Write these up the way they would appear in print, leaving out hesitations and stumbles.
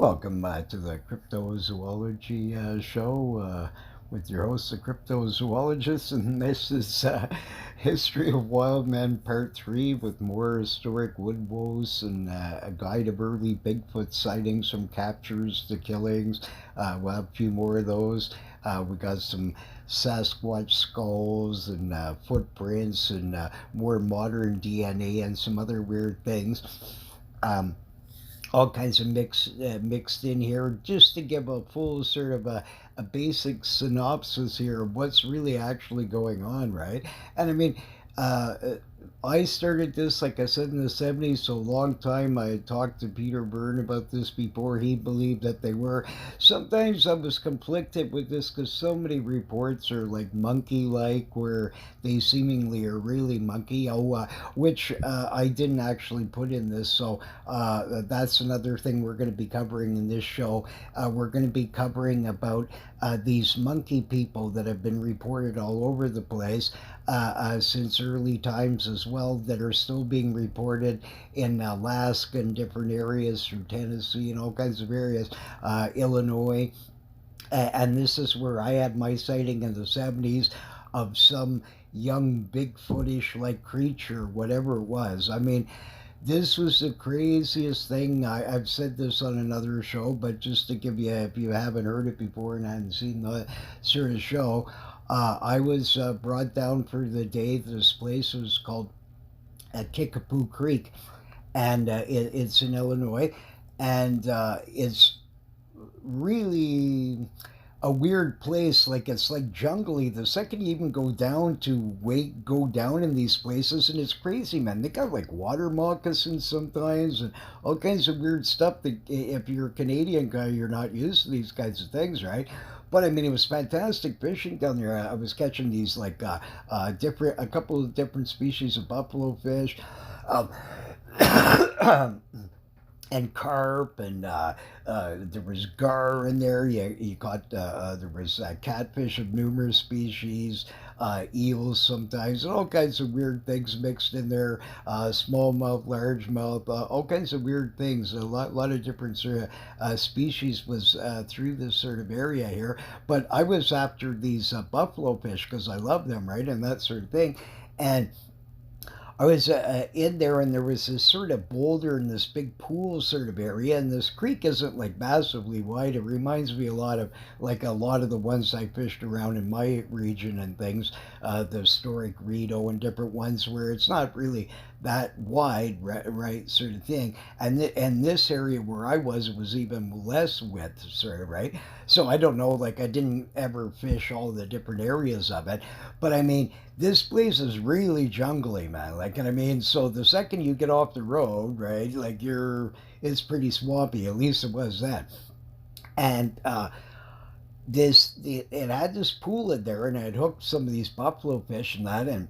Welcome to the Cryptozoology Show with your host, the Cryptozoologist, and this is History of Wild Men Part 3 with more historic woodwose and a guide of early Bigfoot sightings from captures to killings. We'll have a few more of those. We got some Sasquatch skulls and footprints and more modern DNA and some other weird things. Um, all kinds of mixed in here just to give a full sort of a basic synopsis here of what's really actually going on, right? And I mean, uh, I started this, like I said, in the 70s, so a long time. I had talked to Peter Byrne about this before. He believed that they were. Sometimes I was conflicted with this because so many reports are like monkey like, where they seemingly are really monkey. Which I didn't actually put in this. So that's another thing we're going to be covering in this show. We're going to be covering about these monkey people that have been reported all over the place since early times as well, that are still being reported in Alaska and different areas through Tennessee and all kinds of areas, Illinois. And this is where I had my sighting in the 70s of some young Bigfootish like creature, whatever it was. I mean, this was the craziest thing. I've said this on another show, but just to give you, if you haven't heard it before and hadn't seen the sort of show, I was brought down for the day. This place was called Kickapoo Creek, and it's in Illinois, and it's really a weird place. Like, it's like jungly. The second you even go down in these places, and it's crazy, man. They got like water moccasins sometimes and all kinds of weird stuff that if you're a Canadian guy, you're not used to these kinds of things, right? But I mean, it was fantastic fishing down there. I was catching these like a couple of different species of buffalo fish. Um, and carp, and there was gar in there. You caught there was catfish of numerous species, eels sometimes, and all kinds of weird things mixed in there. Smallmouth, largemouth, all kinds of weird things. A lot of different sort of species was through this sort of area here. But I was after these buffalo fish because I love them, right, and that sort of thing. And I was in there, and there was this sort of boulder in this big pool sort of area, and this creek isn't like massively wide. It reminds me a lot of like a lot of the ones I fished around in my region and things, the historic Rito and different ones where it's not really that wide, right, sort of thing. And this area where I was, it was even less width, sort of, right. So I don't know, like I didn't ever fish all the different areas of it, but I mean, this place is really jungly, man. Like, and I mean, so the second you get off the road, right, like it's pretty swampy. At least it was then. And it had this pool in there, and I had hooked some of these buffalo fish and that. And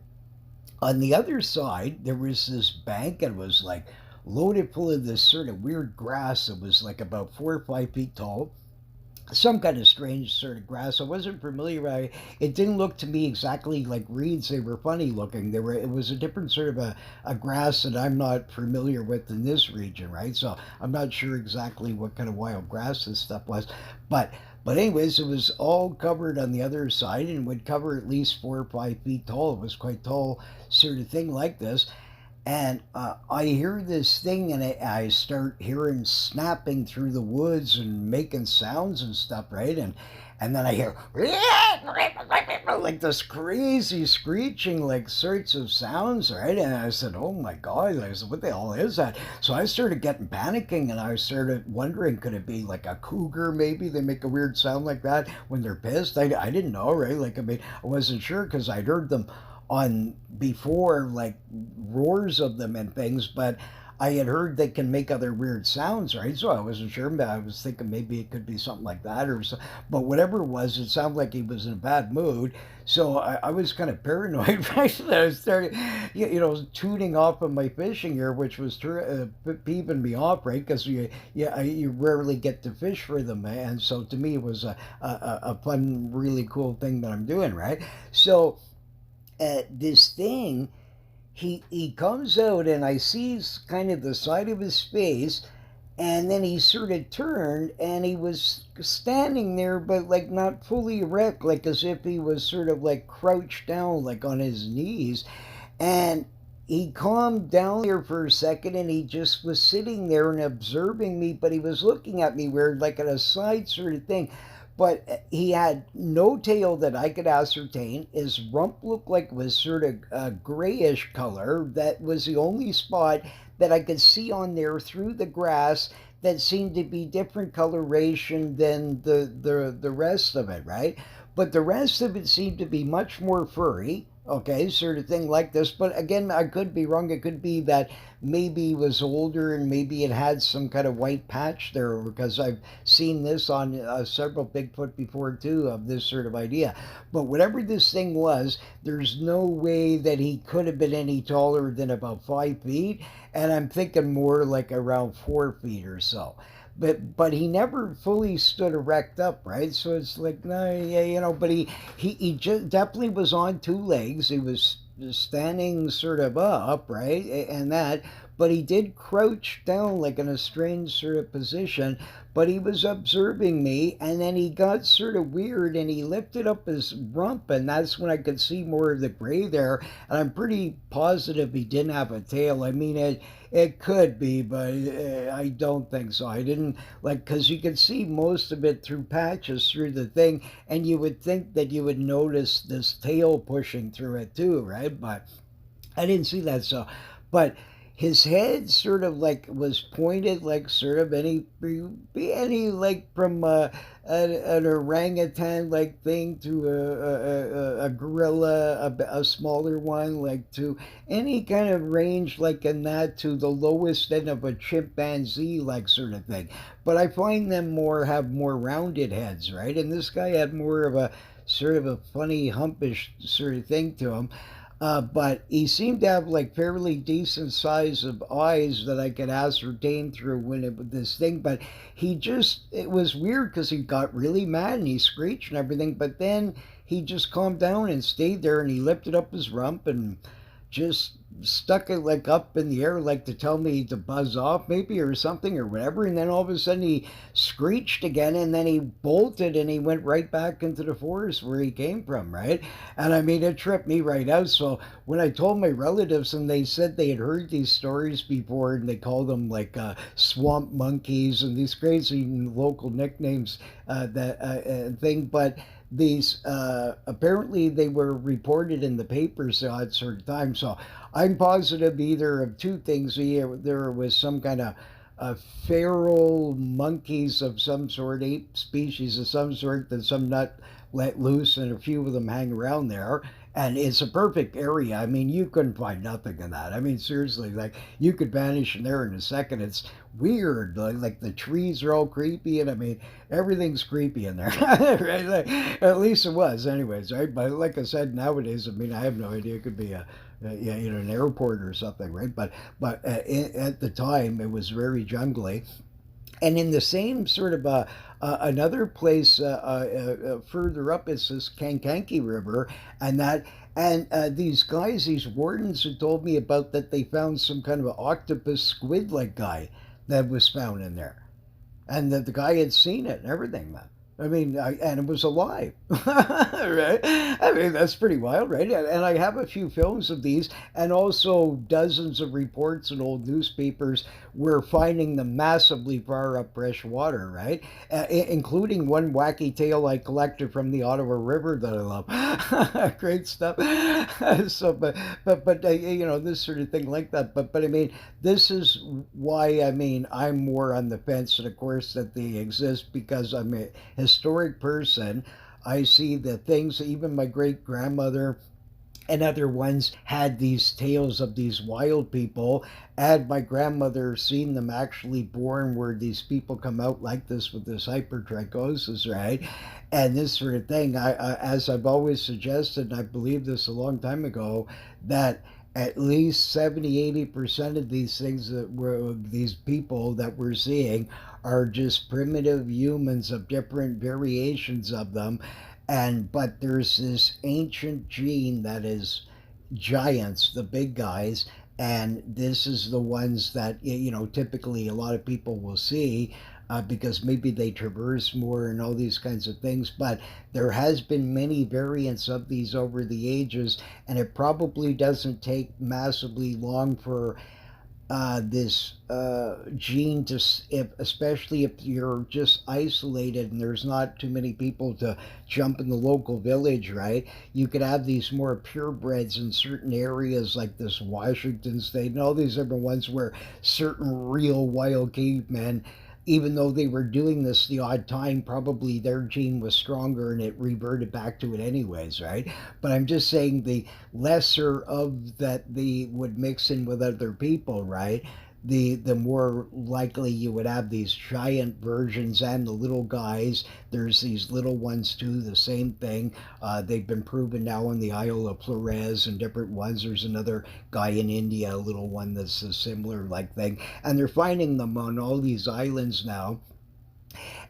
on the other side, there was this bank, and it was like loaded full of this sort of weird grass that was like about 4 or 5 feet tall, some kind of strange sort of grass. I wasn't familiar. It didn't look to me exactly like reeds. They were funny looking. It was a different sort of a grass that I'm not familiar with in this region, right? So I'm not sure exactly what kind of wild grass this stuff was, but anyways, it was all covered on the other side, and would cover at least 4 or 5 feet tall. It was quite tall, sort of thing like this. And I hear this thing, and I start hearing snapping through the woods and making sounds and stuff, right? And then I hear like this crazy screeching, like sorts of sounds, right? And I said, "Oh my God!" I said, "What the hell is that?" So I started getting panicking, and I started wondering, could it be like a cougar? Maybe they make a weird sound like that when they're pissed. I didn't know, right? Like, I mean, I wasn't sure because I'd heard them on before, like roars of them and things, but I had heard they can make other weird sounds, right? So I wasn't sure, but I was thinking maybe it could be something like that or so. But whatever it was, it sounded like he was in a bad mood. So I was kind of paranoid, right? I started, tuning off of my fishing gear, which was peeving me off, right? Because you rarely get to fish for them, and so to me it was a fun, really cool thing that I'm doing, right? So this thing, he comes out, and I sees kind of the side of his face, and then he sort of turned and he was standing there, but like not fully erect, like as if he was sort of like crouched down, like on his knees. And he calmed down there for a second and he just was sitting there and observing me, but he was looking at me weird, like at a side sort of thing. But he had no tail that I could ascertain. His rump looked like it was sort of a grayish color. That was the only spot that I could see on there through the grass that seemed to be different coloration than the rest of it, right? But the rest of it seemed to be much more furry. Okay, sort of thing like this. But again, I could be wrong. It could be that maybe he was older and maybe it had some kind of white patch there, because I've seen this on several Bigfoot before too, of this sort of idea. But whatever this thing was, there's no way that he could have been any taller than about 5 feet, and I'm thinking more like around 4 feet or so. But he never fully stood erect up, right? So it's like, no, yeah, but he just definitely was on two legs. He was standing sort of up, right, and that. But he did crouch down like in a strange sort of position. But he was observing me, and then he got sort of weird, and he lifted up his rump, and that's when I could see more of the gray there. And I'm pretty positive he didn't have a tail. I mean, it could be, but I don't think so. I didn't like, because you could see most of it through patches through the thing, and you would think that you would notice this tail pushing through it too, right? But I didn't see that. So, but his head sort of like was pointed, like sort of any like from an orangutan like thing to a gorilla, a smaller one, like to any kind of range like in that, to the lowest end of a chimpanzee like sort of thing. But I find them more have more rounded heads, right? And this guy had more of a sort of a funny humpish sort of thing to him. But he seemed to have like fairly decent size of eyes that I could ascertain through when it this thing. But it was weird because he got really mad and he screeched and everything. But then he just calmed down and stayed there, and he lifted up his rump and just stuck it like up in the air, like to tell me to buzz off maybe or something or whatever. And then all of a sudden he screeched again, and then he bolted and he went right back into the forest where he came from, right? And I mean, it tripped me right out. So when I told my relatives, and they said they had heard these stories before, and they called them like swamp monkeys and these crazy local nicknames, that thing. But these apparently they were reported in the papers at certain times. So I'm positive either of two things: either there was some kind of feral monkeys of some sort, ape species of some sort, that some nut let loose, and a few of them hang around there. And it's a perfect area. I mean, you couldn't find nothing in that. I mean, seriously, like you could vanish in there in a second. It's weird. Like the trees are all creepy, and I mean, everything's creepy in there, right? Like, at least it was, anyways, right? But like I said, nowadays, I mean, I have no idea. It could be yeah, an airport or something, right? But at the time, it was very jungly. And in the same sort of another place further up, is this Kankanki River, and that and these guys, these wardens, had told me about that they found some kind of an octopus squid like guy that was found in there, and that the guy had seen it and everything, man. I mean, and it was alive, right? I mean, that's pretty wild, right? And I have a few films of these, and also dozens of reports in old newspapers were finding them massively far up fresh water, right? Including one wacky tale I collected from the Ottawa River that I love. Great stuff. So, this sort of thing like that. But I mean, this is why, I mean, I'm more on the fence, and of course that they exist, because I'm a historic person. I see the things, even my great grandmother and other ones had these tales of these wild people. And my grandmother seen them actually born, where these people come out like this with this hypertrichosis, right? And this sort of thing. As I've always suggested, and I believe this a long time ago, that at least 70-80% of these things that were these people that we're seeing are just primitive humans of different variations of them. And but there's this ancient gene that is giants, the big guys, And this is the ones that, typically a lot of people will see, because maybe they traverse more and all these kinds of things. But there has been many variants of these over the ages, and it probably doesn't take massively long for this gene to, if, especially if you're just isolated and there's not too many people to jump in the local village, right? You could have these more purebreds in certain areas like this Washington State and all these different ones where certain real wild cavemen, even though they were doing this the odd time, probably their gene was stronger and it reverted back to it anyways, right? But I'm just saying the lesser of that they would mix in with other people, right? The more likely you would have these giant versions and the little guys. There's these little ones too, the same thing. They've been proven now in the Isle of Flores and different ones. There's another guy in India, a little one that's a similar like thing, and they're finding them on all these islands now,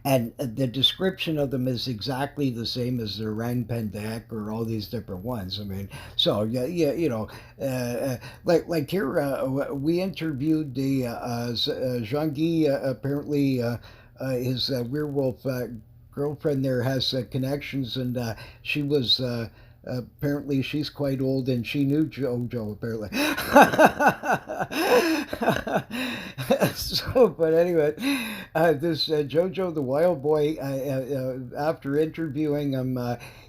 and the description of them is exactly the same as the Rang Pendek or all these different ones. I mean, so yeah, yeah, like here, we interviewed the Jean-Guy. Apparently, his werewolf girlfriend there has connections, and she was. Apparently, she's quite old, and she knew JoJo. Apparently, so. But anyway, this JoJo the Wild Boy, after interviewing him,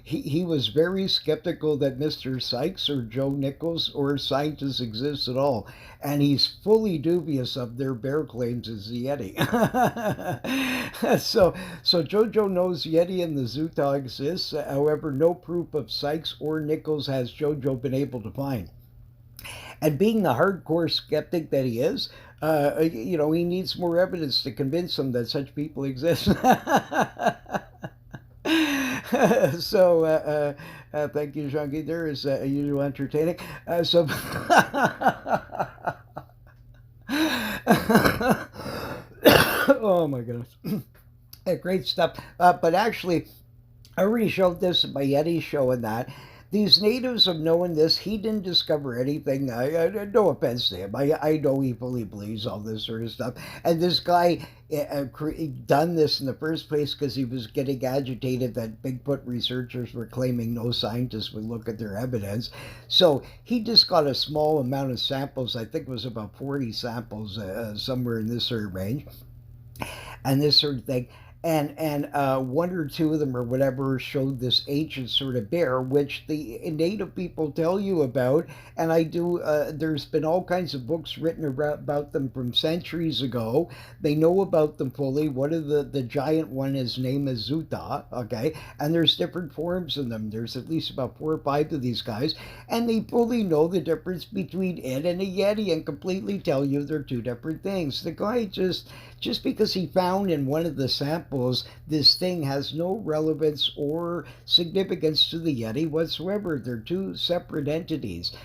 he was very skeptical that Mr. Sykes or Joe Nichols or scientists exist at all, and he's fully dubious of their bear claims as the Yeti. So JoJo knows Yeti and the Zutah exists. However, no proof of Sykes or Nichols has JoJo been able to find. And being the hardcore skeptic that he is, he needs more evidence to convince him that such people exist. So, thank you, Jean-Guy. There is usual entertaining. So, oh my goodness. Great stuff. But actually, I already showed this at my Yeti show and that. These natives of knowing this, he didn't discover anything. No offense to him. I know he fully believes all this sort of stuff. And this guy done this in the first place because he was getting agitated that Bigfoot researchers were claiming no scientists would look at their evidence. So he just got a small amount of samples. I think it was about 40 samples, somewhere in this sort of range, and this sort of thing. And one or two of them or whatever showed this ancient sort of bear, which the native people tell you about. And I do. There's been all kinds of books written about them from centuries ago. They know about them fully. One of the giant one, his name is Zuta. Okay, and there's different forms of them. There's at least about 4 or 5 of these guys, and they fully know the difference between it and a Yeti, and completely tell you they're two different things. The guy just because he found in one of the samples this thing has no relevance or significance to the Yeti whatsoever. They're two separate entities.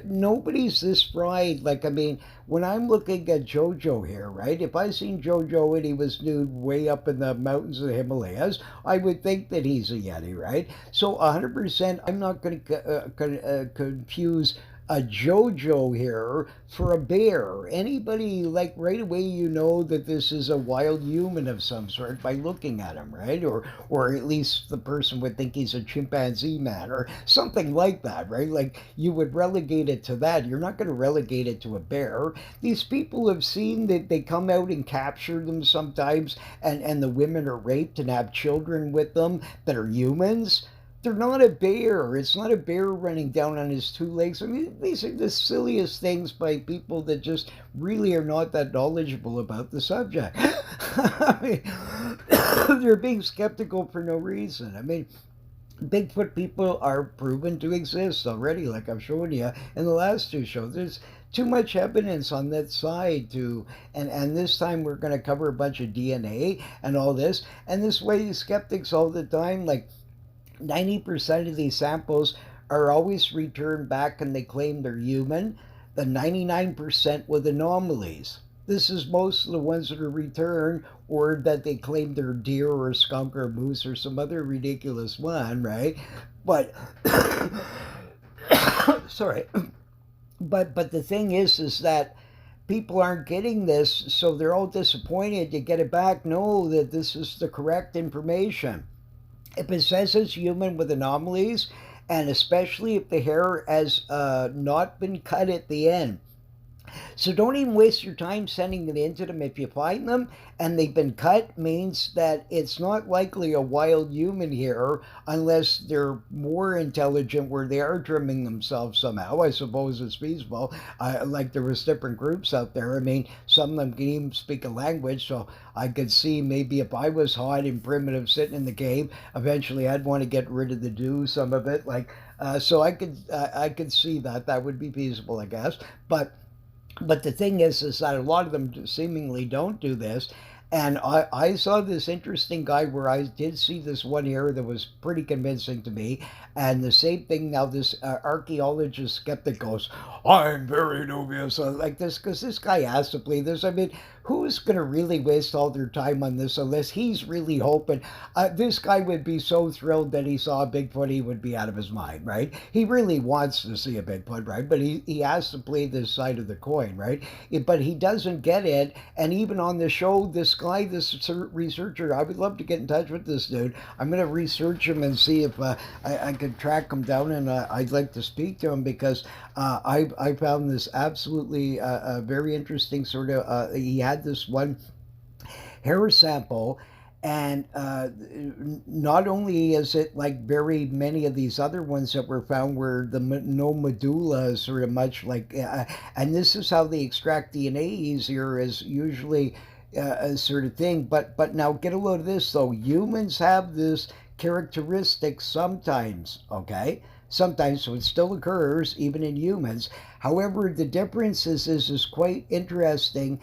Nobody's this fried. Like, I mean, when I'm looking at JoJo here, right? If I seen JoJo and he was nude way up in the mountains of the Himalayas, I would think that he's a Yeti, right? So 100%, I'm not going to confuse a JoJo here for a bear. Anybody, like, right away you know that this is a wild human of some sort by looking at him, right? Or at least the person would think he's a chimpanzee man or something like that, right? Like, you would relegate it to that. You're not going to relegate it to a bear. These people have seen that they come out and capture them sometimes, and the women are raped and have children with them that are humans. They're not a bear. It's not a bear running down on his 2 legs. I mean, these are the silliest things by people that just really are not that knowledgeable about the subject. I mean, they're being skeptical for no reason. I mean, Bigfoot people are proven to exist already, like I've shown you in the last 2 shows. There's too much evidence on that side to, and this time we're going to cover a bunch of DNA and all this. And this way, skeptics all the time, like, 90% of these samples are always returned back and they claim they're human. The 99% with anomalies. This is most of the ones that are returned, or that they claim they're deer or a skunk or a moose or some other ridiculous one, right? But, sorry. but the thing is that people aren't getting this, so they're all disappointed to get it back. No, that this is the correct information. If it says it's human with anomalies, and especially if the hair has not been cut at the end, so don't even waste your time sending it into them. If you find them and they've been cut, means that it's not likely a wild human here unless they're more intelligent where they are trimming themselves somehow. I suppose it's feasible. Like there was different groups out there. I mean, some of them can even speak a language, so I could see maybe if I was hot and primitive sitting in the cave, eventually I'd want to get rid of the dew, some of it. So I could see that that would be feasible, I guess. But the thing is that a lot of them seemingly don't do this. And I saw this interesting guy where I did see this one here that was pretty convincing to me. And the same thing now, this archaeologist skeptic goes, I'm very dubious like this because this guy has to believe this. I mean, who's going to really waste all their time on this unless he's really hoping? This guy would be so thrilled that he saw a Bigfoot, he would be out of his mind, right? He really wants to see a Bigfoot, right? But he has to play this side of the coin, right? But he doesn't get it. And even on the show, this guy, this researcher, I would love to get in touch with this dude. I'm going to research him and see if I could track him down, and I'd like to speak to him because I found this absolutely very interesting sort of. He had this one hair sample, and not only is it like very many of these other ones that were found where the no medulla is sort of much like, and this is how they extract DNA easier, is usually a sort of thing. But now get a load of this though. Humans have this characteristic sometimes, okay? Sometimes, so it still occurs even in humans. However, the difference is quite interesting.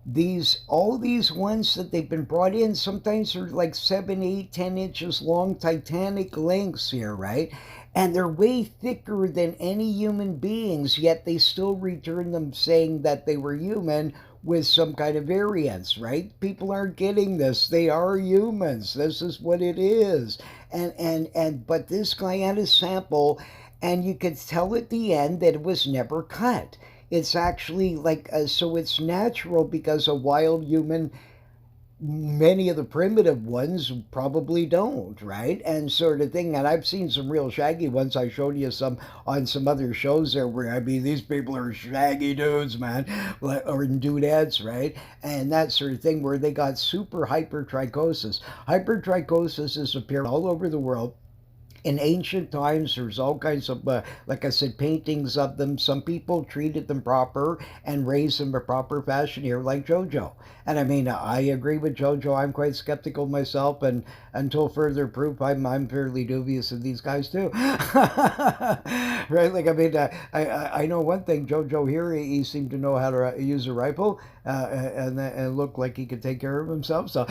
These all these ones that they've been brought in sometimes are like 7, 8, 10 inches long, titanic lengths here, right? And they're way thicker than any human beings, yet they still return them saying that they were human with some kind of variance, right? People aren't getting this. They are humans. This is what it is. And but this guy had a sample, and you could tell at the end that it was never cut. It's actually like, so it's natural because a wild human, many of the primitive ones probably don't, right? And sort of thing. And I've seen some real shaggy ones. I showed you some on some other shows there where, I mean, these people are shaggy dudes, man, or dudettes, right? And that sort of thing where they got super hypertrichosis. Hypertrichosis is appearing all over the world. In ancient times, there's all kinds of, like I said, paintings of them. Some people treated them proper and raised them in a proper fashion here, like JoJo. And I mean, I agree with JoJo. I'm quite skeptical myself, and until further proof, I'm fairly dubious of these guys too. Right? Like I mean, I know one thing. JoJo here, he seemed to know how to use a rifle, and look like he could take care of himself. So,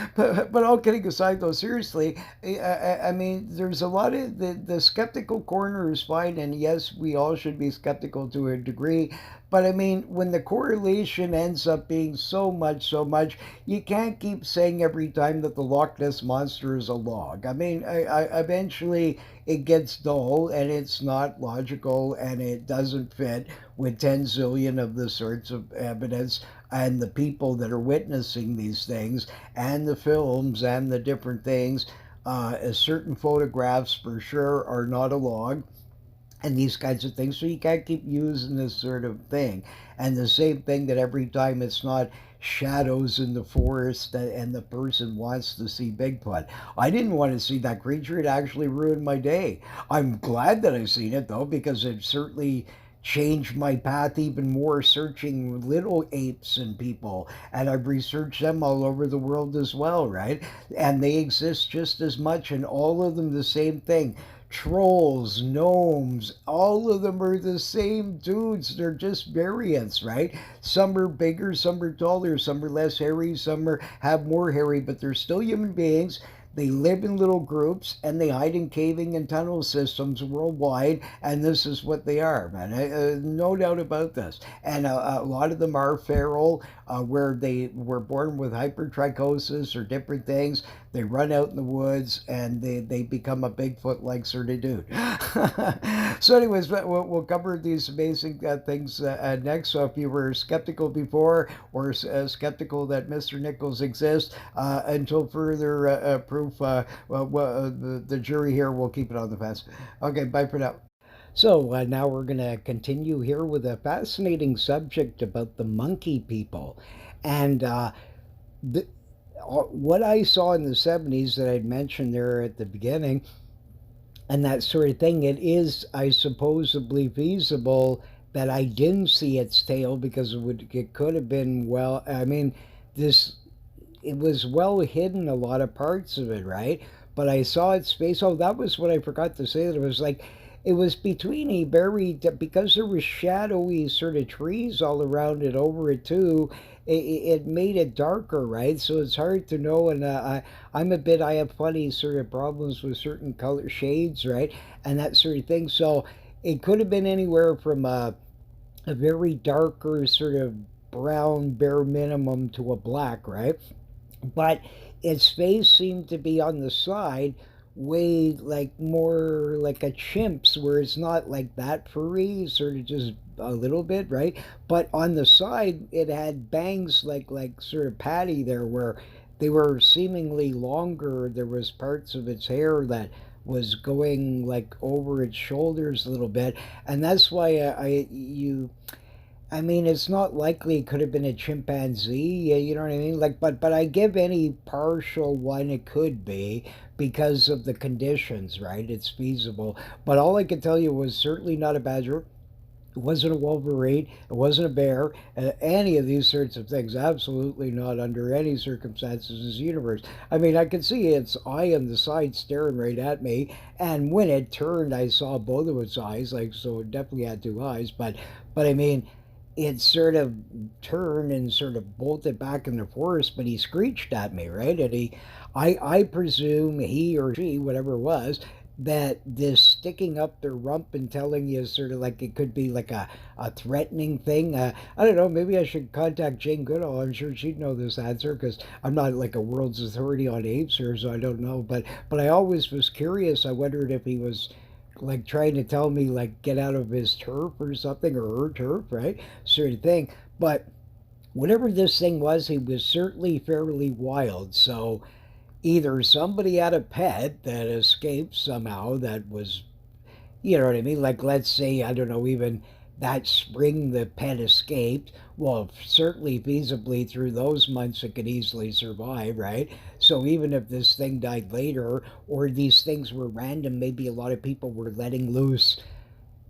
but all kidding aside, though, seriously, I mean, there's a lot of the skeptical corner is fine, and yes, we all should be skeptical to a degree. But I mean, when the correlation ends up being so much, you can't keep saying every time that the Loch Ness monster is a log. I mean, eventually it gets dull and it's not logical and it doesn't fit with 10 zillion of the sorts of evidence and the people that are witnessing these things and the films and the different things. Certain photographs for sure are not a log and these kinds of things. So you can't keep using this sort of thing. And the same thing that every time it's not shadows in the forest and the person wants to see Bigfoot. I didn't want to see that creature. It actually ruined my day. I'm glad that I've seen it though, because it certainly changed my path even more, searching little apes and people, and I've researched them all over the world as well, right? And they exist just as much, and all of them the same thing. Trolls, gnomes, all of them are the same dudes. They're just variants, right? Some are bigger, some are taller, some are less hairy, some have more hairy, but they're still human beings. They live in little groups and they hide in caving and tunnel systems worldwide. And this is what they are, man. No doubt about this. And a lot of them are feral, where they were born with hypertrichosis or different things. They run out in the woods and they become a Bigfoot like sort of dude. So, anyways, we'll cover these amazing things next. So, if you were skeptical before or skeptical that Mr. Nichols exists, until further proof, the jury here will keep it on the fence. Okay, bye for now. So now we're going to continue here with a fascinating subject about the monkey people. And the, what I saw in the 70s that I'd mentioned there at the beginning and that sort of thing, it is, I supposedly feasible that I didn't see its tail because it could have been, well, I mean, this it was well hidden, a lot of parts of it, right? But I saw its face. Oh, that was what I forgot to say. That it was like it was between a very, because there was shadowy sort of trees all around it, over it too. It made it darker, right? So it's hard to know. And I have funny sort of problems with certain color shades, right, and that sort of thing. So it could have been anywhere from a very darker sort of brown bare minimum to a black, right? But its face seemed to be on the side, way like more like a chimp's, where it's not like that furry, sort of just a little bit, right? But on the side, it had bangs like sort of patty there, where they were seemingly longer. There was parts of its hair that was going like over its shoulders a little bit, and that's why I mean, it's not likely it could have been a chimpanzee, you know what I mean? Like, but I give any partial one it could be because of the conditions, right? It's feasible. But all I can tell you was certainly not a badger. It wasn't a wolverine. It wasn't a bear. Any of these sorts of things. Absolutely not under any circumstances in this universe. I mean, I could see its eye on the side staring right at me, and when it turned, I saw both of its eyes. Like, so it definitely had two eyes. But I mean, it sort of turned and sort of bolted back in the forest, but he screeched at me, right? And I presume he or she, whatever it was, that this sticking up their rump and telling you sort of like it could be like a threatening thing. I don't know. Maybe I should contact Jane Goodall. I'm sure she'd know this answer because I'm not like a world's authority on apes here, so I don't know. But I always was curious. I wondered if he was like trying to tell me like get out of his turf or something, or her turf, right? Sort of thing. But whatever this thing was, he was certainly fairly wild. So either somebody had a pet that escaped somehow that was, you know what I mean? Like, let's say, I don't know, even that spring the pet escaped. Well, certainly feasibly through those months, it could easily survive, right? So even if this thing died later, or these things were random, maybe a lot of people were letting loose,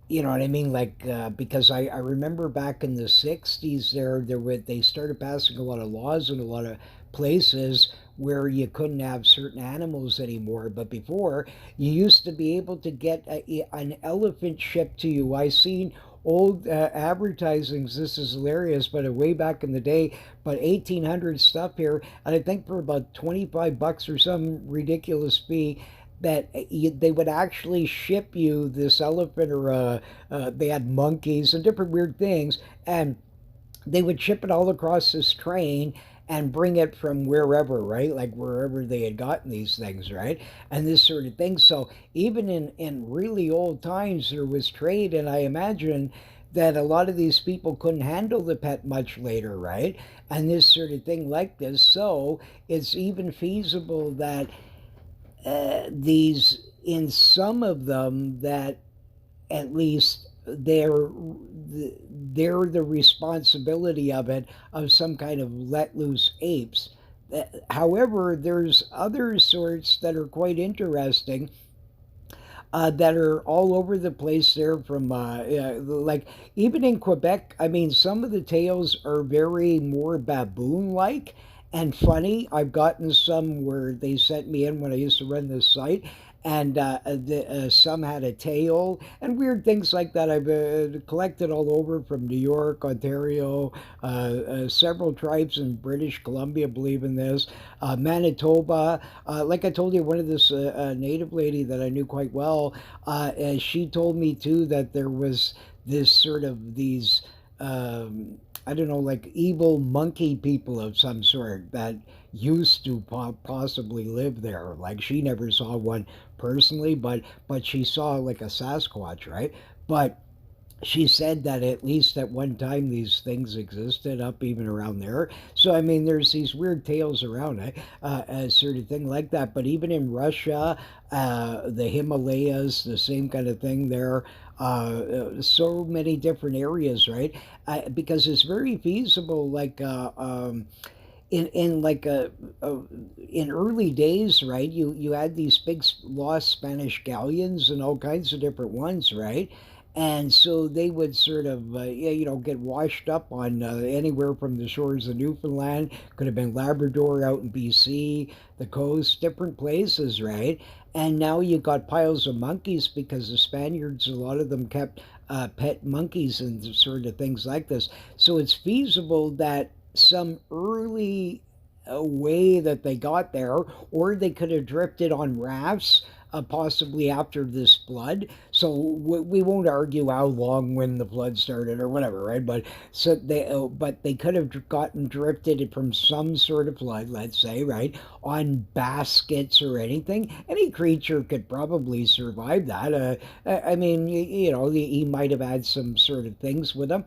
you know what I mean? Like, because I remember back in the 60s, they started passing a lot of laws in a lot of places where you couldn't have certain animals anymore. But before, you used to be able to get an elephant shipped to you. I seen old advertisings. This is hilarious, but way back in the day, but 1800 stuff here, and I think for about 25 bucks or some ridiculous fee, that they would actually ship you this elephant, or they had monkeys and different weird things, and they would ship it all across this train and bring it from wherever, right? Like wherever they had gotten these things, right? And this sort of thing. So even in really old times, there was trade, and I imagine that a lot of these people couldn't handle the pet much later, right? And this sort of thing like this. So it's even feasible that these, in some of them, that at least they're the responsibility of it, of some kind of let loose apes. However, there's other sorts that are quite interesting, that are all over the place there, from like even in Quebec. I mean, some of the tales are very more baboon like and funny. I've gotten some where they sent me in when I used to run this site, and some had a tail and weird things like that. I've collected all over from New York, Ontario, several tribes in British Columbia believe in this, Manitoba. Like I told you, one of this native lady that I knew quite well, she told me too that there was this sort of these. I don't know, like evil monkey people of some sort that used to possibly live there. Like she never saw one personally, but she saw like a Sasquatch, right? But she said that at least at one time these things existed up even around there. So I mean, there's these weird tales around it, a sort of thing like that. But even in Russia, the Himalayas, the same kind of thing there. So many different areas, right? Because it's very feasible, like in like in early days, right? You had these big lost Spanish galleons and all kinds of different ones, right? And so they would sort of, yeah, get washed up on anywhere from the shores of Newfoundland. Could have been Labrador out in BC, the coast, different places, right? And now you got piles of monkeys because the Spaniards, a lot of them kept pet monkeys and sort of things like this. So it's feasible that some early way that they got there, or they could have drifted on rafts. Possibly after this flood, so we won't argue how long when the flood started or whatever, right? But they could have gotten drifted from some sort of flood, let's say, right, on baskets or anything. Any creature could probably survive that. I mean, he might have had some sort of things with him.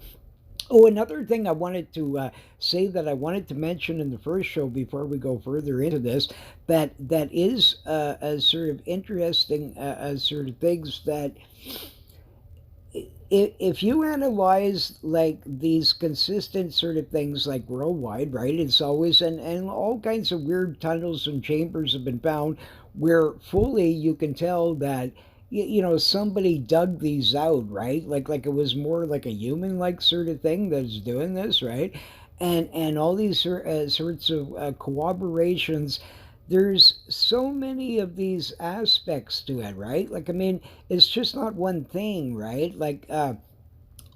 Oh, another thing I wanted to say that I wanted to mention in the first show before we go further into this, that is a sort of interesting sort of things that if you analyze like these consistent sort of things like worldwide, right? It's always and all kinds of weird tunnels and chambers have been found where fully you can tell that somebody dug these out, right? Like it was more like a human like sort of thing that's doing this, right? And all these sorts of corroborations. There's so many of these aspects to it, right? Like I mean, it's just not one thing, right? Like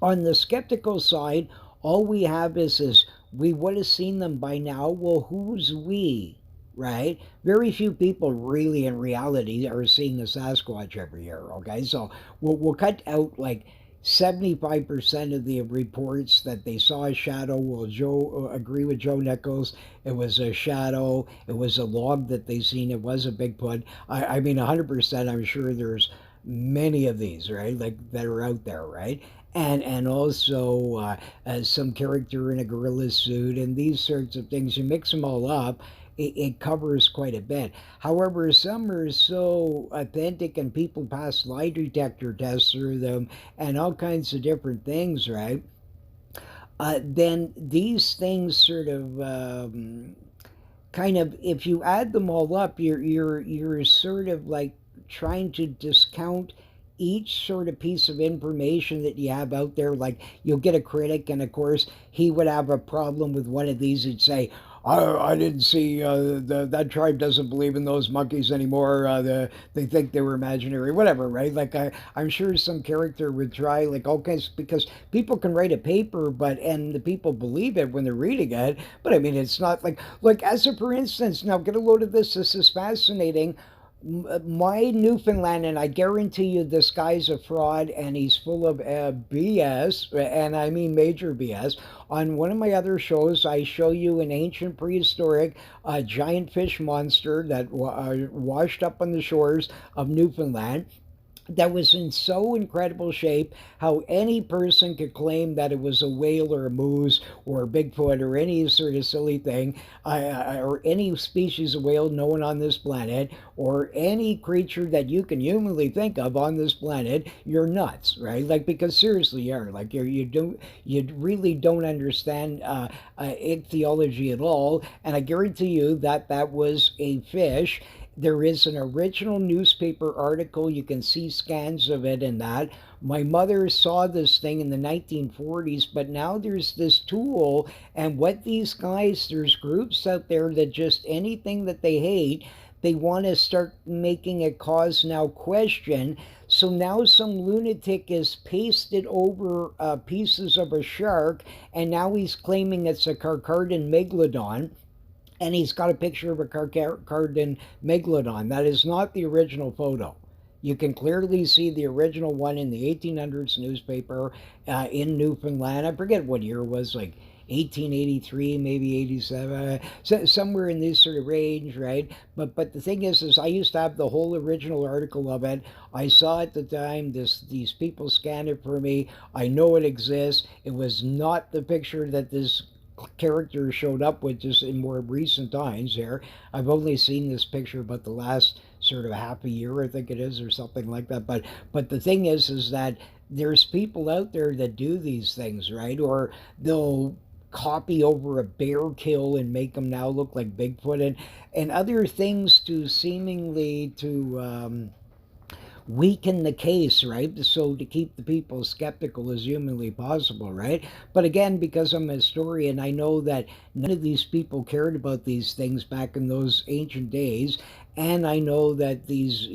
on the skeptical side, all we have is we would have seen them by now. Well, who's we? Right? Very few people really in reality are seeing a Sasquatch every year. Okay, so we'll cut out like 75% of the reports that they saw a shadow. Will Joe agree with Joe Nichols? It was a shadow. It was a log that they seen. It was a Bigfoot. I mean, 100%. I'm sure there's many of these, right? Like that are out there, right? And also some character in a gorilla suit and these sorts of things. You mix them all up, it covers quite a bit. However, some are so authentic and people pass lie detector tests through them and all kinds of different things, right? Then these things sort of kind of, if you add them all up, you're sort of like trying to discount each sort of piece of information that you have out there. Like you'll get a critic, and of course he would have a problem with one of these. He'd say, I didn't see that tribe doesn't believe in those monkeys anymore. They think they were imaginary, whatever, right? Like I'm sure some character would try, like, okay, because people can write a paper, and the people believe it when they're reading it. But I mean, it's not like as a for instance. Now get a load of this. This is fascinating. My Newfoundland, and I guarantee you this guy's a fraud and he's full of BS, and I mean major BS. On one of my other shows, I show you an ancient prehistoric giant fish monster that washed up on the shores of Newfoundland that was in so incredible shape how any person could claim that it was a whale or a moose or a Bigfoot or any sort of silly thing, or any species of whale known on this planet, or any creature that you can humanly think of on this planet. You're nuts, right? Like, because seriously, you are like you really don't understand ichthyology at all, and I guarantee you that that was a fish. There is an original newspaper article. You can see scans of it and that. My mother saw this thing in the 1940s, but now there's this tool. And what these guys, there's groups out there that just anything that they hate, They want to start making a cause now question. So now some lunatic is pasted over pieces of a shark, and now he's claiming it's a Carcardin megalodon, and he's got a picture of a Carcardin megalodon. That is not the original photo. You can clearly see the original one in the 1800s newspaper in Newfoundland. I forget what year it was, like 1883, maybe 87, so somewhere in this sort of range, right? But the thing is I used to have the whole original article of it. I saw at the time these people scanned it for me. I know it exists. It was not the picture that this character showed up with just in more recent times here. I've only seen this picture about the last sort of half a year, I think it is, or something like that. But the thing is that there's people out there that do these things, right? Or they'll copy over a bear kill and make them now look like Bigfoot, and other things to seemingly to weaken the case, right? So to keep the people skeptical as humanly possible, right? But again, because I'm a historian, I know that none of these people cared about these things back in those ancient days. And I know that these,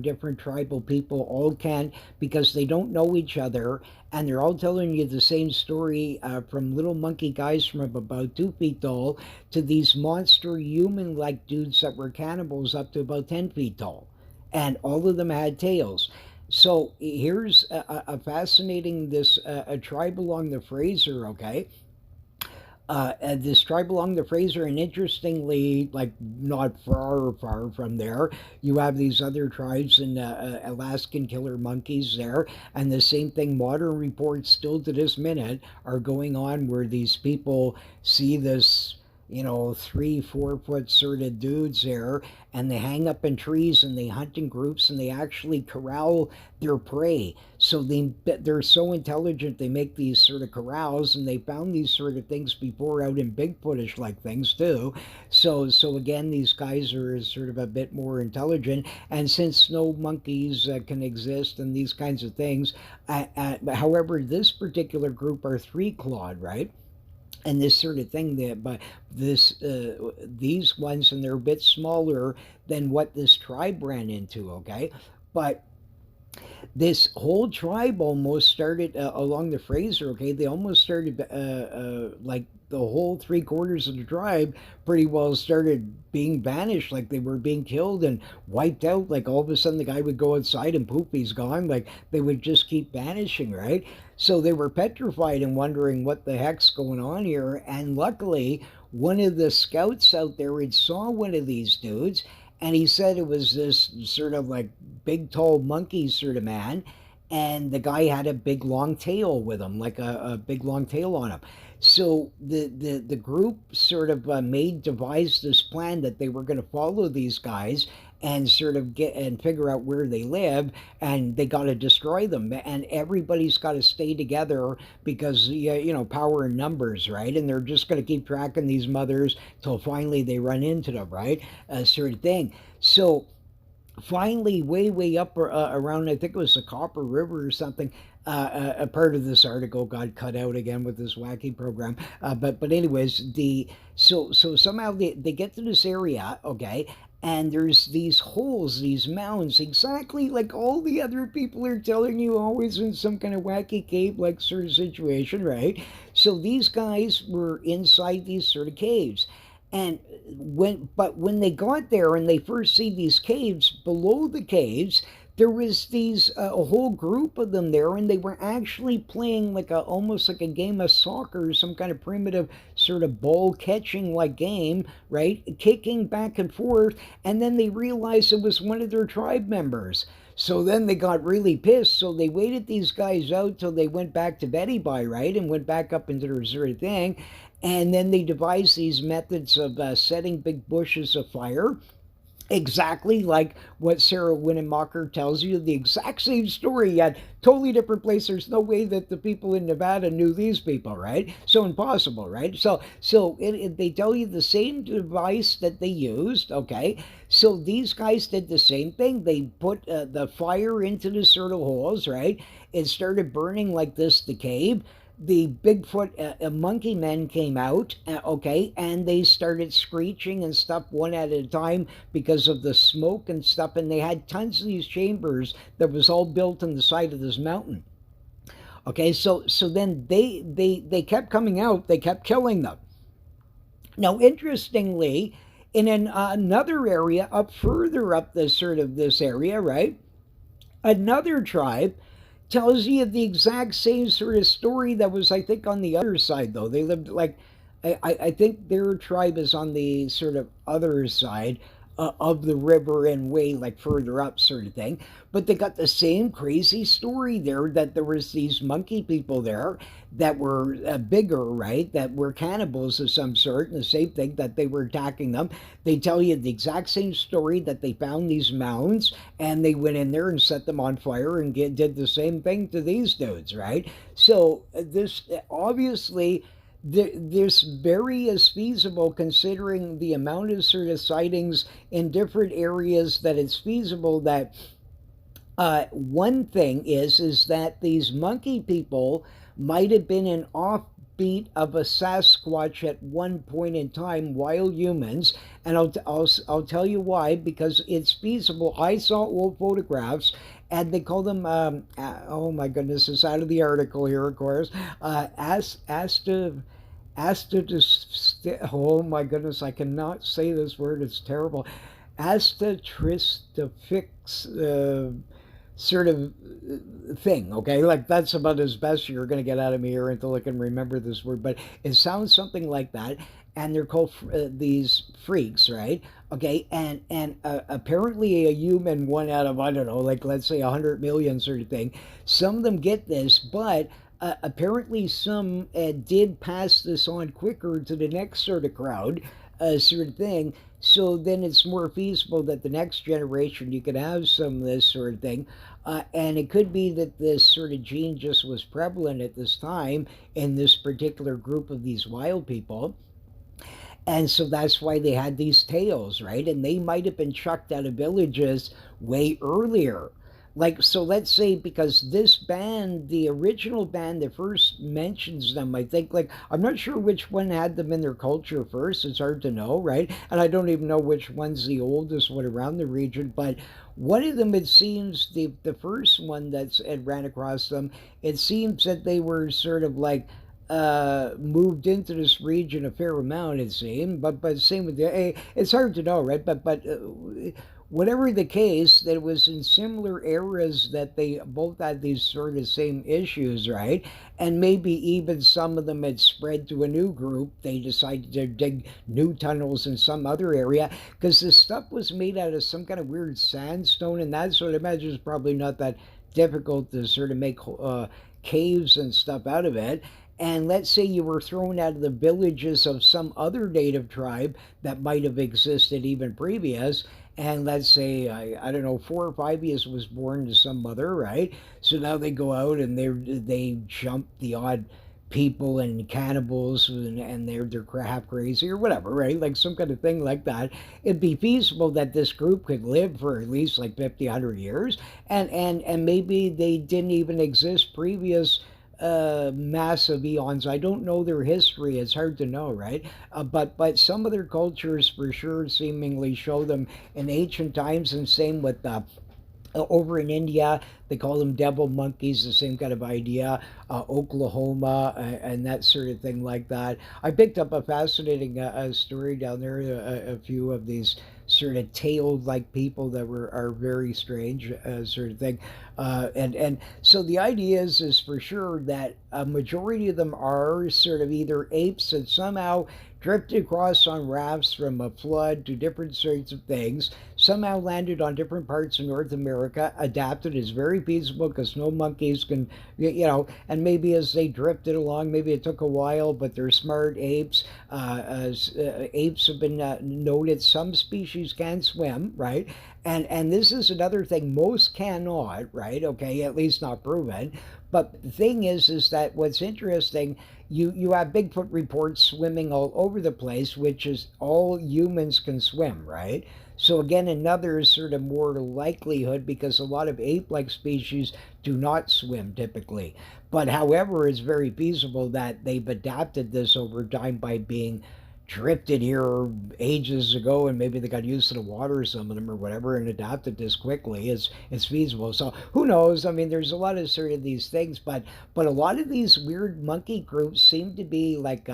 different tribal people all can't, because they don't know each other, and they're all telling you the same story, from little monkey guys from about 2 feet tall to these monster human like dudes that were cannibals up to about 10 feet tall, and all of them had tails. So here's a fascinating this a tribe along the Fraser. Okay, this tribe along the Fraser, and interestingly, like not far from there, you have these other tribes in Alaskan killer monkeys there, and the same thing. Modern reports still to this minute are going on where these people see this, 3, 4 foot sort of dudes there, and they hang up in trees and they hunt in groups and they actually corral their prey. So they're so intelligent, they make these sort of corrals, and they found these sort of things before out in Bigfootish like things too. So again, these guys are sort of a bit more intelligent, and since snow monkeys can exist and these kinds of things, however, this particular group are three clawed, right? And this sort of thing that, but this these ones, and they're a bit smaller than what this tribe ran into. Okay, but this whole tribe almost started along the Fraser. Okay, they almost started like the whole 3 quarters of the tribe pretty well started being vanished, like they were being killed and wiped out. Like all of a sudden, the guy would go outside and poof, he's gone. Like they would just keep vanishing, right? So they were petrified and wondering what the heck's going on here. And luckily, one of the scouts out there had saw one of these dudes, and he said it was this sort of like big tall monkey sort of man, and the guy had a big long tail with him, like a big long tail on him. So the group sort of devised this plan that they were going to follow these guys and sort of get and figure out where they live, and they got to destroy them, and everybody's got to stay together because power in numbers, right? And they're just going to keep tracking these mothers till finally they run into them, right? Sort of thing. So finally, way up around, I think it was the Copper River or something. A part of this article got cut out again with this wacky program. But anyways, the so somehow they get to this area, okay, and there's these holes, these mounds, exactly like all the other people are telling you, always in some kind of wacky cave like sort of situation, right? So these guys were inside these sort of caves. And when they got there and they first see these caves, below the caves, there was these a whole group of them there, and they were actually playing like a almost like a game of soccer, some kind of primitive sort of ball catching like game, right? Kicking back and forth, and then they realized it was one of their tribe members. So then they got really pissed. So they waited these guys out till they went back to Betty by, right? And went back up into their sort of thing. And then they devised these methods of setting big bushes afire, exactly like what Sarah Winnemucca tells you, the exact same story, yet totally different place. There's no way that the people in Nevada knew these people, right? So impossible, right? They tell you the same device that they used, okay? So these guys did the same thing. They put the fire into the sort of holes, right? It started burning like this, the cave. the Bigfoot monkey men came out, okay, and they started screeching and stuff one at a time because of the smoke and stuff. And they had tons of these chambers that was all built on the side of this mountain. Okay, so then they kept coming out. They kept killing them. Now, interestingly, in another area up further up this sort of this area, right? Another tribe tells you the exact same sort of story that was, I think, on the other side, though. They lived like, I think their tribe is on the sort of other side of the river and way like further up, sort of thing. But they got the same crazy story there that there was these monkey people there that were bigger, right? That were cannibals of some sort, and the same thing that they were attacking them. They tell you the exact same story that they found these mounds and they went in there and set them on fire and did the same thing to these dudes, right? So this obviously this very is feasible considering the amount of sort of sightings in different areas that it's feasible that one thing is that these monkey people might have been an offbeat of a Sasquatch at one point in time, wild humans, and I'll tell you why, because it's feasible. I saw old photographs, and they call them oh my goodness, it's out of the article here, of course. Oh my goodness, I cannot say this word. It's terrible. Astatristafix sort of thing, okay? Like that's about as best you're going to get out of me here until I can remember this word, but it sounds something like that. And they're called these freaks, right? Okay, and apparently a human, one out of, I don't know, like let's say 100 million sort of thing. Some of them get this, but apparently some did pass this on quicker to the next sort of crowd, sort of thing. So then it's more feasible that the next generation you could have some of this sort of thing. And it could be that this sort of gene just was prevalent at this time in this particular group of these wild people. And so that's why they had these tales, right? And they might have been chucked out of villages way earlier. Like, so let's say because this band, the original band that first mentions them, I think, like, I'm not sure which one had them in their culture first. It's hard to know, right? And I don't even know which one's the oldest one around the region. But one of them, it seems, the first one that's it ran across them, it seems that they were sort of like moved into this region a fair amount, it seemed. But same with the, it's hard to know, right? But whatever the case, that it was in similar eras that they both had these sort of same issues, right? And maybe even some of them had spread to a new group. They decided to dig new tunnels in some other area because this stuff was made out of some kind of weird sandstone, and that sort of imagine is probably not that difficult to sort of make caves and stuff out of it. And let's say you were thrown out of the villages of some other native tribe that might have existed even previous. And let's say, I don't know, 4 or 5 years was born to some mother, right? So now they go out and they jump the odd people and cannibals and they're half crazy or whatever, right? Like some kind of thing like that. It'd be feasible that this group could live for at least like 50, 100 years. And maybe they didn't even exist previous massive eons. I don't know their history. It's hard to know, right? But some of their cultures for sure seemingly show them in ancient times, and same with over in India, they call them devil monkeys, the same kind of idea. Oklahoma and that sort of thing like that. I picked up a fascinating story down there. A few of these sort of tailed like people that were are very strange sort of thing. And so the idea is for sure that a majority of them are sort of either apes that somehow drifted across on rafts from a flood to different sorts of things, somehow landed on different parts of North America, adapted is very feasible because no monkeys can, you know, and maybe as they drifted along, maybe it took a while, but they're smart apes. Apes have been noted, some species can swim, right? And this is another thing, most cannot, right? Okay, at least not proven. But the thing is that what's interesting, you have Bigfoot reports swimming all over the place, which is all humans can swim, right? So again, another sort of more likelihood because a lot of ape-like species do not swim typically. But however, it's very feasible that they've adapted this over time by being drifted here ages ago and maybe they got used to the water, some of them or whatever, and adapted this quickly. It's feasible. So who knows? I mean, there's a lot of sort of these things, but a lot of these weird monkey groups seem to be like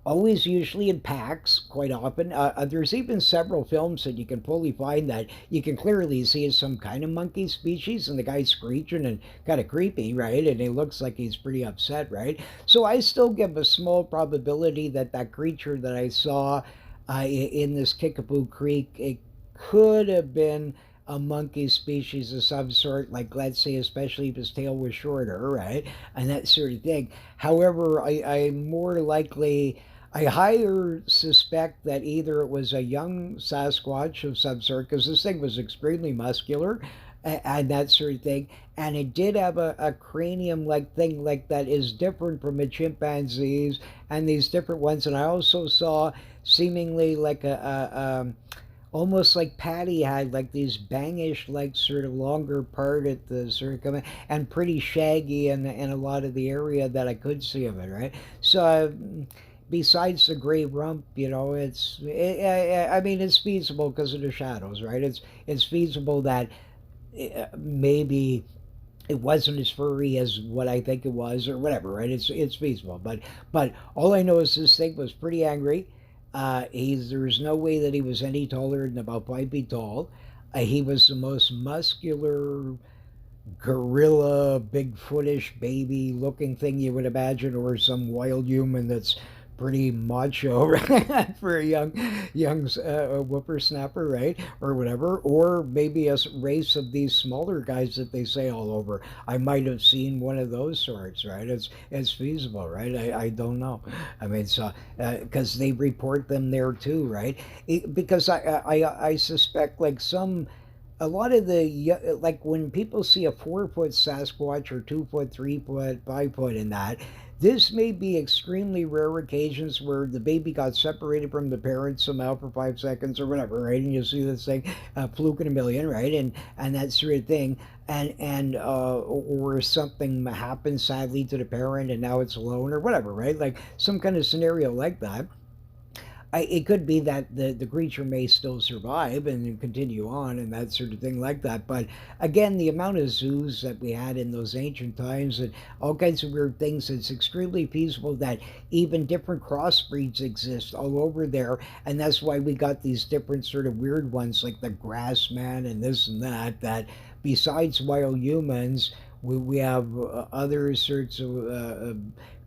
always usually in packs quite often. There's even several films that you can fully find that you can clearly see is some kind of monkey species and the guy's screeching and kind of creepy, right? And he looks like he's pretty upset, right? So I still give a small probability that that creature that I saw in this Kickapoo Creek, it could have been a monkey species of some sort, like let's say, especially if his tail was shorter, right? And that sort of thing. However, I more likely I higher suspect that either it was a young Sasquatch of some sort, because this thing was extremely muscular and that sort of thing. And it did have a cranium like thing like that is different from a chimpanzee's and these different ones. And I also saw seemingly like almost like Patty had like these bangish, like sort of longer part at the sort of coming and pretty shaggy in a lot of the area that I could see of it, right? So besides the gray rump, I mean, it's feasible because of the shadows, right? It's feasible that maybe it wasn't as furry as what I think it was, or whatever, right? It's feasible, but all I know is this thing was pretty angry. There's no way that he was any taller than about 5 feet tall. He was the most muscular gorilla, Bigfootish baby looking thing you would imagine, or some wild human that's pretty macho right? For a young whippersnapper, right, or whatever, or maybe a race of these smaller guys that they say all over. I might have seen one of those sorts, right? It's feasible, right? I don't know. I mean, so because they report them there too, right? Because I suspect like some a lot of the like when people see a 4 foot Sasquatch or 2 foot, 3 foot, 5 foot in that, this may be extremely rare occasions where the baby got separated from the parents somehow for 5 seconds or whatever, right? And you see this thing, fluke in a million, right? And that sort of thing, or something happens sadly to the parent and now it's alone or whatever, right? Like some kind of scenario like that. It could be that the creature may still survive and continue on and that sort of thing like that. But again, the amount of zoos that we had in those ancient times and all kinds of weird things, it's extremely feasible that even different crossbreeds exist all over there. And that's why we got these different sort of weird ones like the grass man and this and that, that besides wild humans, we have other sorts of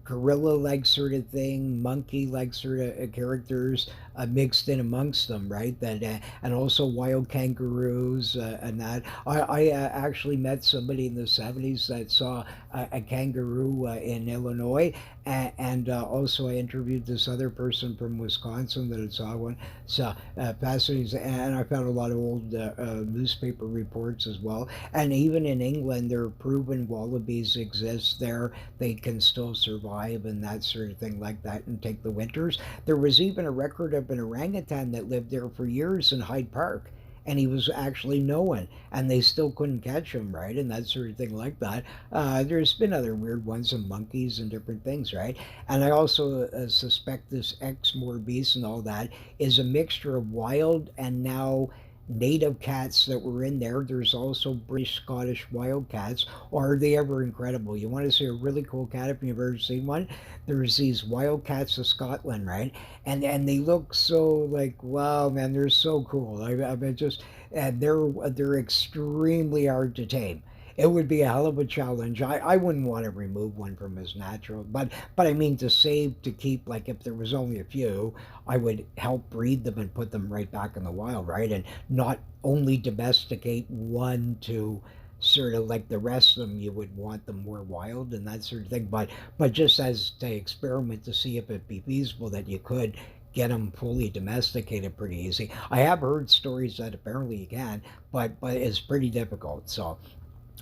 gorilla-like sort of thing, monkey-like sort of characters mixed in amongst them, right? That and also wild kangaroos and that. I actually met somebody in the '70s that saw a kangaroo in Illinois, and also I interviewed this other person from Wisconsin that had saw one. So fascinating, and I found a lot of old newspaper reports as well. And even in England, there are proven wallabies exist there. They can still survive and that sort of thing like that and take the winters. There was even a record of an orangutan that lived there for years in Hyde Park. And he was actually known, and they still couldn't catch him, right? And that sort of thing like that. There's been other weird ones of monkeys and different things, right? And I also suspect this Exmoor beast and all that is a mixture of wild and now native cats that were in there. There's also British Scottish wild cats. Are they ever incredible? You want to see a really cool cat if you've ever seen one? There's these wild cats of Scotland, right? And they look so like wow, man, they're so cool. I mean, just and they're extremely hard to tame. It would be a hell of a challenge. I wouldn't want to remove one from his natural, but I mean to save to keep like if there was only a few, I would help breed them and put them right back in the wild, right? And not only domesticate one to sort of like the rest of them, you would want them more wild and that sort of thing. But just as to experiment to see if it'd be feasible that you could get them fully domesticated pretty easy. I have heard stories that apparently you can, but it's pretty difficult. So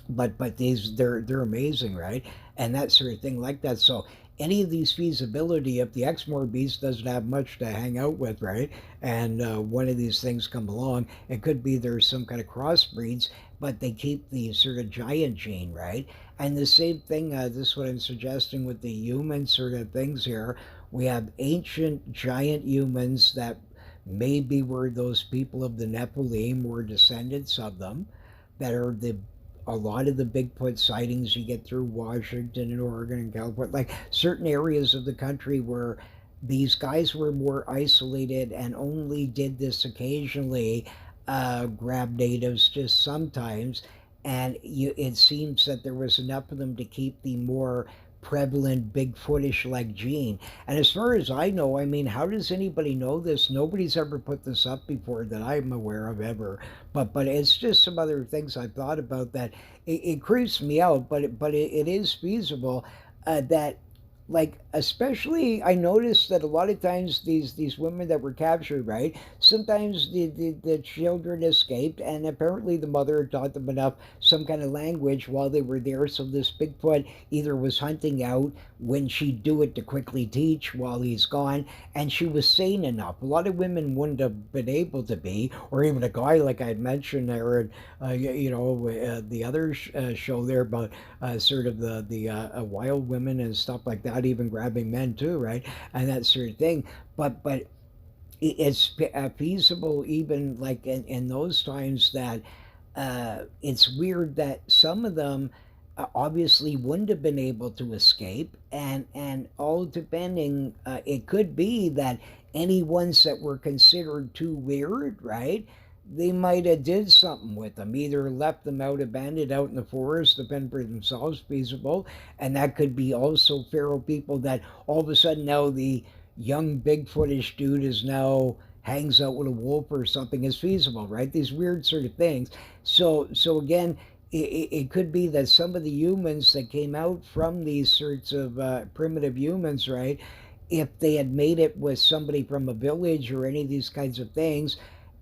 but these they're amazing, right? And that sort of thing like that. So any of these feasibility if the Exmoor beast doesn't have much to hang out with, right? And one of these things come along, it could be there's some kind of crossbreeds, but they keep the sort of giant gene, right? And the same thing, this is what I'm suggesting with the human sort of things here. We have ancient giant humans that maybe were those people of the Nephilim, were descendants of them, that are the a lot of the Bigfoot sightings you get through Washington and Oregon and California, like certain areas of the country where these guys were more isolated and only did this occasionally, grab natives just sometimes, and it seems that there was enough of them to keep the more prevalent Bigfootish like gene. And as far as I know, I mean, how does anybody know this? Nobody's ever put this up before that I'm aware of ever. But it's just some other things I've thought about that it creeps me out. But it is feasible, that, like, especially I noticed that a lot of times these women that were captured, right, sometimes the children escaped, and apparently the mother had taught them enough, some kind of language while they were there, so this Bigfoot either was hunting out when she'd do it to quickly teach while he's gone, and she was sane enough. A lot of women wouldn't have been able to be, or even a guy like I had mentioned there, and the other show there about sort of the wild women and stuff like that, even grabbing men too, right, and that sort of thing. But it's feasible even like in those times that it's weird that some of them obviously wouldn't have been able to escape, and all depending, it could be that any ones that were considered too weird, right, they might have did something with them, either left them out abandoned out in the forest to fend for themselves, feasible. And that could be also feral people that all of a sudden now the young Bigfootish dude is now hangs out with a wolf or something, is feasible, right? These weird sort of things. So again, it could be that some of the humans that came out from these sorts of primitive humans, right, if they had made it with somebody from a village or any of these kinds of things,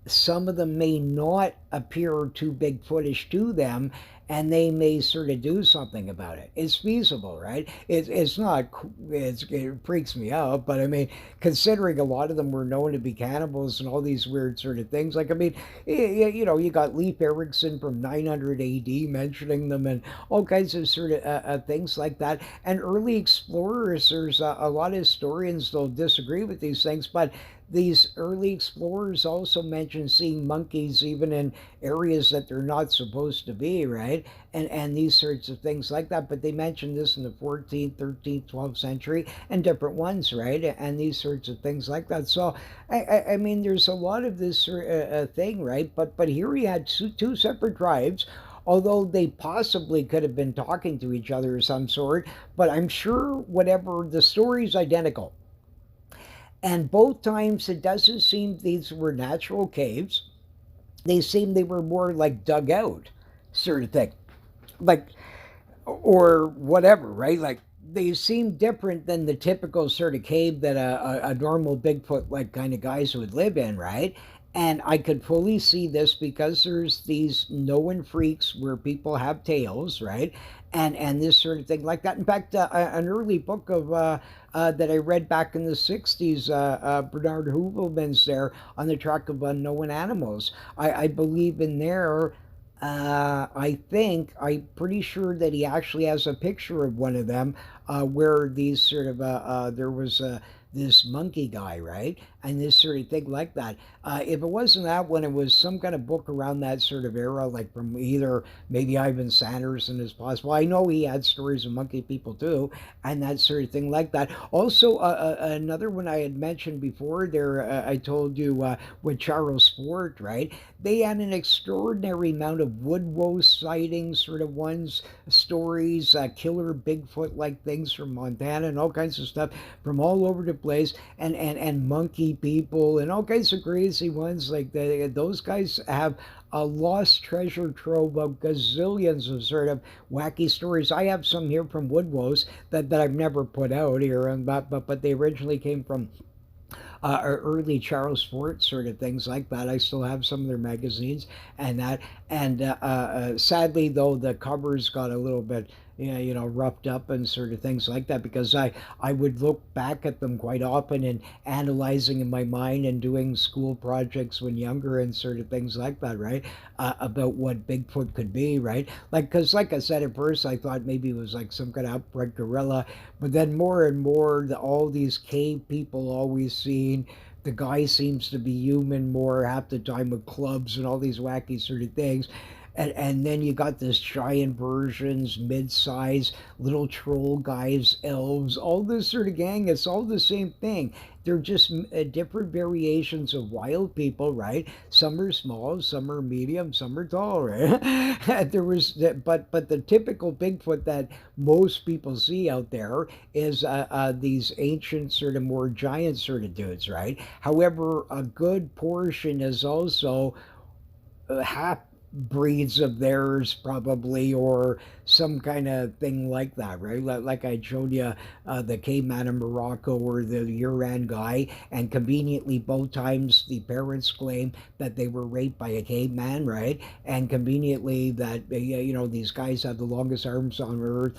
some of them may not appear too Bigfootish to them, and they may sort of do something about it. It's feasible, right? It's not, it freaks me out, but I mean, considering a lot of them were known to be cannibals and all these weird sort of things, like, I mean, you got Leif Erikson from 900 AD mentioning them and all kinds of sort of things like that. And early explorers, there's a lot of historians that'll disagree with these things, but these early explorers also mentioned seeing monkeys even in areas that they're not supposed to be, right? And these sorts of things like that. But they mentioned this in the 14th, 13th, 12th century and different ones, right? And these sorts of things like that. So, I mean, there's a lot of this thing, right? But here we had two separate tribes, although they possibly could have been talking to each other of some sort. But I'm sure whatever, the story's identical. And both times it doesn't seem these were natural caves. They seem they were more like dug out sort of thing. Like, or whatever, right? Like, they seem different than the typical sort of cave that a normal Bigfoot like kind of guys would live in, right? And I could fully see this because there's these known freaks where people have tails, right? And this sort of thing like that. In fact, an early book of that I read back in the 60s, Bernard Hoovelman's there on the track of unknown animals. I believe in there, I'm pretty sure that he actually has a picture of one of them, where these sort of there was this monkey guy, right, and this sort of thing like that. If it wasn't that one, it was some kind of book around that sort of era, like from either maybe Ivan Sanderson as possible. I know he had stories of monkey people too, and that sort of thing like that. Also, another one I had mentioned before there, I told you, with Charles Fort, right? They had an extraordinary amount of woodwose sightings, sort of ones, stories, killer Bigfoot like things from Montana and all kinds of stuff from all over the place, and monkey people and all kinds of crazy ones like that. Those guys have a lost treasure trove of gazillions of sort of wacky stories. I have some here from Woodwose that I've never put out here, but they originally came from early Charles Fort sort of things like that. I still have some of their magazines and that. And sadly, though, the covers got a little bit yeah, roughed up and sort of things like that, because I would look back at them quite often and analyzing in my mind and doing school projects when younger and sort of things like that, right? About what Bigfoot could be, right? Like, because like I said at first, I thought maybe it was like some kind of outbred gorilla, but then more and more, all these cave people always seen. The guy seems to be human more half the time with clubs and all these wacky sort of things. And then you got this giant versions, mid-size, little troll guys, elves, all this sort of gang. It's all the same thing. They're just different variations of wild people, right? Some are small, some are medium, some are tall, right? But the typical Bigfoot that most people see out there is these ancient, sort of more giant sort of dudes, right? However, a good portion is also half breeds of theirs probably, or some kind of thing like that, right? Like I showed you, the caveman in Morocco or the Uran guy, and conveniently both times the parents claim that they were raped by a caveman, right? And conveniently that these guys have the longest arms on earth.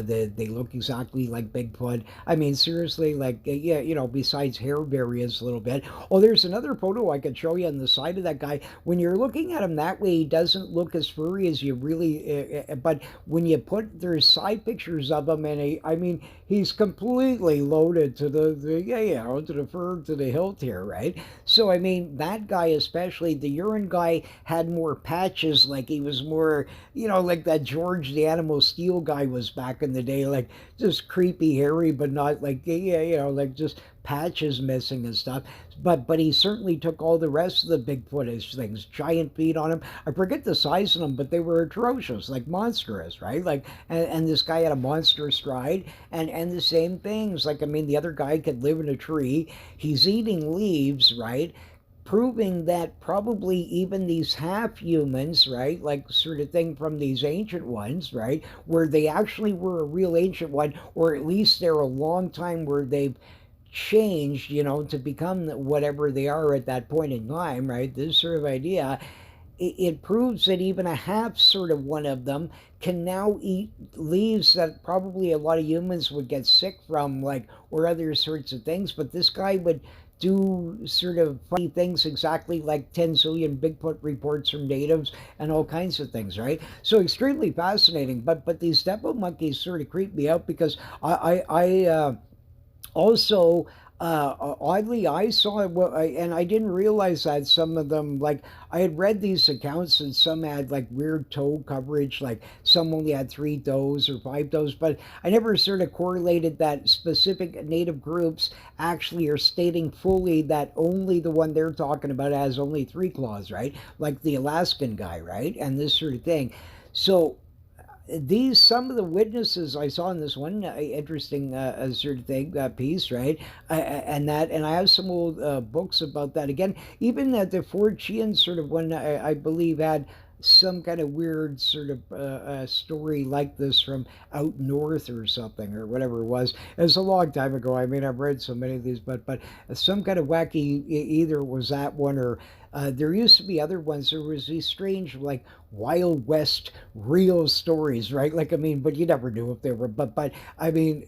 They look exactly like Bigfoot. I mean, seriously, like yeah, besides hair variance a little bit. Oh, there's another photo I could show you on the side of that guy. When you're looking at him that way, he doesn't look as furry as you really. But when you put there's side pictures of him, and I mean, he's completely loaded to the yeah, to the fur, to the hilt here, right? So I mean, that guy, especially the urine guy, had more patches. Like he was more, like that George the Animal Steel guy was back in the day, like just creepy, hairy, but not like yeah, like just patches missing and stuff. But he certainly took all the rest of the Bigfootish things. Giant feet on him. I forget the size of them, but they were atrocious, like monstrous, right? Like, and this guy had a monster stride, and the same things. Like, I mean, the other guy could live in a tree. He's eating leaves, right? Proving that probably even these half humans, right, like sort of thing from these ancient ones, right, where they actually were a real ancient one, or at least they're a long time where they've changed, to become whatever they are at that point in time, right? This sort of idea, it proves that even a half sort of one of them can now eat leaves that probably a lot of humans would get sick from, like, or other sorts of things. But this guy would do sort of funny things exactly like 10 zillion Bigfoot reports from natives and all kinds of things, right? So extremely fascinating. But these Steppe monkeys sort of creep me out, because I also, oddly, I saw it, and I didn't realize that some of them, like, I had read these accounts, and some had like weird toe coverage, like some only had three toes or five toes, but I never sort of correlated that specific native groups actually are stating fully that only the one they're talking about has only three claws, right? Like the Alaskan guy, right? And this sort of thing. So these some of the witnesses I saw in this one interesting sort of thing piece, right? And I have some old books about that. Again, even the Fort Sheehan sort of one, I believe had some kind of weird sort of story like this from out north or something, or whatever it was. It was a long time ago. I mean, I've read so many of these, but some kind of wacky, either it was that one, or there used to be other ones. There was these strange, like, Wild West real stories, right? Like, I mean, but you never knew if they were. But I mean,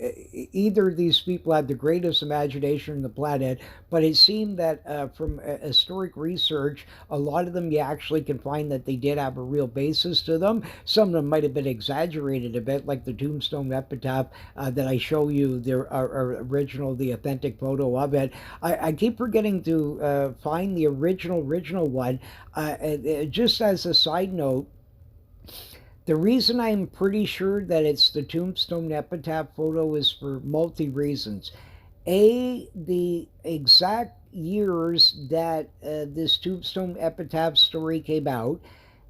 either of these people had the greatest imagination on the planet. But it seemed that from historic research, a lot of them you actually can find that they did have a real basis to them. Some of them might have been exaggerated a bit, like the tombstone epitaph that I show you, the original, the authentic photo of it. I keep forgetting to find the original one. Just as a side note, the reason I'm pretty sure that it's the tombstone epitaph photo is for multi reasons. A, the exact years that this tombstone epitaph story came out,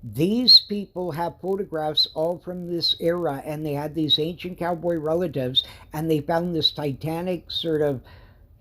these people have photographs all from this era, and they had these ancient cowboy relatives, and they found this titanic sort of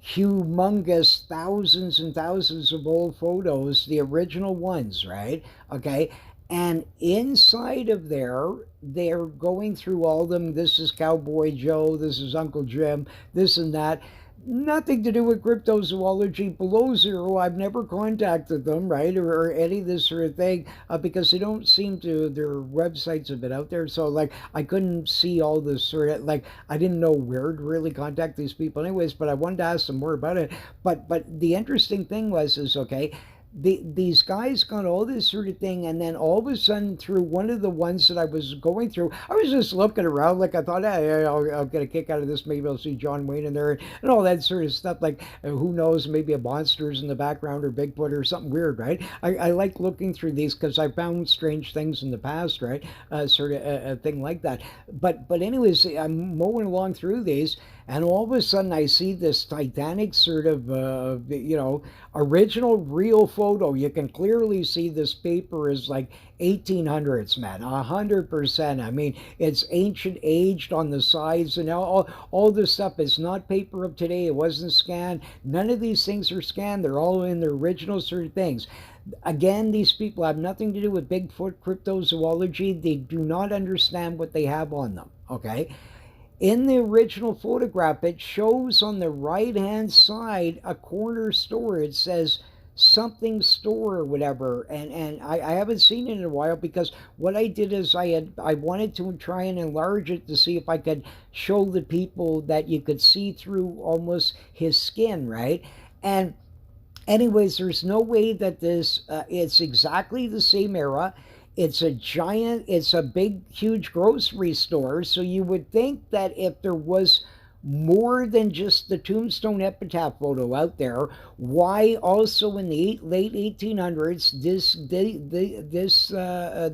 humongous thousands and thousands of old photos, the original ones, right? Okay. And inside of there, they're going through all of them. This is Cowboy Joe. This is Uncle Jim. This and that. Nothing to do with cryptozoology. Below zero, I've never contacted them, right, or any of this sort of thing, because they don't seem to. Their websites have been out there, so like I couldn't see all this sort of like I didn't know where to really contact these people, anyways. But I wanted to ask them more about it. But the interesting thing was is okay, these guys got all this sort of thing, and then all of a sudden, through one of the ones that I was going through, I was just looking around, like I thought, hey, I'll get a kick out of this. Maybe I'll see John Wayne in there and all that sort of stuff. Like, who knows? Maybe a monster's in the background or Bigfoot or something weird, right? I like looking through these because I found strange things in the past, right? Sort of a thing like that. But anyways, I'm mowing along through these, and all of a sudden I see this Titanic sort of, original real photo. You can clearly see this paper is like 1800s, man, 100%. I mean, it's ancient aged on the sides and all this stuff is not paper of today. It wasn't scanned. None of these things are scanned. They're all in the original sort of things. Again, these people have nothing to do with Bigfoot cryptozoology. They do not understand what they have on them, okay? In the original photograph, it shows on the right hand side a corner store. It says something store or whatever, and I haven't seen it in a while because what I did is I wanted to try and enlarge it to see if I could show the people that you could see through almost his skin, right? And anyways, there's no way that this it's exactly the same era. It's a big huge grocery store, so you would think that if there was more than just the tombstone epitaph photo out there, why also in the late 1800s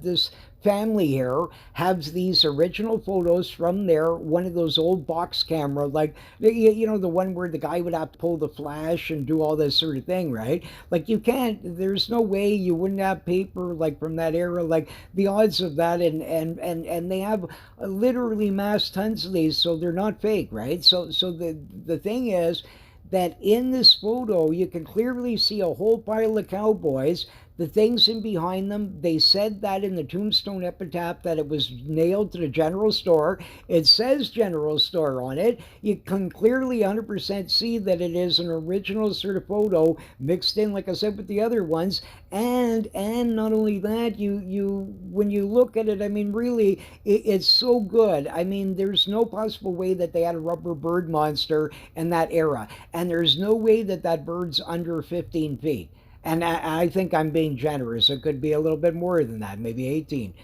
this family here has these original photos from their one of those old box camera, like the one where the guy would have to pull the flash and do all this sort of thing, right? Like you can't. There's no way you wouldn't have paper like from that era. Like the odds of that, and they have literally mass tons of these, so they're not fake, right? So the thing is that in this photo you can clearly see a whole pile of cowboys, the things in behind them. They said that in the tombstone epitaph that it was nailed to the general store. It says general store on it. You can clearly 100% see that it is an original sort of photo mixed in, like I said, with the other ones. And not only that, you when you look at it, I mean, really, it's so good. I mean, there's no possible way that they had a rubber bird monster in that era, and there's no way that that bird's under 15 feet. And I think I'm being generous. It could be a little bit more than that, maybe 18.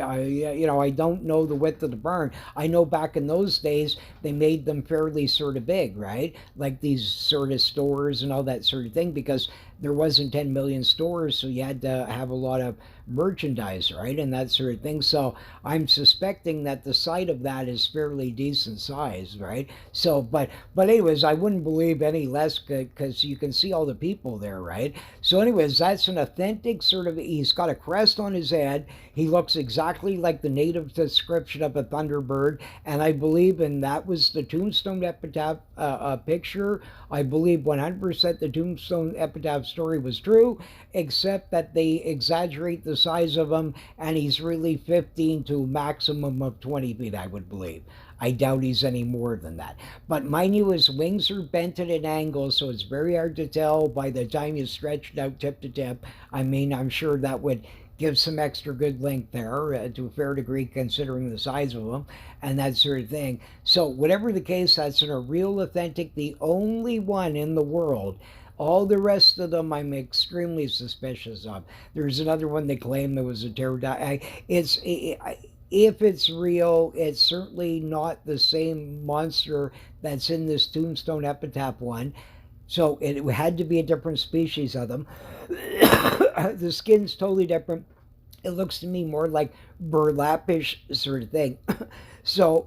I don't know the width of the barn. I know back in those days they made them fairly sort of big, right? Like these sort of stores and all that sort of thing, because there wasn't 10 million stores, so you had to have a lot of merchandise, right, and that sort of thing. So I'm suspecting that the site of that is fairly decent size, right? So, but anyways, I wouldn't believe any less because you can see all the people there, right? So, anyways, that's an authentic sort of. He's got a crest on his head. He looks exactly like the native description of a thunderbird, and I believe, and that was the tombstone epitaph picture. I believe 100% the tombstone epitaph story was true, except that they exaggerate the size of him, and he's really 15 to a maximum of 20 feet, I would believe. I doubt he's any more than that. But mind you, his wings are bent at an angle, so it's very hard to tell by the time you stretch it out tip to tip. I mean, I'm sure that would give some extra good length there to a fair degree considering the size of them and that sort of thing. So whatever the case, that's a real authentic, the only one in the world. All the rest of them I'm extremely suspicious of. There's another one they claim it was a pterodactyl. If it's real, it's certainly not the same monster that's in this tombstone epitaph one. So it had to be a different species of them. The skin's totally different. It looks to me more like burlapish sort of thing. So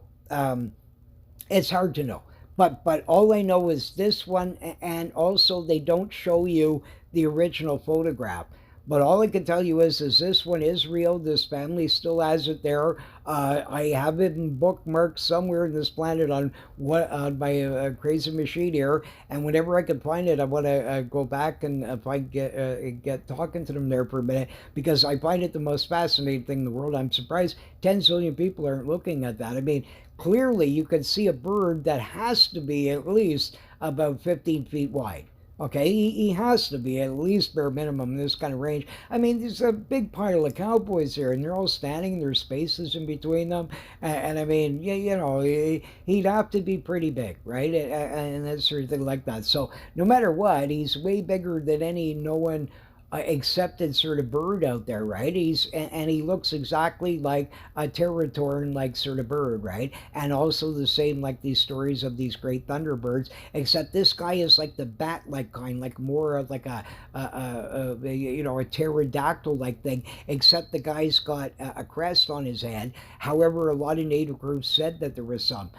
it's hard to know. But all I know is this one, and also they don't show you the original photograph. But all I can tell you is this one is real. This family still has it there. I have it in bookmarked somewhere in this planet on what on my crazy machine here. And whenever I can find it, I want to go back and if I get talking to them there for a minute because I find it the most fascinating thing in the world. I'm surprised 10 zillion people aren't looking at that. I mean, clearly you can see a bird that has to be at least about 15 feet wide. Okay, he has to be at least bare minimum in this kind of range. I mean, there's a big pile of cowboys here, and they're all standing. There's spaces in between them, and I mean, you know, he'd have to be pretty big, right? And that sort of thing like that. So no matter what, he's way bigger than any known accepted sort of bird out there, right? And he looks exactly like a Territorian like sort of bird, right? And also the same like these stories of these great thunderbirds, except this guy is like the bat like kind, like more of like you know, a pterodactyl like thing, except the guy's got a crest on his head. However, a lot of native groups said that there was some.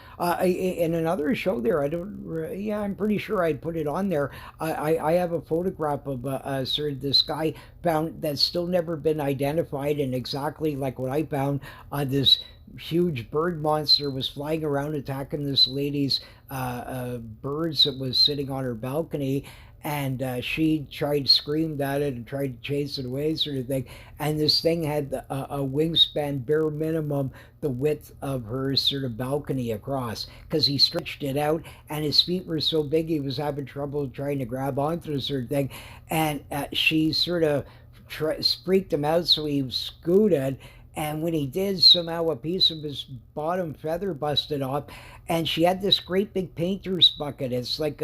In another show there, I don't, yeah, I'm pretty sure I put it on there. I have a photograph of sort of this guy found that's still never been identified, and exactly like what I found, this huge bird monster was flying around attacking this lady's birds that was sitting on her balcony, and she tried screamed at it and tried to chase it away, sort of thing. And this thing had a wingspan bare minimum the width of her sort of balcony across, because he stretched it out and his feet were so big he was having trouble trying to grab onto the sort of thing. And she sort of freaked him out, so he scooted, and when he did, somehow a piece of his bottom feather busted off, and she had this great big painter's bucket. It's like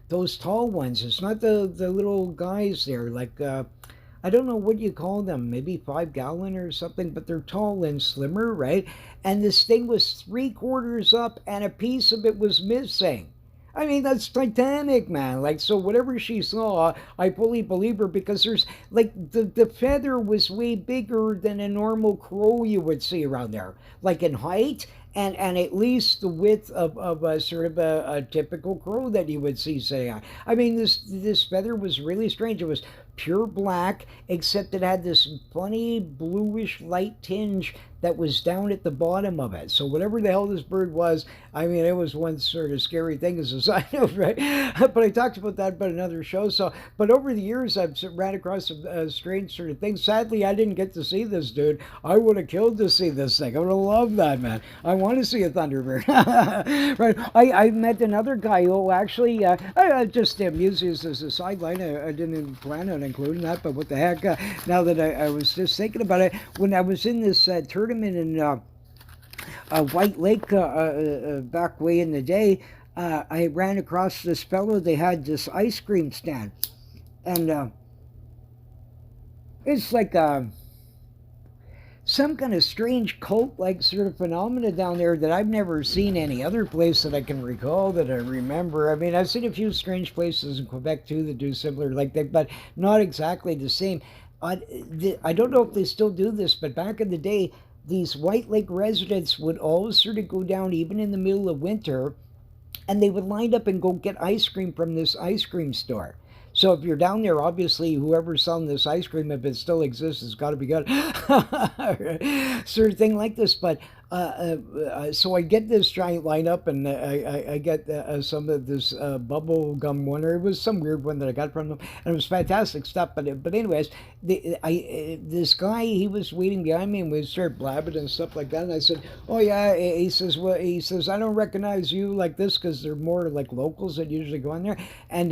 those tall ones. It's not the little guys there, like I don't know what you call them, maybe 5 gallon or something, but they're tall and slimmer, right? And this thing was 3/4 up, and a piece of it was missing. I mean, that's Titanic, man. Like, so whatever she saw, I fully believe her, because there's like the feather was way bigger than a normal crow you would see around there, like in height, and at least the width of a sort of a typical crow that you would see. Say, I mean, this feather was really strange. It was pure black, except it had this funny bluish light tinge that was down at the bottom of it. So whatever the hell this bird was, I mean, it was one sort of scary thing as a side note, right? But I talked about that about another show. So, but over the years, I've ran across some strange sort of things. Sadly, I didn't get to see this dude. I would have killed to see this thing. I would have loved that, man. I want to see a thunderbird. Right? I met another guy who actually, I just muses as a sideline. I didn't plan on including that, but what the heck? Now that I was just thinking about it, when I was in this tournament in White Lake back way in the day, I ran across this fellow. They had this ice cream stand, and it's like some kind of strange cult-like sort of phenomena down there that I've never seen any other place that I can recall that I remember. I mean, I've seen a few strange places in Quebec too that do similar like that, but not exactly the same. I don't know if they still do this, but back in the day, these White Lake residents would all sort of go down, even in the middle of winter, and they would line up and go get ice cream from this ice cream store. So if you're down there, obviously whoever's selling this ice cream, if it still exists, has got to be good, sort of thing like this. But so I get this giant lineup, and I get some of this bubble gum one, or it was some weird one that I got from them, and it was fantastic stuff. But anyways, this guy, he was waiting behind me, and we started blabbing and stuff like that. And I said, "Oh yeah," he says. Well, he says, "I don't recognize you like this, because they're more like locals that usually go in there." And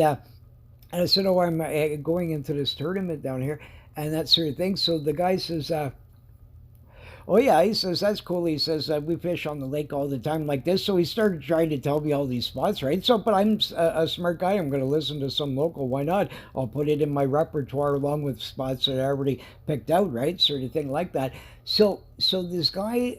I said, "Oh, I'm going into this tournament down here," and that sort of thing. So the guy says, "Oh yeah," he says, "that's cool." He says, "We fish on the lake all the time like this." So he started trying to tell me all these spots, right? So, but I'm a smart guy. I'm going to listen to some local. Why not? I'll put it in my repertoire along with spots that I already picked out, right? Sort of thing like that. So this guy,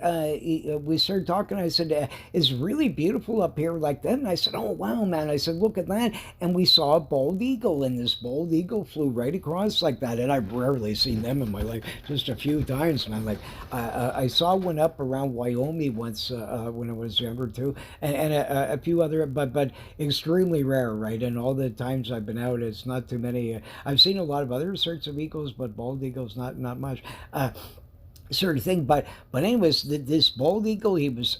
we started talking. I said, "It's really beautiful up here like that." And I said, "Oh wow, man!" I said, "Look at that!" And we saw a bald eagle, and this bald eagle flew right across like that. And I've rarely seen them in my life, just a few times, man. Like I saw one up around Wyoming once when I was younger too, and a few other, but extremely rare, right? And all the times I've been out, it's not too many. I've seen a lot of other sorts of eagles, but bald eagles, not much. sort of thing. But anyways, this bald eagle, he was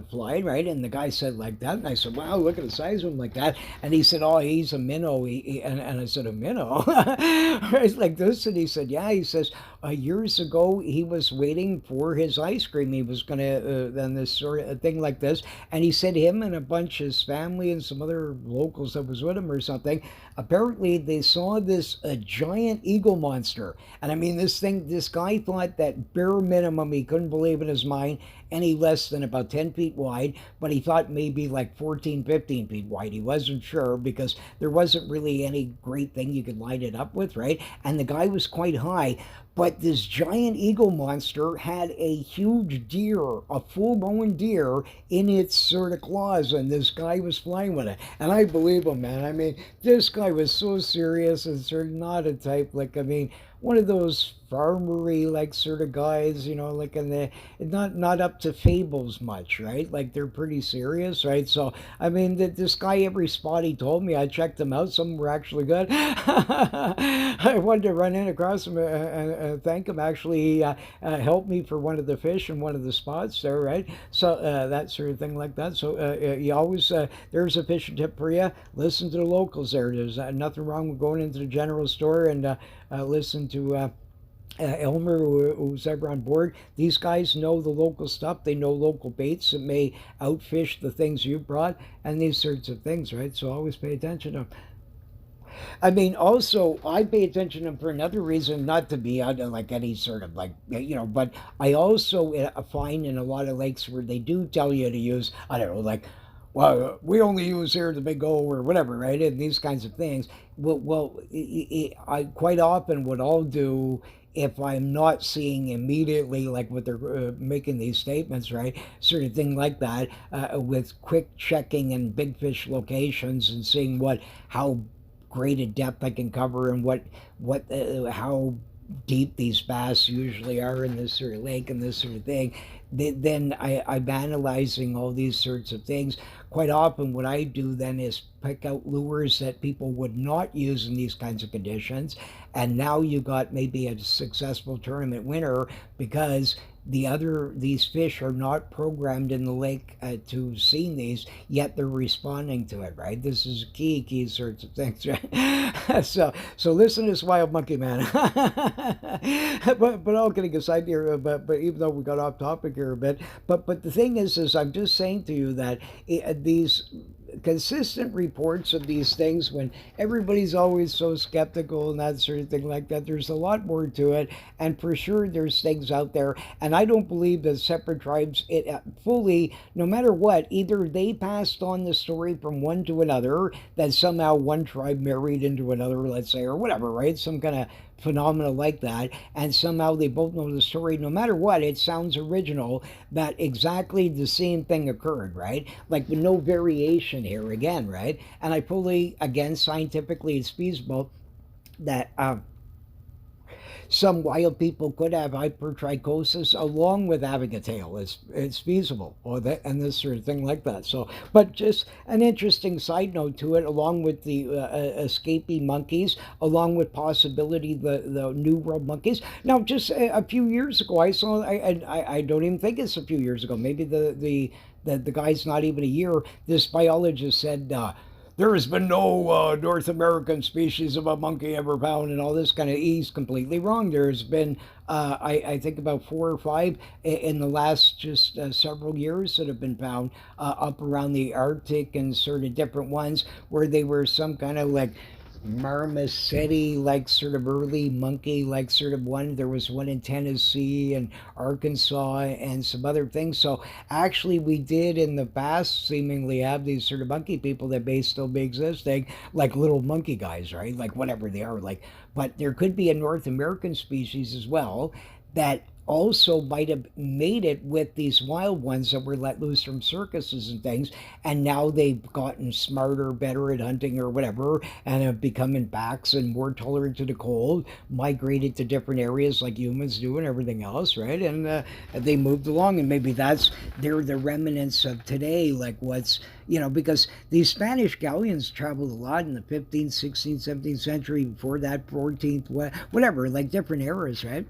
flying, right, and the guy said like that, and I said, wow, look at the size of him like that, and he said, oh, he's a minnow. And I said, a minnow? Right, like this, and he said, yeah. He says, years ago he was waiting for his ice cream. He was gonna then this sort of thing like this, and he said him and a bunch of his family and some other locals that was with him or something. Apparently, they saw this giant eagle monster, and I mean, this guy thought that bare minimum, he couldn't believe in his mind any less than about 10 feet wide, but he thought maybe like 14, 15 feet wide. He wasn't sure because there wasn't really any great thing you could line it up with, right? And the guy was quite high. But this giant eagle monster had a huge deer, a full grown deer, in its sort of claws, and this guy was flying with it. And I believe him, man. I mean, this guy was so serious and sort of not a type, like, I mean, one of those farmery like sort of guys, like in the not up to fables much, right? Like they're pretty serious, right? So I mean, this guy, every spot he told me, I checked them out. Some were actually good. I wanted to run in across him and thank him. Actually, he helped me for one of the fish in one of the spots there, right? So that sort of thing like that. So you always there's a fishing tip for you. Listen to the locals there. There's nothing wrong with going into the general store and listen to Elmer, who's ever on board. These guys know the local stuff. They know local baits that may outfish the things you brought and these sorts of things, right? So always pay attention to them. I mean, also, I pay attention to them for another reason, not to be out of like any sort of like, but I also find in a lot of lakes where they do tell you to use, I don't know, like, well, we only use here the big O or whatever, right? And these kinds of things. I quite often what I'll do if I'm not seeing immediately like what they're making these statements, right? Sort of thing like that, with quick checking in big fish locations and seeing how great a depth I can cover and how deep these bass usually are in this sort of lake and this sort of thing. Then I'm analyzing all these sorts of things. Quite often, what I do then is pick out lures that people would not use in these kinds of conditions. And now you got maybe a successful tournament winner because these fish are not programmed in the lake to seeing these, yet they're responding to it, right? This is key sorts of things, right? So listen to this wild monkey, man. But all kidding aside here, but even though we got off topic here a bit, but the thing is I'm just saying to you that these consistent reports of these things, when everybody's always so skeptical and that sort of thing like that, there's a lot more to it, and for sure there's things out there. And I don't believe that separate tribes it fully, no matter what, either they passed on the story from one to another, that somehow one tribe married into another, let's say, or whatever, right? Some kind of phenomena like that, and somehow they both know the story. No matter what, it sounds original that exactly the same thing occurred, right? Like with no variation here again, right? And I fully, again, scientifically, it's feasible that some wild people could have hypertrichosis along with having a tail. It's feasible, or that and this sort of thing like that. So, but just an interesting side note to it, along with the escaping monkeys, along with possibility the New World monkeys. Now, just a few years ago, I saw. I don't even think it's a few years ago. Maybe the guy's not even a year. This biologist said. There has been no North American species of a monkey ever found, and all this kind of. He's completely wrong. There's been, I think, about four or five in the last just several years that have been found up around the Arctic and sort of different ones where they were some kind of like marmoset like sort of early monkey like sort of one. There was one in Tennessee and Arkansas and some other things. So actually we did in the past seemingly have these sort of monkey people that may still be existing, like little monkey guys, right? Like whatever they are, like, but there could be a North American species as well that also might have made it with these wild ones that were let loose from circuses and things, and now they've gotten smarter, better at hunting or whatever, and have become in packs and more tolerant to the cold, migrated to different areas like humans do and everything else, right? And they moved along, and maybe they're the remnants of today, like what's, because these Spanish galleons traveled a lot in the 15th, 16th, 17th century, before that 14th, whatever, like different eras, right?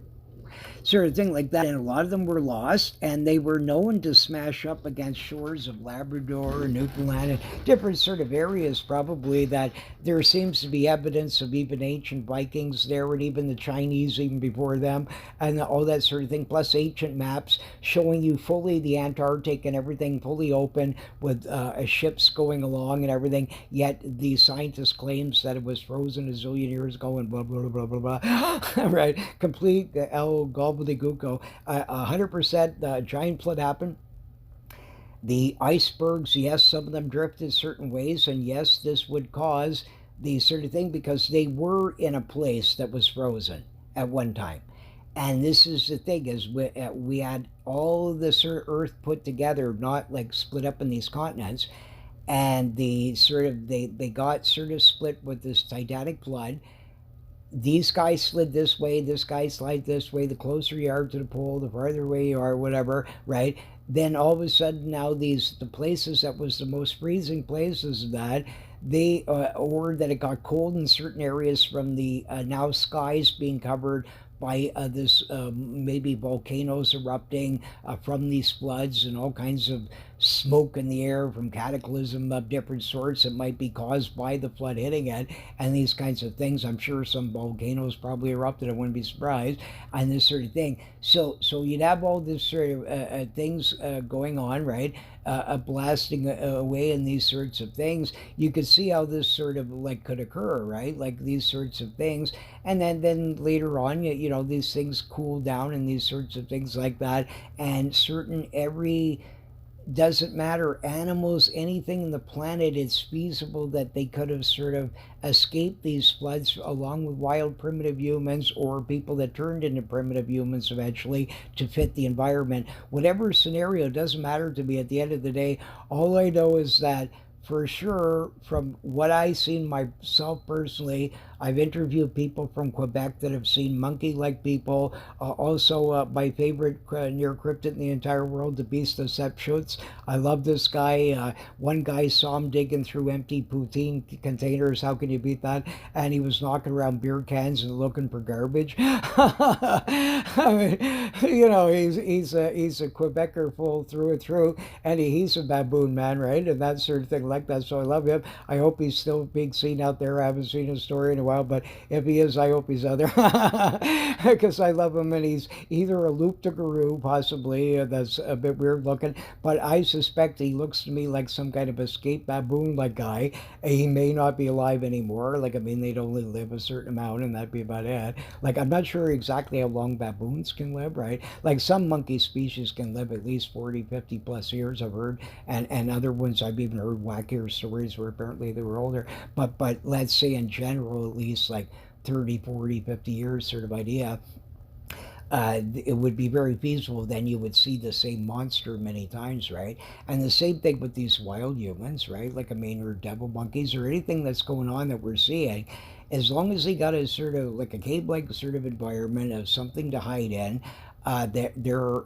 sort of thing like that. And a lot of them were lost, and they were known to smash up against shores of Labrador and Newfoundland and different sort of areas, probably, that there seems to be evidence of even ancient Vikings there, and even the Chinese even before them, and all that sort of thing, plus ancient maps showing you fully the Antarctic and everything fully open with ships going along and everything. Yet the scientist claims that it was frozen a zillion years ago and blah, blah, blah, blah, blah, blah. Right? Complete El Gobbledygooko. 100% giant flood happened. The icebergs, yes, some of them drifted certain ways, and yes, this would cause the sort of thing because they were in a place that was frozen at one time. And this is the thing: is we had all of this Earth put together, not like split up in these continents, and the sort of they got sort of split with this titanic flood. These guys slid this way, this guy slid this way. The closer you are to the pole, the farther away you are, whatever, right? Then all of a sudden, now the places that was the most freezing places, that they or that it got cold in certain areas from the now skies being covered by this maybe volcanoes erupting from these floods, and all kinds of smoke in the air from cataclysm of different sorts that might be caused by the flood hitting it, and these kinds of things. I'm sure some volcanoes probably erupted. I wouldn't be surprised, and this sort of thing. So you'd have all this sort of things going on, right? Blasting away in these sorts of things. You could see how this sort of like could occur, right? Like these sorts of things, and then later on, you know, these things cool down and these sorts of things like that, and certain every doesn't matter, animals, anything in the planet, it's feasible that they could have sort of escaped these floods along with wild primitive humans or people that turned into primitive humans eventually to fit the environment. Whatever scenario, doesn't matter to me at the end of the day. All I know is that for sure, from what I've seen myself personally, I've interviewed people from Quebec that have seen monkey-like people. Also, my favorite near cryptid in the entire world, the Beast of Sepschutz. I love this guy. One guy saw him digging through empty poutine containers. How can you beat that? And he was knocking around beer cans and looking for garbage. I mean, you know, he's a Quebecer full through and through, and he's a baboon man, right? And that sort of thing like that. So I love him. I hope he's still being seen out there. I haven't seen his story in a while, but if he is, I hope he's out there because I love him. And he's either a loup de garou, possibly, that's a bit weird looking, but I suspect he looks to me like some kind of escaped baboon like guy. He may not be alive anymore. Like, I mean, they'd only live a certain amount, and that'd be about it. Like, I'm not sure exactly how long baboons can live, right? Like, some monkey species can live at least 40, 50 plus years, I've heard, and other ones I've even heard wackier stories where apparently they were older. But let's say in general, at least like 30, 40, 50 years sort of idea. It would be very feasible. Then you would see the same monster many times, right? And the same thing with these wild humans, right? Like, I mean, or devil monkeys or anything that's going on that we're seeing, as long as they got a sort of like a cave-like sort of environment of something to hide in, their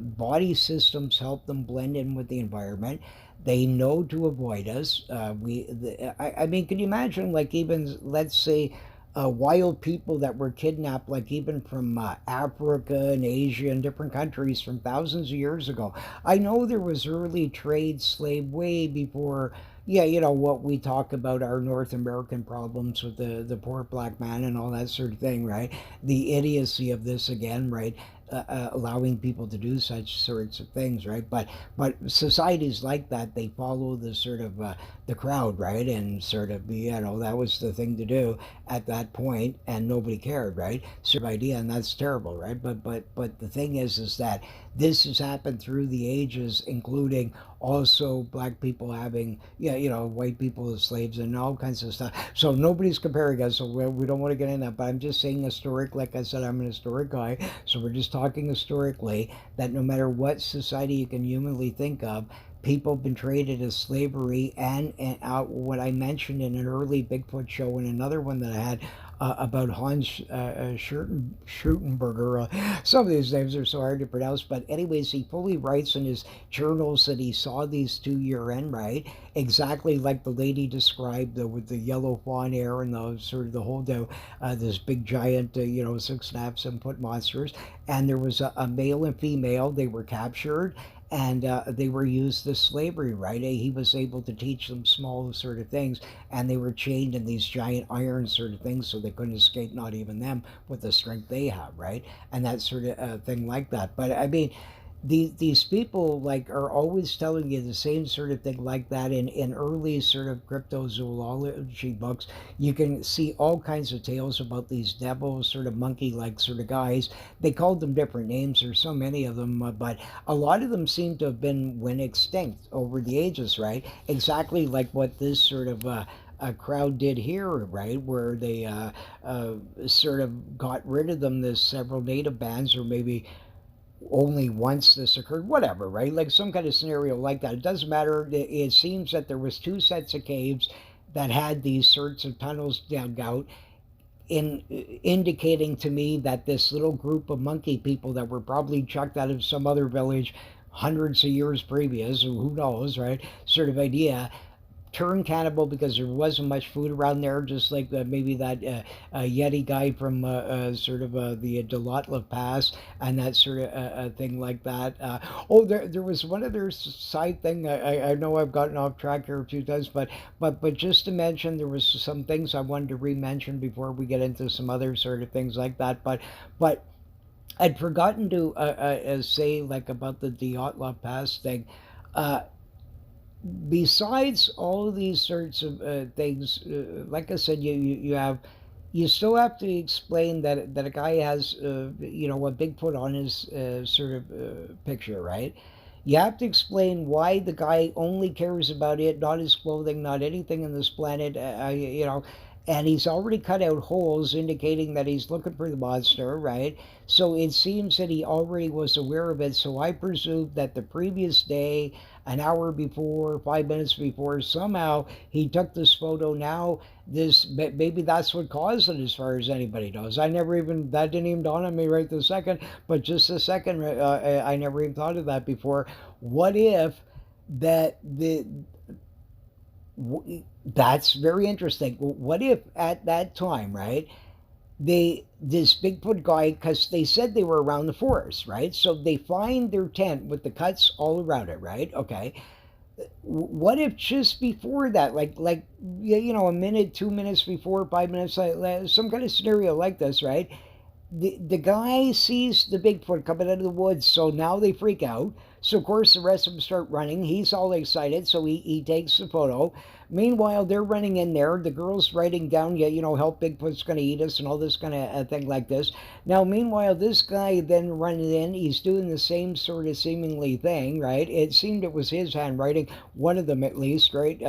body systems help them blend in with the environment. They know to avoid us. I mean, can you imagine, like, even let's say wild people that were kidnapped, like even from Africa and Asia and different countries from thousands of years ago. I know there was early trade slave way before, yeah, you know, what we talk about our North American problems with the poor black man and all that sort of thing, right? The idiocy of this again, right? Allowing people to do such sorts of things, right? But societies like that, they follow the sort of the crowd, right? And sort of, you know, that was the thing to do at that point, and nobody cared, right? Sort of idea, and that's terrible, right? But the thing is that this has happened through the ages, including also black people having, yeah, you know, white people as slaves and all kinds of stuff. So nobody's comparing us, so we don't want to get in that. But I'm just saying historic. Like I said, I'm an historic guy, so we're just talking historically that no matter what society you can humanly think of, people have been traded as slavery, and what I mentioned in an early Bigfoot show and another one that I had, about Hans Schurtenberger. Some of these names are so hard to pronounce, but anyways, he fully writes in his journals that he saw these 2 year end, right? Exactly like the lady described, with the yellow fawn hair and the sort of the whole, this big giant, 6.5, 7 foot monsters. And there was a male and female. They were captured and they were used as slavery, right? He was able to teach them small sort of things, and they were chained in these giant iron sort of things, so they couldn't escape, not even them, with the strength they have, right? And that sort of thing like that. But I mean, these people like are always telling you the same sort of thing like that in early sort of cryptozoology books. You can see all kinds of tales about these devil sort of monkey like sort of guys. They called them different names. There's so many of them, but a lot of them seem to have been went extinct over the ages, right? Exactly like what this sort of a crowd did here, right, where they sort of got rid of them. There's several native bands, or maybe only once this occurred, whatever, right? Like some kind of scenario like that. It doesn't matter. It seems that there was two sets of caves that had these sorts of tunnels dug out, in indicating to me that this little group of monkey people that were probably chucked out of some other village hundreds of years previous, or who knows, right? Sort of idea, turned cannibal because there wasn't much food around there, just like maybe that Yeti guy from sort of the Delatla Pass, and that sort of thing like that. Oh, there was one other side thing. I know I've gotten off track here a few times, but just to mention, there was some things I wanted to re-mention before we get into some other sort of things like that. But I'd forgotten to say like about the Delatla Pass thing. Uh, Besides all of these sorts of things, like I said, you still have to explain that a guy has a Bigfoot on his sort of picture, right? You have to explain why the guy only cares about it, not his clothing, not anything in this planet, and he's already cut out holes indicating that he's looking for the monster, right? So it seems that he already was aware of it. So I presume that the previous day, an hour before, 5 minutes before, somehow he took this photo. Now this, maybe that's what caused it, as far as anybody knows. I never even, that didn't even dawn on me right this second, but just a second, I never even thought of that before. What if that the that's very interesting. What if at that time, right, this Bigfoot guy, because they said they were around the forest, right? So they find their tent with the cuts all around it, right? Okay. What if just before that, like a minute, 2 minutes before, 5 minutes, like some kind of scenario like this, right? The guy sees the Bigfoot coming out of the woods, so now they freak out. So of course the rest of them start running. He's all excited, so he takes the photo. Meanwhile, they're running in there. The girl's writing down, yeah, help Bigfoot's going to eat us and all this kind of thing like this. Now, meanwhile, this guy then running in, he's doing the same sort of seemingly thing, right? It seemed it was his handwriting, one of them at least, right?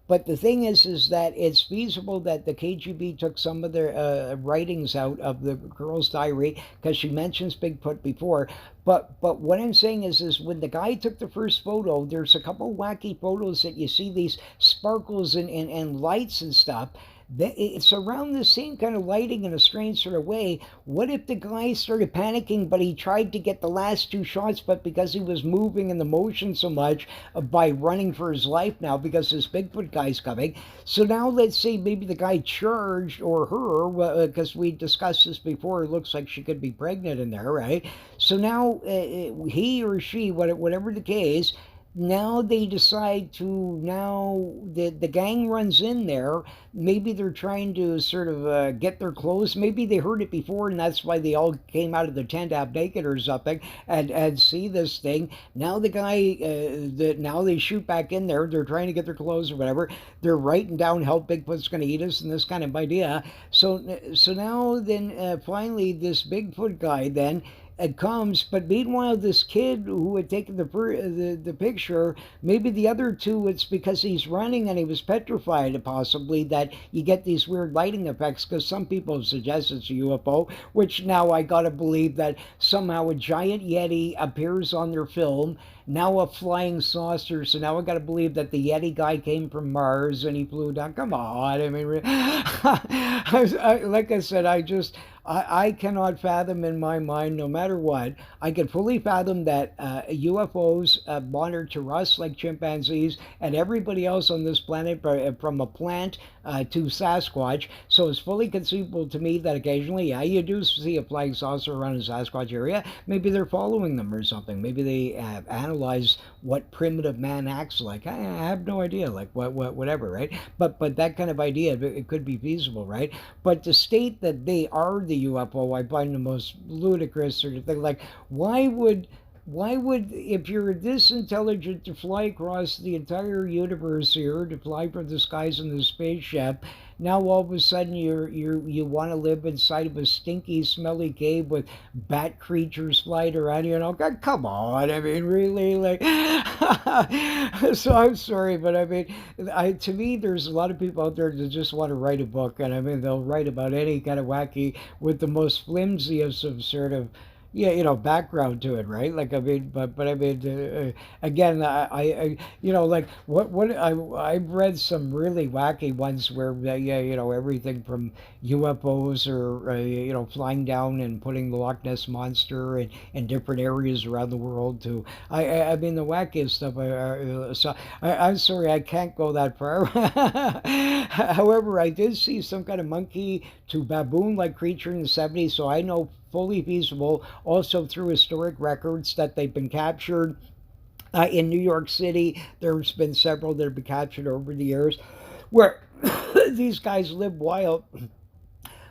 But the thing is that it's feasible that the KGB took some of their writings out of the girl's diary, because she mentions Bigfoot before. But what I'm saying is when the guy took the first photo, there's a couple wacky photos that you see these sparkles and lights and stuff. It's around the same kind of lighting in a strange sort of way. What if the guy started panicking, but he tried to get the last two shots, but because he was moving in the motion so much by running for his life now, because this Bigfoot guy's coming. So now let's say maybe the guy charged, or her, because we discussed this before, it looks like she could be pregnant in there, right? So now he or she, whatever the case, now they decide to, now the gang runs in there. Maybe they're trying to sort of get their clothes. Maybe they heard it before, and that's why they all came out of the tent half naked or something, and see this thing. Now the guy, now they shoot back in there. They're trying to get their clothes or whatever. They're writing down how Bigfoot's going to eat us and this kind of idea. So now then finally this Bigfoot guy then it comes. But meanwhile, this kid who had taken the picture, maybe the other two, it's because he's running and he was petrified, possibly, that you get these weird lighting effects. Because some people have suggested it's a UFO, which now I gotta believe that somehow a giant yeti appears on their film. Now a flying saucer, so now I got to believe that the Yeti guy came from Mars and he flew down. Come on, I mean, like I said, I cannot fathom in my mind, no matter what. I can fully fathom that UFOs monitor us like chimpanzees and everybody else on this planet, from a plant to Sasquatch. So it's fully conceivable to me that occasionally, yeah, you do see a flying saucer around the Sasquatch area. Maybe they're following them or something. Maybe they have analyzed what primitive man acts like. I have no idea, like whatever, right? But that kind of idea, it could be feasible, right? But to state that they are the UFO, I find the most ludicrous sort of thing. Like, why would if you're this intelligent to fly across the entire universe here, to fly for the skies in the spaceship, now all of a sudden you want to live inside of a stinky, smelly cave with bat creatures flying around you? And all, come on, I mean, really, like. So I'm sorry, but I mean, to me, there's a lot of people out there that just want to write a book, and I mean, they'll write about any kind of wacky with the most flimsiest of sort of, yeah, background to it, right? Like, I mean, but I mean, again, like, I've read some really wacky ones where, yeah, everything from UFOs, or flying down and putting the Loch Ness monster in different areas around the world, to I mean, the wackiest stuff. I'm sorry, I can't go that far. However, I did see some kind of monkey to baboon like creature in the 70s, so I know fully feasible, also through historic records, that they've been captured. In New York City, there's been several that have been captured over the years, where these guys live wild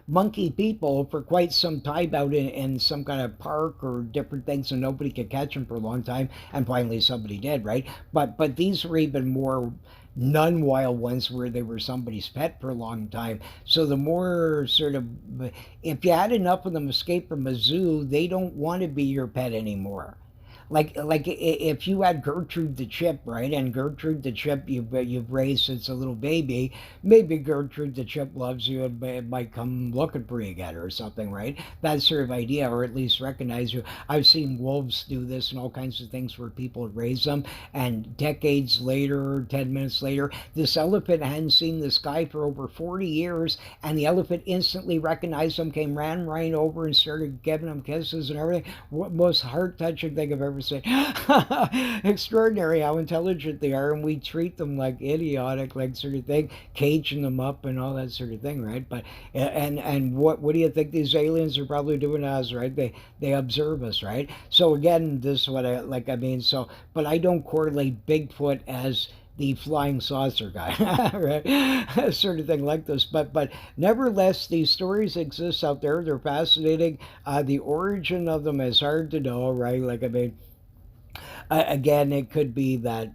monkey people for quite some time out in some kind of park or different things, and nobody could catch them for a long time, and finally somebody did, right? But these were even more non-wild ones, where they were somebody's pet for a long time. So the more sort of, if you had enough of them escape from a zoo, they don't want to be your pet anymore. Like if you had Gertrude the chip, right? And Gertrude the chip you've raised since a little baby, maybe Gertrude the chip loves you and might come looking for you again or something, right? That sort of idea, or at least recognize you. I've seen wolves do this and all kinds of things where people raise them, and decades later, 10 minutes later, this elephant hadn't seen this guy for over 40 years, and the elephant instantly recognized him, came ran right over and started giving him kisses and everything. What most heart touching thing I've ever seen. Extraordinary how intelligent they are, and we treat them like idiotic, like sort of thing, caging them up and all that sort of thing, right? But and what do you think these aliens are probably doing to us, right? They observe us, right? So again, this is what I like. I mean, so, but I don't correlate Bigfoot as the flying saucer guy, right? Sort of thing like this. But nevertheless, these stories exist out there. They're fascinating. The origin of them is hard to know, right? Like, I mean, again, it could be that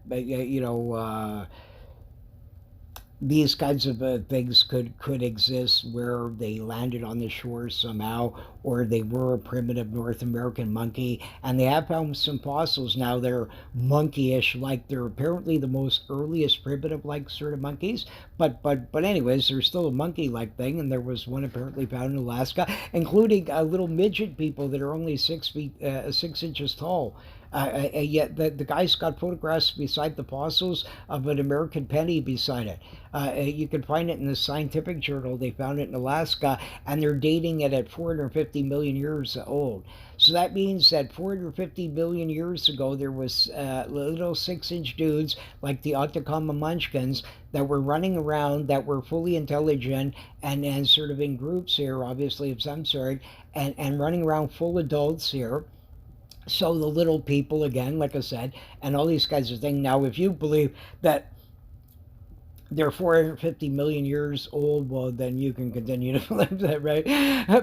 these kinds of things could exist where they landed on the shore somehow, or they were a primitive North American monkey, and they have found some fossils now that are monkeyish, like they're apparently the most earliest primitive like sort of monkeys. But anyways, there's still a monkey like thing, and there was one apparently found in Alaska, including little midget people that are only 6 feet 6 inches tall. Yet the guy's got photographs beside the fossils of an American penny beside it. You can find it in the scientific journal. They found it in Alaska, and they're dating it at 450 million years old. So that means that 450 million years ago, there was little 6-inch dudes like the Atacama Munchkins that were running around, that were fully intelligent, and sort of in groups here, obviously of some sort, and running around full adults here. So the little people, again, like I said, and all these kinds of things. Now, if you believe that they're 450 million years old, well, then you can continue to believe that, right?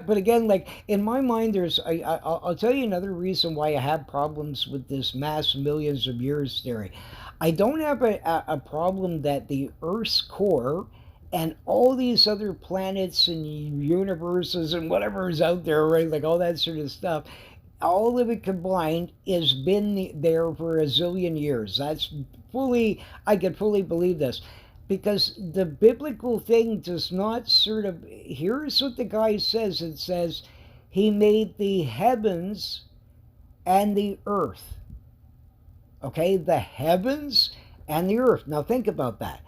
But again, like in my mind, I'll tell you another reason why I have problems with this mass millions of years theory. I don't have a problem that the Earth's core and all these other planets and universes and whatever is out there, right? Like all that sort of stuff, all of it combined has been there for a zillion years. That's fully, I can fully believe this. Because the biblical thing does not sort of, here's what the guy says, it says, he made the heavens and the earth. Okay, the heavens and the earth. Now think about that.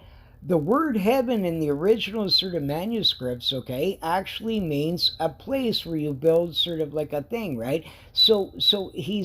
The word heaven in the original sort of manuscripts, okay, actually means a place where you build sort of like a thing, right? So he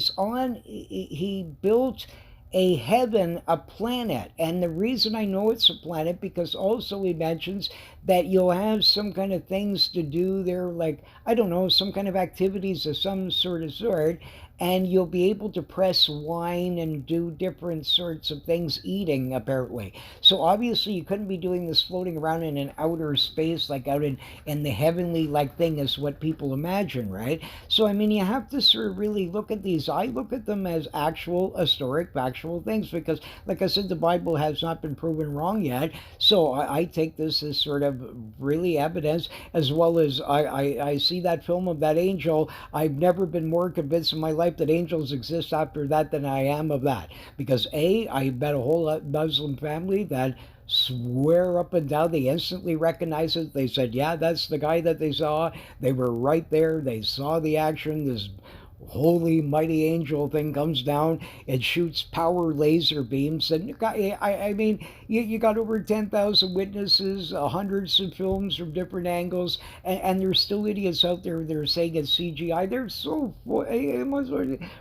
built a heaven, a planet. And the reason I know it's a planet, because also he mentions that you'll have some kind of things to do there, like, I don't know, some kind of activities of some sort, and you'll be able to press wine and do different sorts of things eating, apparently. So obviously you couldn't be doing this floating around in an outer space, like out in the heavenly like thing, is what people imagine, right? So I mean, you have to sort of really look at these. I look at them as actual historic factual things, because like I said, the Bible has not been proven wrong yet. So I take this as sort of really evidence, as well as I see that film of that angel. I've never been more convinced in my life that angels exist after that than I am of that. Because A, I met a whole Muslim family that swear up and down they instantly recognize it. They said, yeah, that's the guy that they saw. They were right there. They saw the action. This holy mighty angel thing comes down. It shoots power laser beams, and you got, I mean, you got over 10,000 witnesses, hundreds of films from different angles, and there's still idiots out there that are saying it's CGI. They're so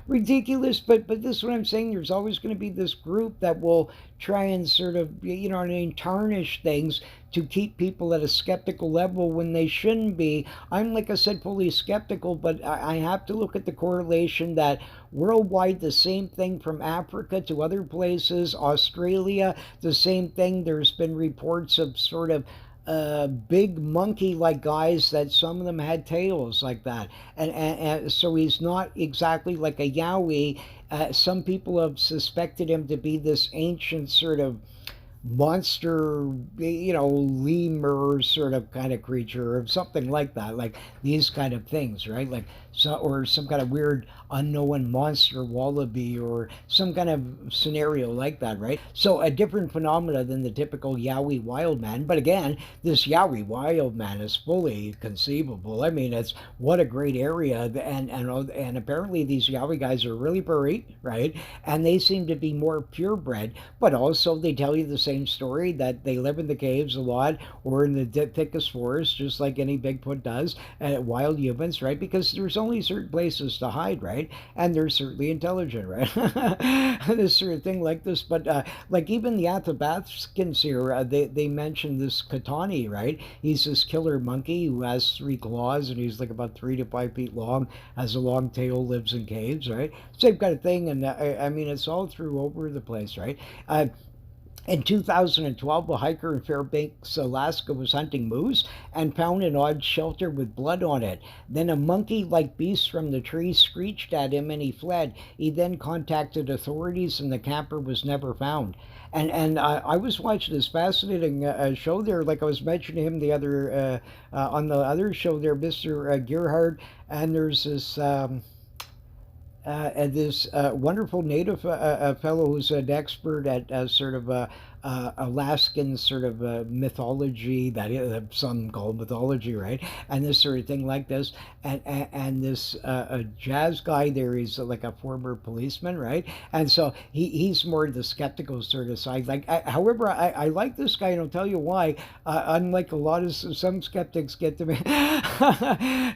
ridiculous. But this is what I'm saying. There's always going to be this group that will try and sort of, you know, I mean, tarnish things to keep people at a skeptical level when they shouldn't be. I'm, like I said, fully skeptical, but I have to look at the correlation that worldwide, the same thing from Africa to other places, Australia, the same thing. There's been reports of sort of big monkey like guys that some of them had tails like that. And so he's not exactly like a Yowie. Some people have suspected him to be this ancient sort of monster, you know, lemur sort of kind of creature or something like that, like these kind of things, right? Like, so, or some kind of weird unknown monster wallaby or some kind of scenario like that, right? So a different phenomena than the typical Yowie wild man. But again, this Yowie wild man is fully conceivable. I mean, it's what a great area, and apparently these Yowie guys are really buried, right? And they seem to be more purebred, but also they tell you the same story that they live in the caves a lot or in the thickest forest, just like any Bigfoot does, wild humans, right? Because there's only certain places to hide, right? And they're certainly intelligent, right? This sort of thing like this. But like even the Athabascans here, they mentioned this Katani, right? He's this killer monkey who has three claws and he's like about 3 to 5 feet long, has a long tail, lives in caves, right? Same kind of thing. And I mean, it's all through over the place, right? In 2012, a hiker in Fairbanks, Alaska was hunting moose and found an odd shelter with blood on it. Then a monkey like beast from the tree screeched at him and he fled. He then contacted authorities and the camper was never found. And I was watching this fascinating show there, like I was mentioning him the other on the other show there, Mr. Gerhard, and there's this. And this wonderful native fellow who's an expert at sort of Alaskan sort of mythology, that is, some call mythology, right? And this sort of thing like this. And this a jazz guy there, he's like a former policeman, right? And so he's more the skeptical sort of side. Like, however, I like this guy, and I'll tell you why. Unlike a lot of some skeptics get to me,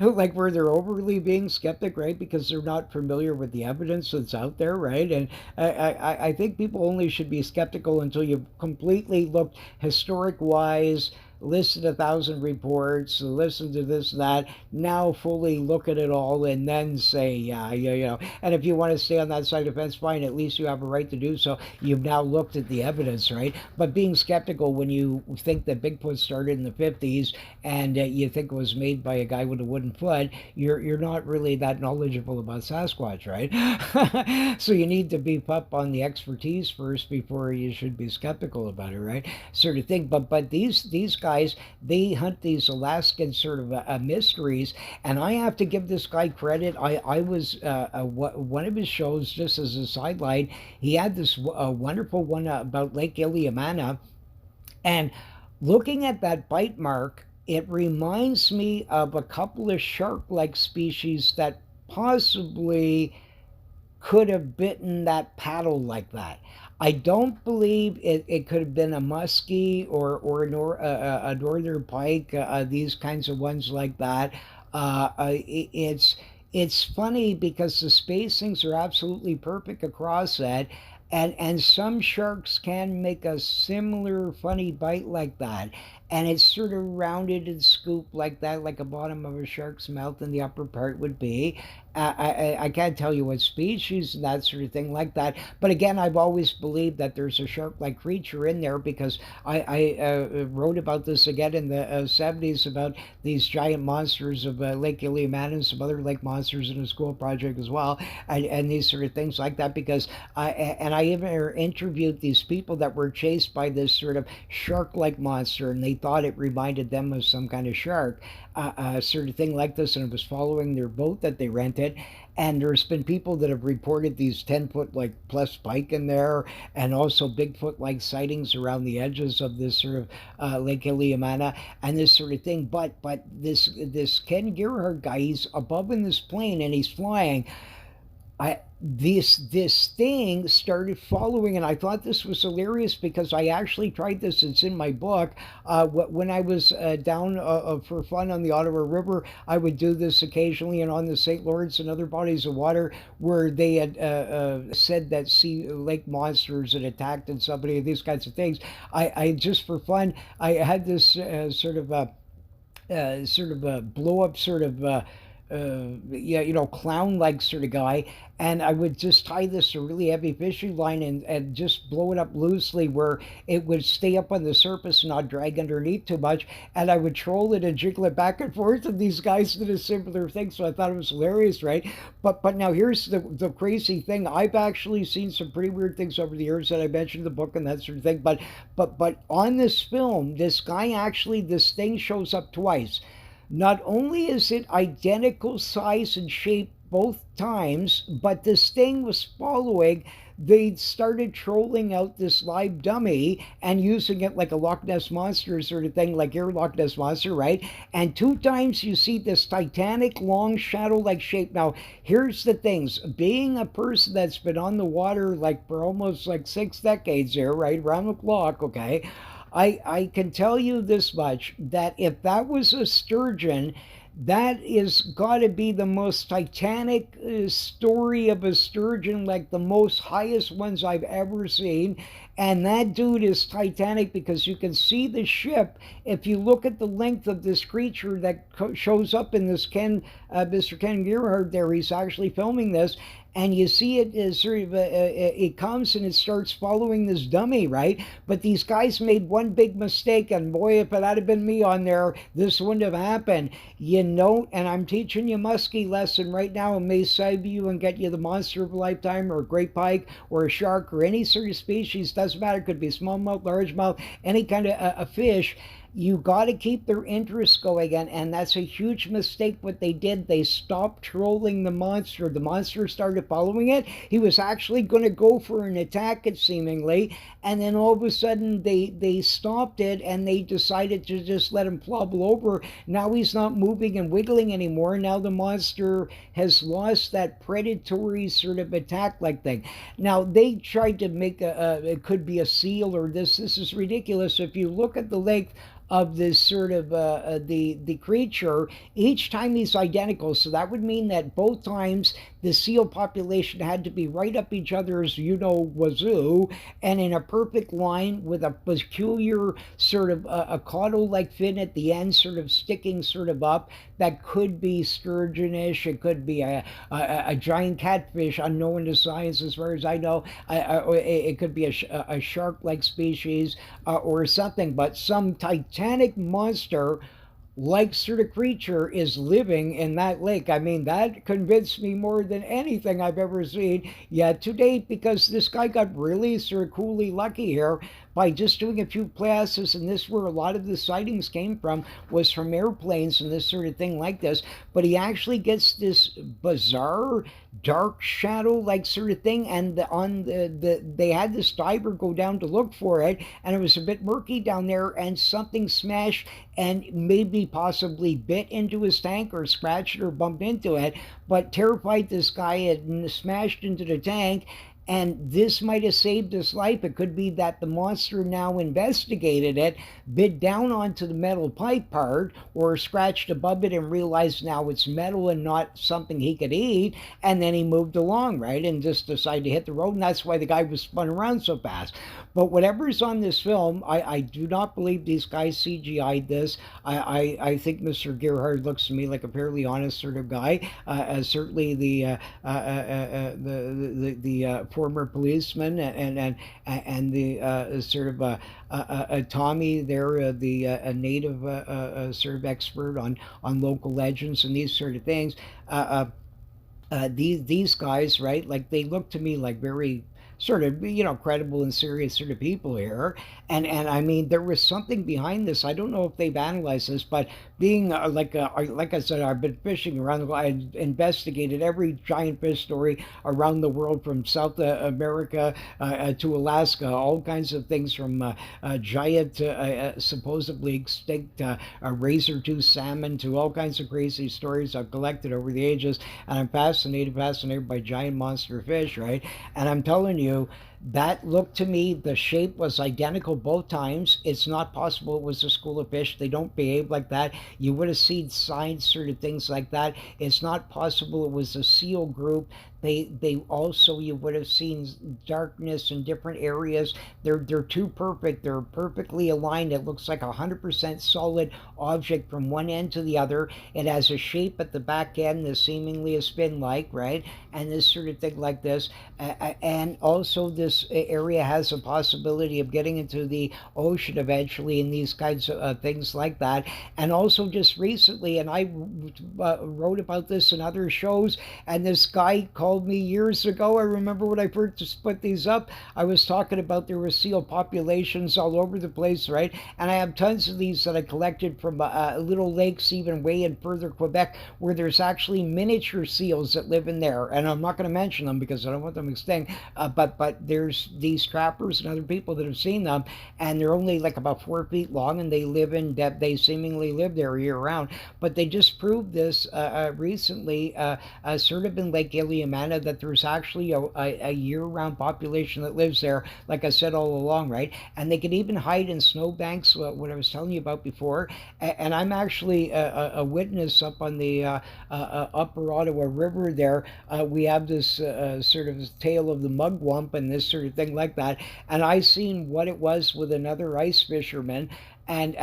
like where they're overly being skeptic, right? Because they're not familiar with the evidence that's out there, right? And I think people only should be skeptical until you've completely looked historic wise, listen to 1,000 reports, listen to this, that, now fully look at it all and then say, yeah, yeah, you know. And if you want to stay on that side of the fence, fine, at least you have a right to do so. You've now looked at the evidence, right? But being skeptical when you think that Bigfoot started in the 50s and you think it was made by a guy with a wooden foot, you're not really that knowledgeable about Sasquatch, right? So you need to beef up on the expertise first before you should be skeptical about it, right? Sort of thing. But these guys guys, they hunt these Alaskan sort of mysteries, and I have to give this guy credit. I was one of his shows, just as a sideline. He had this wonderful one about Lake Illiamana, and looking at that bite mark, it reminds me of a couple of shark-like species that possibly could have bitten that paddle like that. I don't believe it could have been a muskie or a northern pike, these kinds of ones like that. It's funny because the spacings are absolutely perfect across that, and some sharks can make a similar funny bite like that, and it's sort of rounded and scooped like that, like a bottom of a shark's mouth, and the upper part would be. I can't tell you what species and that sort of thing like that. But again, I've always believed that there's a shark-like creature in there because I wrote about this again in the 70s about these giant monsters of Lake Illiamana and some other lake monsters in a school project as well, and these sort of things like that. Because I even interviewed these people that were chased by this sort of shark-like monster, and they thought it reminded them of some kind of shark, sort of thing like this, and it was following their boat that they rented. And there's been people that have reported these 10-foot like plus pike in there, and also Bigfoot like sightings around the edges of this sort of Lake Illiamana and this sort of thing. But this Ken Gerhard guy, he's above in this plane and he's flying. I this thing started following, and I thought this was hilarious because I actually tried this. It's in my book. When I was down for fun on the Ottawa River, I would do this occasionally, and on the St. Lawrence and other bodies of water where they had said that sea lake monsters had attacked and somebody, these kinds of things. I just for fun, I had this sort of a blow up sort of yeah, clown like sort of guy. And I would just tie this to a really heavy fishing line and just blow it up loosely where it would stay up on the surface and not drag underneath too much. And I would troll it and jiggle it back and forth. And these guys did a similar thing. So I thought it was hilarious, right? But now here's the crazy thing. I've actually seen some pretty weird things over the years that I mentioned in the book and that sort of thing. But on this film, this guy actually, this thing shows up twice. Not only is it identical size and shape both times, but this thing was following. They started trolling out this live dummy and using it like a Loch Ness Monster sort of thing, like your Loch Ness Monster, right? And two times you see this Titanic long shadow like shape. Now, here's the things. Being a person that's been on the water like for almost like 6 decades here, right? Around the clock, okay? I can tell you this much that if that was a sturgeon, that is got to be the most titanic story of a sturgeon, like the most highest ones I've ever seen. And that dude is titanic because you can see the ship if you look at the length of this creature that shows up in this Mr. Ken Gerhard there. He's actually filming this, and you see it as sort of it comes and it starts following this dummy, right? But these guys made one big mistake, and boy, if it had been me on there, this wouldn't have happened. You know, and I'm teaching you a muskie lesson right now. It may save you and get you the monster of a lifetime, or a great pike, or a shark, or any sort of species. Doesn't matter. It could be smallmouth, largemouth, any kind of a fish. You got to keep their interest going, and that's a huge mistake what they did. They stopped trolling the monster. The monster started following it. He was actually going to go for an attack, it seemingly, and then all of a sudden they stopped it, and they decided to just let him plobble over. Now he's not moving and wiggling anymore. Now the monster has lost that predatory sort of attack like thing. Now they tried to make it could be a seal or this. This is ridiculous. If you look at the length of this sort of the creature, each time he's identical, so that would mean that both times the seal population had to be right up each other's wazoo, and in a perfect line with a peculiar sort of a caudal like fin at the end, sort of sticking sort of up. That could be sturgeonish, it could be a giant catfish unknown to science as far as I know. It could be a shark like species, or something, but some titanic monster like sort of creature is living in that lake. I mean, that convinced me more than anything I've ever seen yet to date, because this guy got really sort of coolly lucky here. by just doing a few classes, and this is where a lot of the sightings came from, was from airplanes and this sort of thing like this. But he actually gets this bizarre dark shadow like sort of thing, and they had this diver go down to look for it, and it was a bit murky down there, and something smashed and maybe possibly bit into his tank or scratched or bumped into it, but terrified this guy and smashed into the tank. And this might have saved his life. It could be that the monster now investigated it, bit down onto the metal pipe part, or scratched above it and realized now it's metal and not something he could eat. And then he moved along, right? And just decided to hit the road. And that's why the guy was spun around so fast. But whatever's on this film, I do not believe these guys CGI'd this. I think Mr. Gerhard looks to me like a fairly honest sort of guy. Certainly the former policeman and the sort of Tommy there, the native sort of expert on local legends and these sort of things. These guys, right? Like they look to me like very sort of credible and serious sort of people here, and I mean there was something behind this. I don't know if they've analyzed this, but being like I said, I've been fishing around the world. I investigated every giant fish story around the world, from South America to Alaska, all kinds of things, from giant supposedly extinct razor-tooth salmon to all kinds of crazy stories I've collected over the ages, and I'm fascinated by giant monster fish, right? And I'm telling you, that looked to me, the shape was identical both times. It's not possible it was a school of fish. They don't behave like that. You would have seen signs, sort of things like that. It's not possible it was a seal group. They also, you would have seen darkness in different areas. They're too perfect. They're perfectly aligned. It looks like 100% solid object from one end to the other. It has a shape at the back end that's seemingly a spin like, right? And this sort of thing like this. And also this area has a possibility of getting into the ocean eventually, and these kinds of things like that. And also just recently, and I wrote about this in other shows, and this guy called me years ago. I remember when I first put these up, I was talking about there were seal populations all over the place, right? And I have tons of these that I collected from little lakes, even way in further Quebec, where there's actually miniature seals that live in there. And I'm not going to mention them because I don't want them extinct. But there's these trappers and other people that have seen them, and they're only like about 4 feet long, and they live in depth. They seemingly live there year round. But they just proved this recently, sort of in Lake Illiamana, that there's actually a year-round population that lives there, like I said all along, right? And they can even hide in snowbanks, what I was telling you about before. And I'm actually a witness up on the Upper Ottawa River there. We have this sort of tale of the mugwump and this sort of thing like that. And I seen what it was with another ice fisherman, and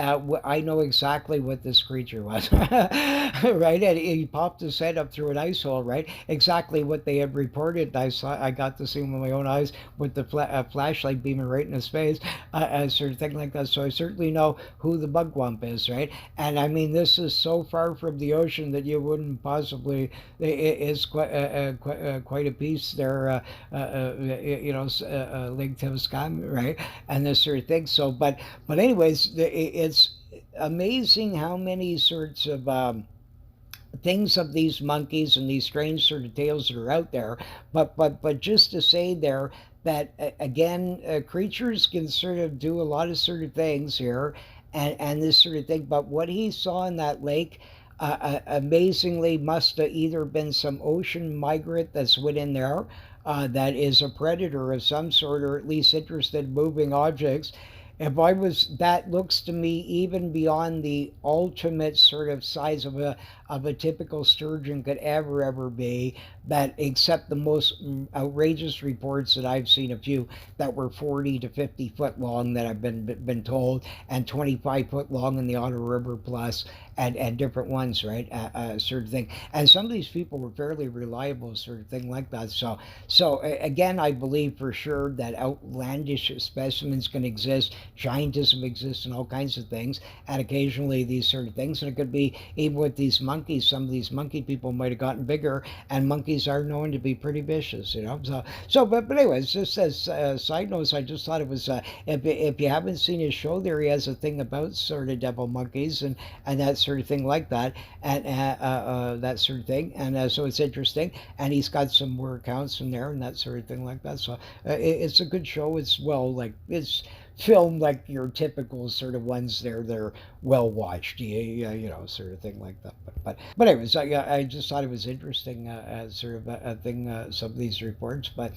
I know exactly what this creature was, right? And he popped his head up through an ice hole, right? Exactly what they had reported. I got to see him with my own eyes with the flashlight beaming right in his face, sort of thing like that. So I certainly know who the bugwump is, right? And I mean, this is so far from the ocean that you wouldn't possibly. It is quite a piece there, Lake Temscam, right? And this sort of thing. So, but anyways, it's amazing how many sorts of things of these monkeys and these strange sort of tales that are out there. But just to say there that again, creatures can sort of do a lot of sort of things here, and this sort of thing. But what he saw in that lake. Amazingly, must have either been some ocean migrant that's within there, that is a predator of some sort, or at least interested in moving objects. If I was, that looks to me even beyond the ultimate sort of size of a typical sturgeon could ever be. That, except the most outrageous reports that I've seen, a few that were 40 to 50 foot long that I've been told, and 25 foot long in the Ottawa River Plus, and different ones, right? Sort of thing. And some of these people were fairly reliable, sort of thing like that. So again, I believe for sure that outlandish specimens can exist, giantism exists, and all kinds of things, and occasionally these sort of things. And it could be even with these monkeys. Some of these monkey people might have gotten bigger, and monkeys monkeys are known to be pretty vicious, you know. But anyways, just as side notes, I just thought it was if you haven't seen his show, there he has a thing about sort of devil monkeys and that sort of thing like that, and that sort of thing, and so it's interesting, and he's got some more accounts in there and that sort of thing like that. So it's a good show. It's well, like it's filmed like your typical sort of ones there. They're well watched, you know, sort of thing like that. But anyways, I just thought it was interesting, sort of a thing. Some of these reports, but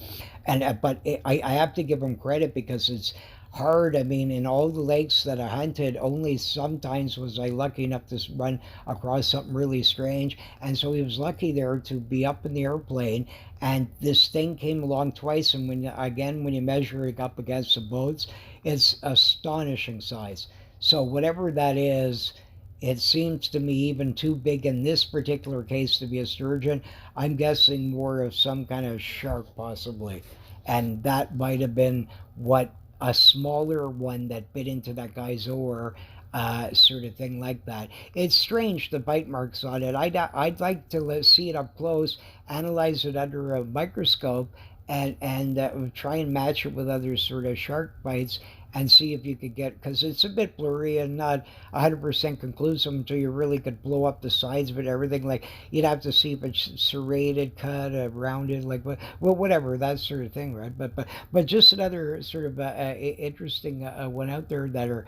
I have to give him credit because it's hard. I mean, in all the lakes that I hunted, only sometimes was I lucky enough to run across something really strange. And so he was lucky there to be up in the airplane. And this thing came along twice. And when you measure it up against the boats, it's astonishing size. So whatever that is, it seems to me even too big in this particular case to be a sturgeon. I'm guessing more of some kind of shark, possibly. And that might have been what a smaller one that bit into that guy's oar, sort of thing like that. It's strange, the bite marks on it. I'd like to see it up close, analyze it under a microscope, and try and match it with other sort of shark bites and see if you could get, because it's a bit blurry and not 100% conclusive until you really could blow up the sides of it, everything. Like, you'd have to see if it's serrated, cut, rounded, like, well, whatever, that sort of thing, right? But just another sort of interesting one out there that are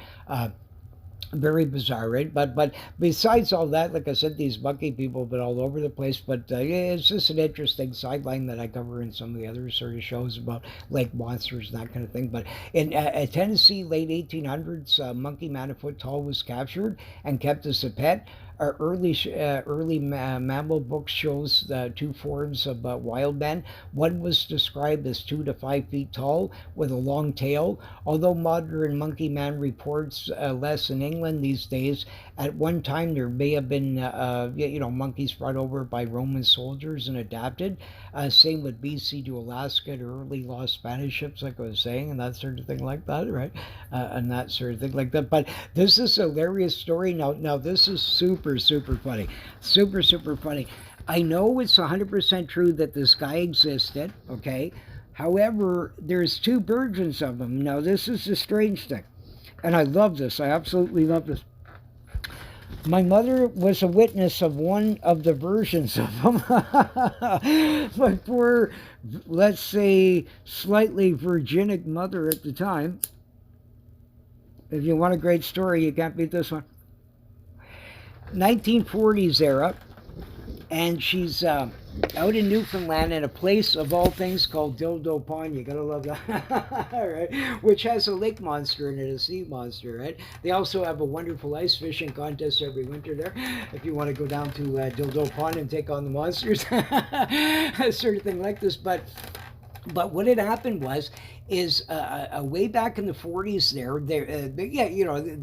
very bizarre, right? But besides all that, like I said, these monkey people have been all over the place. But yeah, it's just an interesting sideline that I cover in some of the other sort of shows about lake monsters and that kind of thing. But in Tennessee, late 1800s, monkey man a foot tall was captured and kept as a pet. Early mammal books shows the two forms of wild men. One was described as 2 to 5 feet tall with a long tail. Although modern monkey man reports less in England these days, at one time there may have been monkeys brought over by Roman soldiers and adapted. Same with BC to Alaska to early lost Spanish ships, like I was saying, and that sort of thing like that, right? And that sort of thing like that. But this is a hilarious story. Now this is super funny, super funny. I know it's 100% true that this guy existed. Okay, however, there's two versions of him. Now this is the strange thing, and I love this. I absolutely love this. My mother was a witness of one of the versions of him. My poor, let's say, slightly virginic mother at the time. If you want a great story, you can't beat this one. 1940s era, and she's out in Newfoundland in a place of all things called Dildo Pond. You gotta love that, right? Which has a lake monster in it, a sea monster, right? They also have a wonderful ice fishing contest every winter there. If you want to go down to Dildo Pond and take on the monsters, sort of thing like this. But what had happened is way back in the 40s yeah, you know,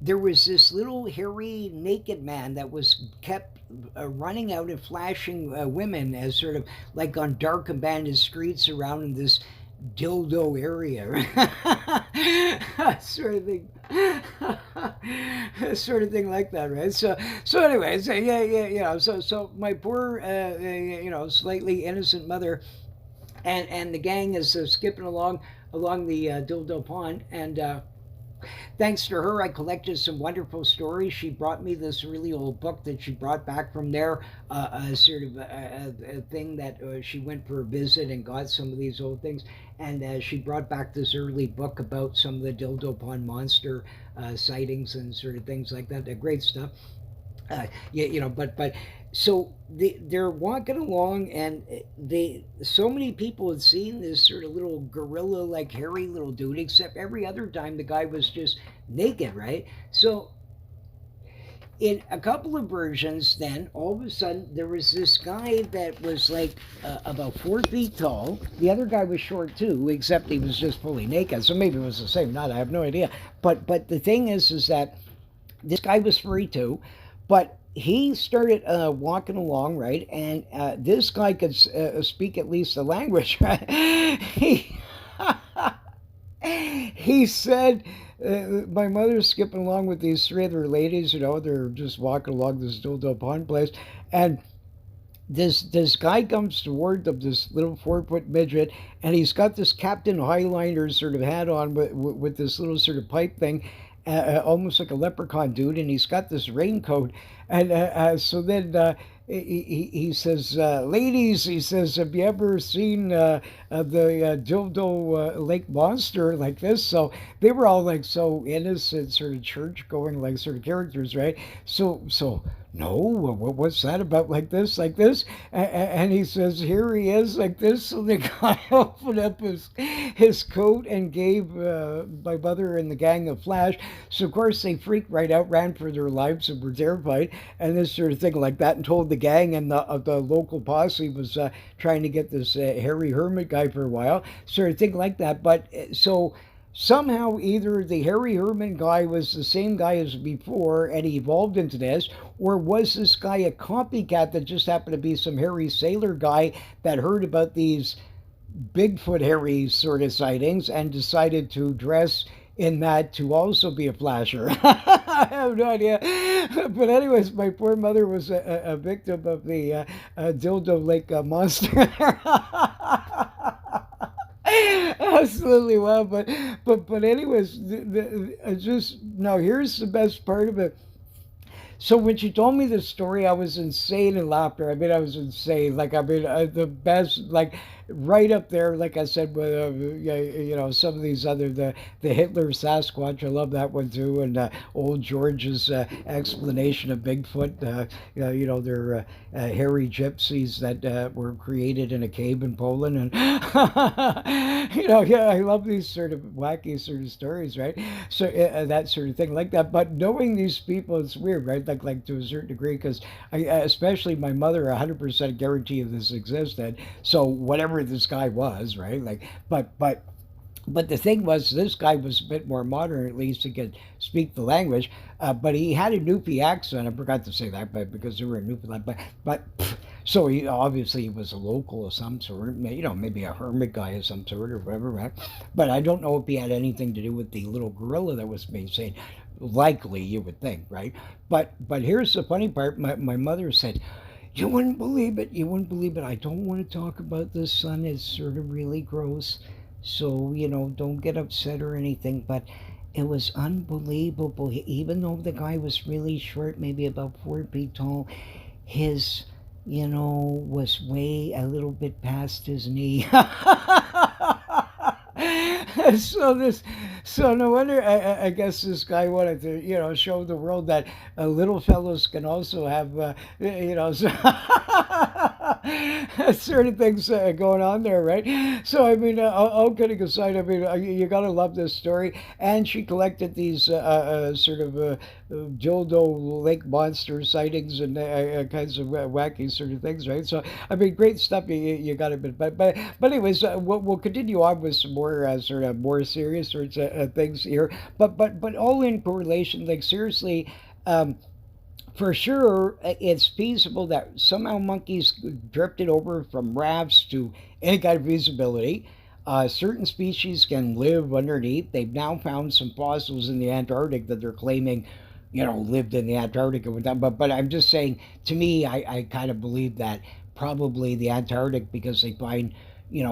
there was this little hairy naked man that was kept running out and flashing women as sort of like on dark abandoned streets around in this dildo area, sort of thing, sort of thing like that, right? So anyways, yeah. So my poor, slightly innocent mother and the gang is skipping along the dildo pond, and thanks to her, I collected some wonderful stories. She brought me this really old book that she brought back from there, a sort of a thing that she went for a visit and got some of these old things. And she brought back this early book about some of the Dildo Pond monster sightings and sort of things like that. Great stuff. But so they're walking along, and so many people had seen this sort of little gorilla like hairy little dude, except every other time the guy was just naked, right? So in a couple of versions, then all of a sudden there was this guy that was like about 4 feet tall. The other guy was short too, except he was just fully naked. So maybe it was the same. Not, I have no idea. But the thing is that this guy was free too, but he started walking along, right? And this guy could speak at least the language, right? He said, my mother's skipping along with these three other ladies, they're just walking along this dildo pond place, and this guy comes toward them, this little 4 foot midget, and he's got this Captain Highliner sort of hat on with this little sort of pipe thing, almost like a leprechaun dude, and he's got this raincoat, and so then. He says, ladies, he says, have you ever seen the dildo lake monster like this? So they were all like so innocent, sort of church going, like sort of characters, right? So no, what's that about like this? And he says, here he is like this. So the guy opened up his coat and gave my mother and the gang a flash. So of course they freaked right out, ran for their lives and were terrified and this sort of thing like that, and told the gang, and the local posse was trying to get this hairy hermit guy for a while, sort of thing like that. But so somehow either the Harry Herman guy was the same guy as before and he evolved into this, or was this guy a copycat that just happened to be some hairy sailor guy that heard about these Bigfoot hairy sort of sightings and decided to dress in that to also be a flasher. I have no idea. But anyways, my poor mother was a victim of the dildo lake monster. Absolutely well, but anyways, just now here's the best part of it. So when she told me this story, I was insane in laughter. I mean, I was insane. Like, I mean, the best, like, right up there. Like I said, with some of these other the Hitler Sasquatch. I love that one too. And old George's explanation of Bigfoot. They're hairy gypsies that were created in a cave in Poland, and yeah, I love these sort of wacky sort of stories, right? So that sort of thing like that. But knowing these people, it's weird, right? Like to a certain degree, because especially my mother, 100% guarantee of this existed. So whatever this guy was, right? Like, but the thing was, this guy was a bit more modern. At least he could speak the language, but he had a Newpie accent. I forgot to say that, but because they were in Newfoundland, but so he obviously he was a local of some sort. Maybe a hermit guy of some sort or whatever, right? But I don't know if he had anything to do with the little gorilla that was being seen. Likely, you would think, right? But here's the funny part. My mother said, "You wouldn't believe it. You wouldn't believe it. I don't want to talk about this, son. It's sort of really gross. So, don't get upset or anything, but it was unbelievable. Even though the guy was really short, maybe about 4 feet tall, his, was way a little bit past his knee." so this so no wonder I guess this guy wanted to show the world that little fellows can also have so sort of things going on there, right? So I mean, all kidding aside, I mean, you gotta love this story. And she collected these sort of dildo lake monster sightings and kinds of wacky sort of things, right? So I mean, great stuff. You got to admit, but anyways, we'll continue on with some more sort of more serious sorts of things here. But all in correlation, like seriously. For sure, it's feasible that somehow monkeys drifted over from rafts to any kind of visibility. Certain species can live underneath. They've now found some fossils in the Antarctic that they're claiming, lived in the Antarctic and whatnot. But I'm just saying, to me, I kind of believe that probably the Antarctic, because they find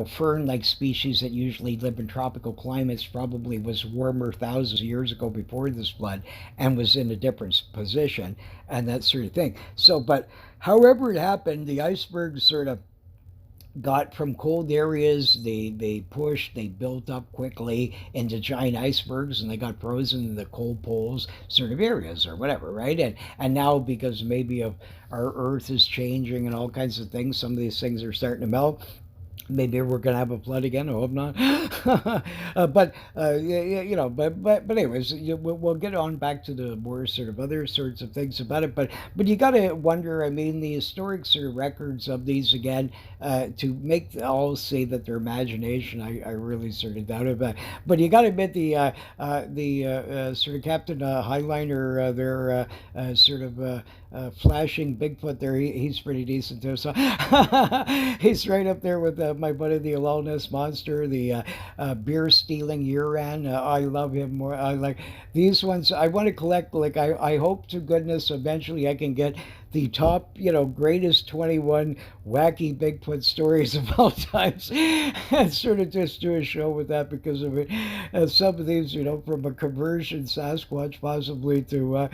fern-like species that usually live in tropical climates, probably was warmer thousands of years ago before this flood and was in a different position and that sort of thing. So, but however it happened, the icebergs sort of got from cold areas, they pushed, they built up quickly into giant icebergs, and they got frozen in the cold poles sort of areas or whatever, right? And now, because maybe of our earth is changing and all kinds of things, some of these things are starting to melt. Maybe we're gonna have a flood again. I hope not. But but anyways, we'll get on back to the more sort of other sorts of things about it. But you got to wonder. I mean, the historic sort of records of these again to make all say that their imagination. I really sort of doubt it. But you got to admit the sort of Captain Highliner there sort of. Flashing Bigfoot there, he's pretty decent too. So he's right up there with my buddy the Loch Ness Monster, the beer stealing Uran. I love him more. I like these ones. I want to collect. Like I hope to goodness eventually I can get the top, greatest 21 wacky Bigfoot stories of all times, and sort of just do a show with that because of it. Some of these, from a conversion Sasquatch possibly to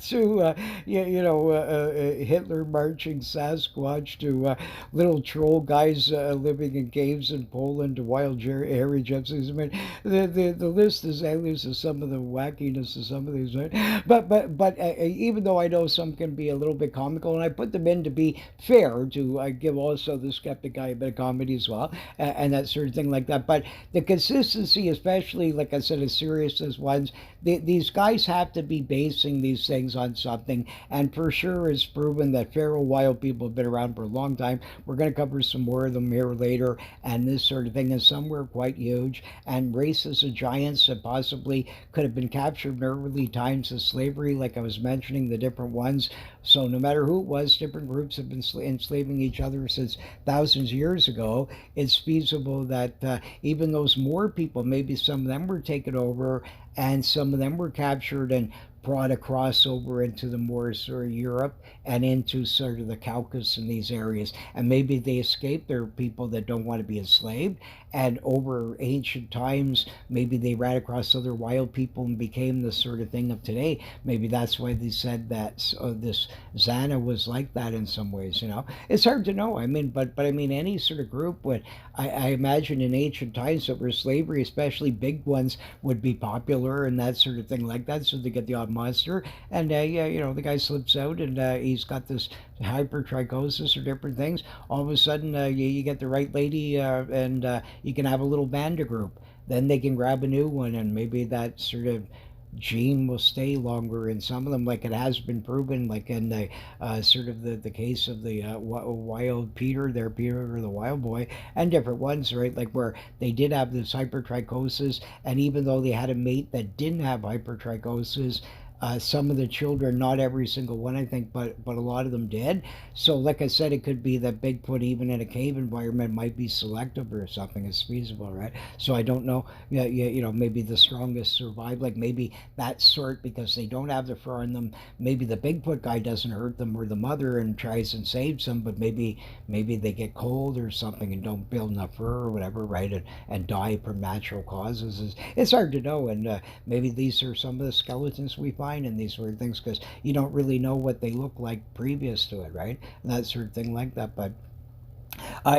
to Hitler marching Sasquatch to little troll guys living in caves in Poland to wild hairy gypsies. I mean, the list is endless of some of the wackiness of some of these, right? But even though I know some can be a little bit comical, and I put them in to be fair, to give also the skeptic guy a bit of comedy as well, and that sort of thing like that. But the consistency, especially like I said, as serious as ones, these guys have to be basing these things on something, and for sure it's proven that feral wild people have been around for a long time. We're going to cover some more of them here later, and this sort of thing. And some were quite huge, and races of giants that possibly could have been captured in early times of slavery, like I was mentioning, the different ones. So no matter who it was, different groups have been enslaving each other since thousands of years ago. It's feasible that even those more people, maybe some of them were taken over and some of them were captured and brought across over into the more sort of Europe and into sort of the Caucasus and these areas. And maybe they escaped. There are people that don't want to be enslaved. And over ancient times, maybe they ran across other wild people and became the sort of thing of today. Maybe that's why they said that this Zana was like that in some ways. It's hard to know. I mean, but I mean, any sort of group would. I imagine in ancient times that were slavery, especially big ones, would be popular and that sort of thing like that. So they get the odd monster, and yeah, the guy slips out and he's got this hypertrichosis or different things. All of a sudden, you get the right lady, and you can have a little banda group. Then they can grab a new one, and maybe that sort of gene will stay longer in some of them, like it has been proven, like in the sort of the case of the wild Peter, there, Peter the wild boy, and different ones, right? Like where they did have this hypertrichosis, and even though they had a mate that didn't have hypertrichosis, some of the children, not every single one, I think, but a lot of them did. So, like I said, it could be that Bigfoot, even in a cave environment, might be selective or something. It's feasible, right? So I don't know. Yeah, yeah, maybe the strongest survive. Like maybe that sort because they don't have the fur on them. Maybe the Bigfoot guy doesn't hurt them or the mother and tries and saves them, but maybe they get cold or something and don't build enough fur or whatever, right? And die from natural causes. It's hard to know, and maybe these are some of the skeletons we find in these sort of things because you don't really know what they look like previous to it, right? And that sort of thing like that. But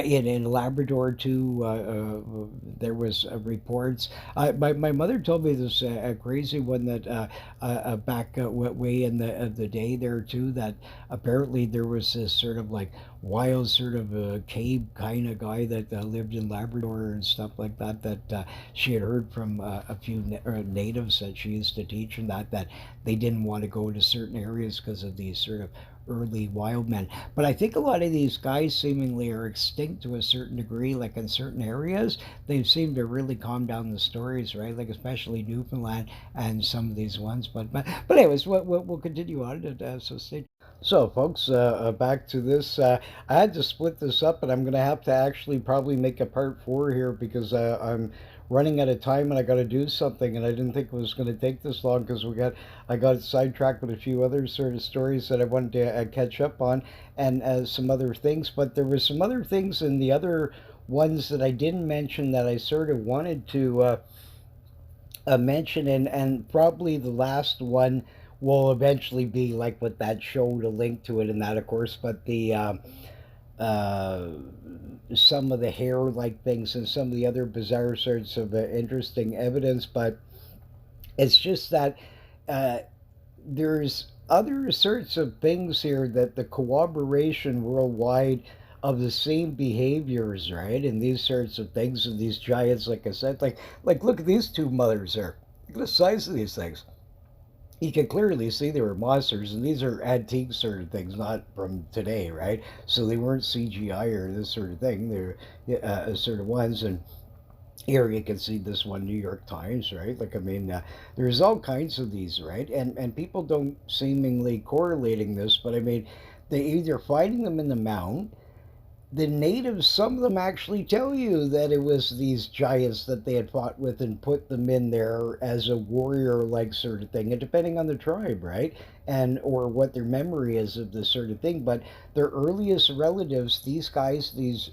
in Labrador too, there was reports. My mother told me this crazy one that back way in the day there too that apparently there was this sort of like wild sort of cave kind of guy that lived in Labrador and stuff like that that she had heard from a few natives that she used to teach and that they didn't want to go to certain areas because of these sort of early wild men. But I think a lot of these guys seemingly are extinct to a certain degree, like in certain areas. They seem to really calm down the stories, right? Like especially Newfoundland and some of these ones. But anyways, we'll continue on it. So stay. So, folks, back to this. I had to split this up, and I'm going to have to actually probably make a part four here because I'm running out of time and I got to do something. And I didn't think it was going to take this long because I got sidetracked with a few other sort of stories that I wanted to catch up on and some other things. But there were some other things in the other ones that I didn't mention that I sort of wanted to mention, and probably the last one will eventually be like with that show to link to it and that of course but the uh, some of the hair like things and some of the other bizarre sorts of interesting evidence, but it's just that uh, there's other sorts of things here that the cooperation worldwide of the same behaviors, right? And these sorts of things and these giants, like I said, like look at these two mothers there. Look at the size of these things. You can clearly see they were monsters, and these are antique sort of things, not from today, right? So they weren't CGI or this sort of thing. They're sort of ones, and here you can see this one, New York Times, right? Like I mean, there's all kinds of these, right? And people don't seemingly correlating this, but I mean, they either finding them in the mound the natives, some of them actually tell you that it was these giants that they had fought with and put them in there as a warrior like sort of thing, and depending on the tribe, right? And or what their memory is of this sort of thing. But their earliest relatives, these guys, these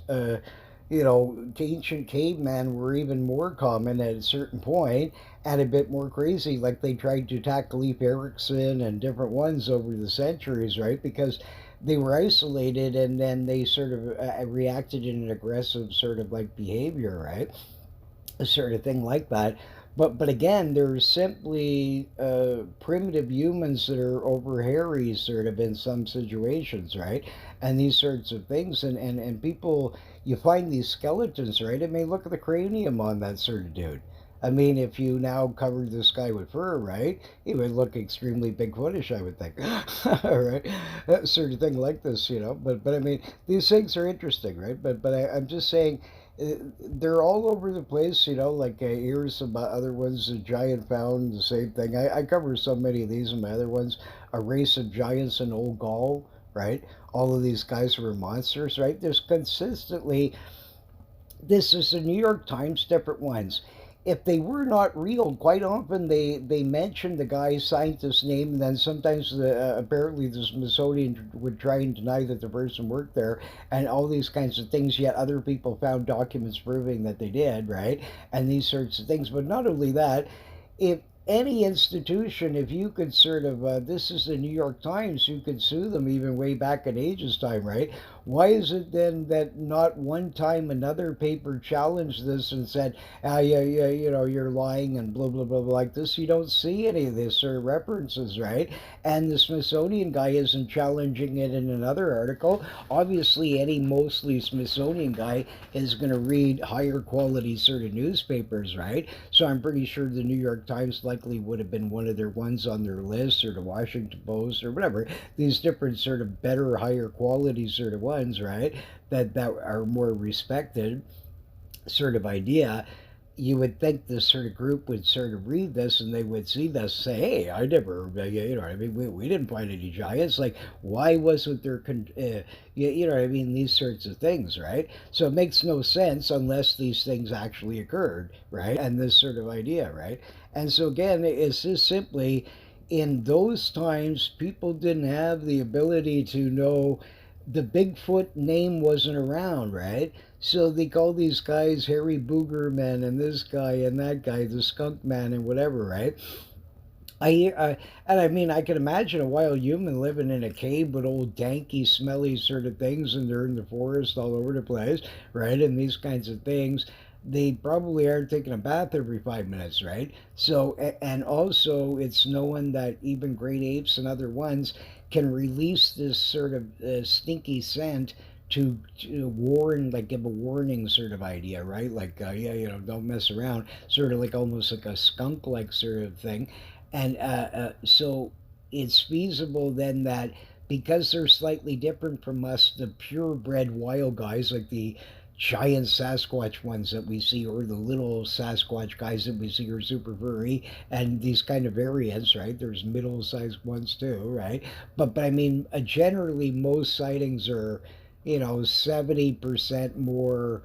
ancient cavemen were even more common at a certain point and a bit more crazy. Like they tried to attack Leif Erikson and different ones over the centuries, right? Because they were isolated and then they sort of reacted in an aggressive sort of like behavior, right? A sort of thing like that. But again, they're simply primitive humans that are over hairy, sort of in some situations, right? And these sorts of things, and people, you find these skeletons, right? I mean, look at the cranium on that sort of dude. I mean, if you now covered this guy with fur, right, he would look extremely Bigfootish, I would think. All right, that sort of thing like this, But I mean, these things are interesting, right? I'm just saying they're all over the place, like here's some other ones, a giant found, the same thing. I cover so many of these in my other ones. A race of giants in Old Gaul, right? All of these guys were monsters, right? There's consistently, this is the New York Times, different ones. If they were not real, quite often they mention the guy's scientist's name, and then sometimes apparently the Smithsonian would try and deny that the person worked there, and all these kinds of things. Yet other people found documents proving that they did, right? And these sorts of things. But not only that, if any institution, if you could sort of, this is the New York Times, you could sue them even way back in ages time, right? Why is it then that not one time another paper challenged this and said, yeah, yeah, you're lying and blah, blah, blah, blah, like this? You don't see any of this sort of references, right? And the Smithsonian guy isn't challenging it in another article. Obviously, any mostly Smithsonian guy is going to read higher quality sort of newspapers, right? So I'm pretty sure the New York Times likely would have been one of their ones on their list, or the Washington Post, or whatever. These different sort of better, higher quality sort of ones, right? That are more respected sort of idea. You would think this sort of group would sort of read this and they would see this, say, "Hey, I never, I mean, we didn't find any giants. Like, why wasn't there, I mean, these sorts of things, right?" So it makes no sense unless these things actually occurred, right? And this sort of idea, right? And so again, it's just simply, in those times, people didn't have the ability to know, the Bigfoot name wasn't around, right? So they call these guys Harry Booger Man and this guy and that guy, the Skunk Man and whatever, right? And I mean, I can imagine a wild human living in a cave with old danky, smelly sort of things, and they're in the forest all over the place, right? And these kinds of things. They probably aren't taking a bath every 5 minutes, right? So, and also it's knowing that even great apes and other ones can release this sort of stinky scent to warn, like give a warning sort of idea, right? Like, yeah, don't mess around, sort of like almost like a skunk like sort of thing. And so it's feasible then that because they're slightly different from us, the purebred wild guys, like the giant Sasquatch ones that we see, or the little Sasquatch guys that we see, are super furry, and these kind of variants, right? There's middle-sized ones too, right? But I mean, generally, most sightings are, 70% more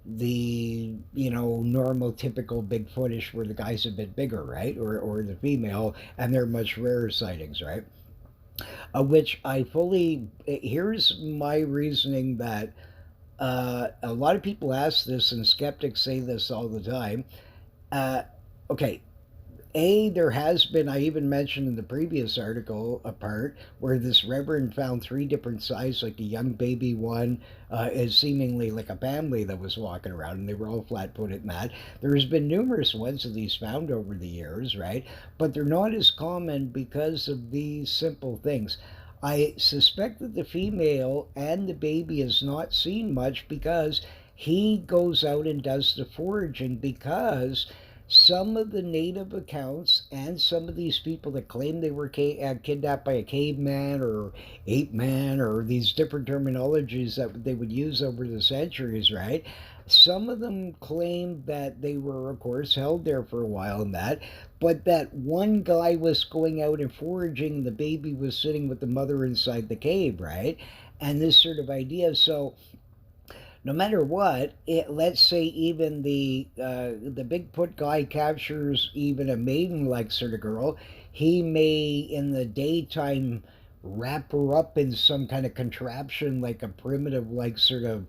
the normal typical Bigfootish, where the guy's a bit bigger, right? Or the female, and they're much rarer sightings, right? Which I fully, here's my reasoning that a lot of people ask this, and skeptics say this all the time. uh, okay, there has been, I even mentioned in the previous article, a part where this reverend found three different sizes, like a young baby one, is seemingly like a family that was walking around, and they were all flat footed and that. There's been numerous ones of these found over the years, right? But they're not as common because of these simple things. I suspect that the female and the baby is not seen much because he goes out and does the foraging, because some of the native accounts and some of these people that claim they were kidnapped by a caveman or ape man, or these different terminologies that they would use over the centuries, right? Some of them claim that they were, of course, held there for a while and that, but that one guy was going out and foraging, the baby was sitting with the mother inside the cave, right? and this sort of idea. So no matter what, let's say even the Bigfoot guy captures even a maiden like sort of girl, he may in the daytime wrap her up in some kind of contraption like a primitive like sort of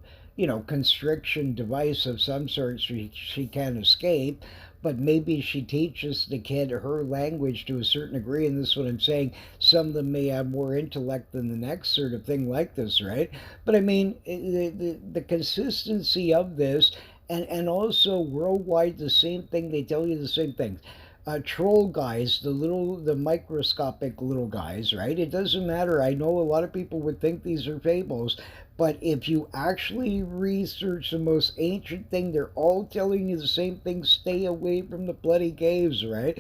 constriction device of some sort so she can't escape. But maybe she teaches the kid her language to a certain degree, and this is what I'm saying. Some of them may have more intellect than the next sort of thing like this, right? But I mean, the consistency of this, and also worldwide, the same thing. They tell you the same things. Troll guys, the microscopic little guys, right? It doesn't matter. I know a lot of people would think these are fables, but if you actually research the most ancient thing, they're all telling you the same thing: stay away from the bloody caves, right?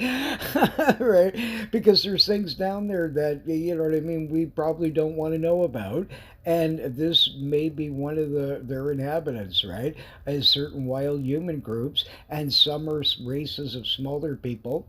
Right? Because there's things down there that, you know what I mean, we probably don't want to know about. And this may be one of their inhabitants, right? As certain wild human groups, and some are races of smaller people,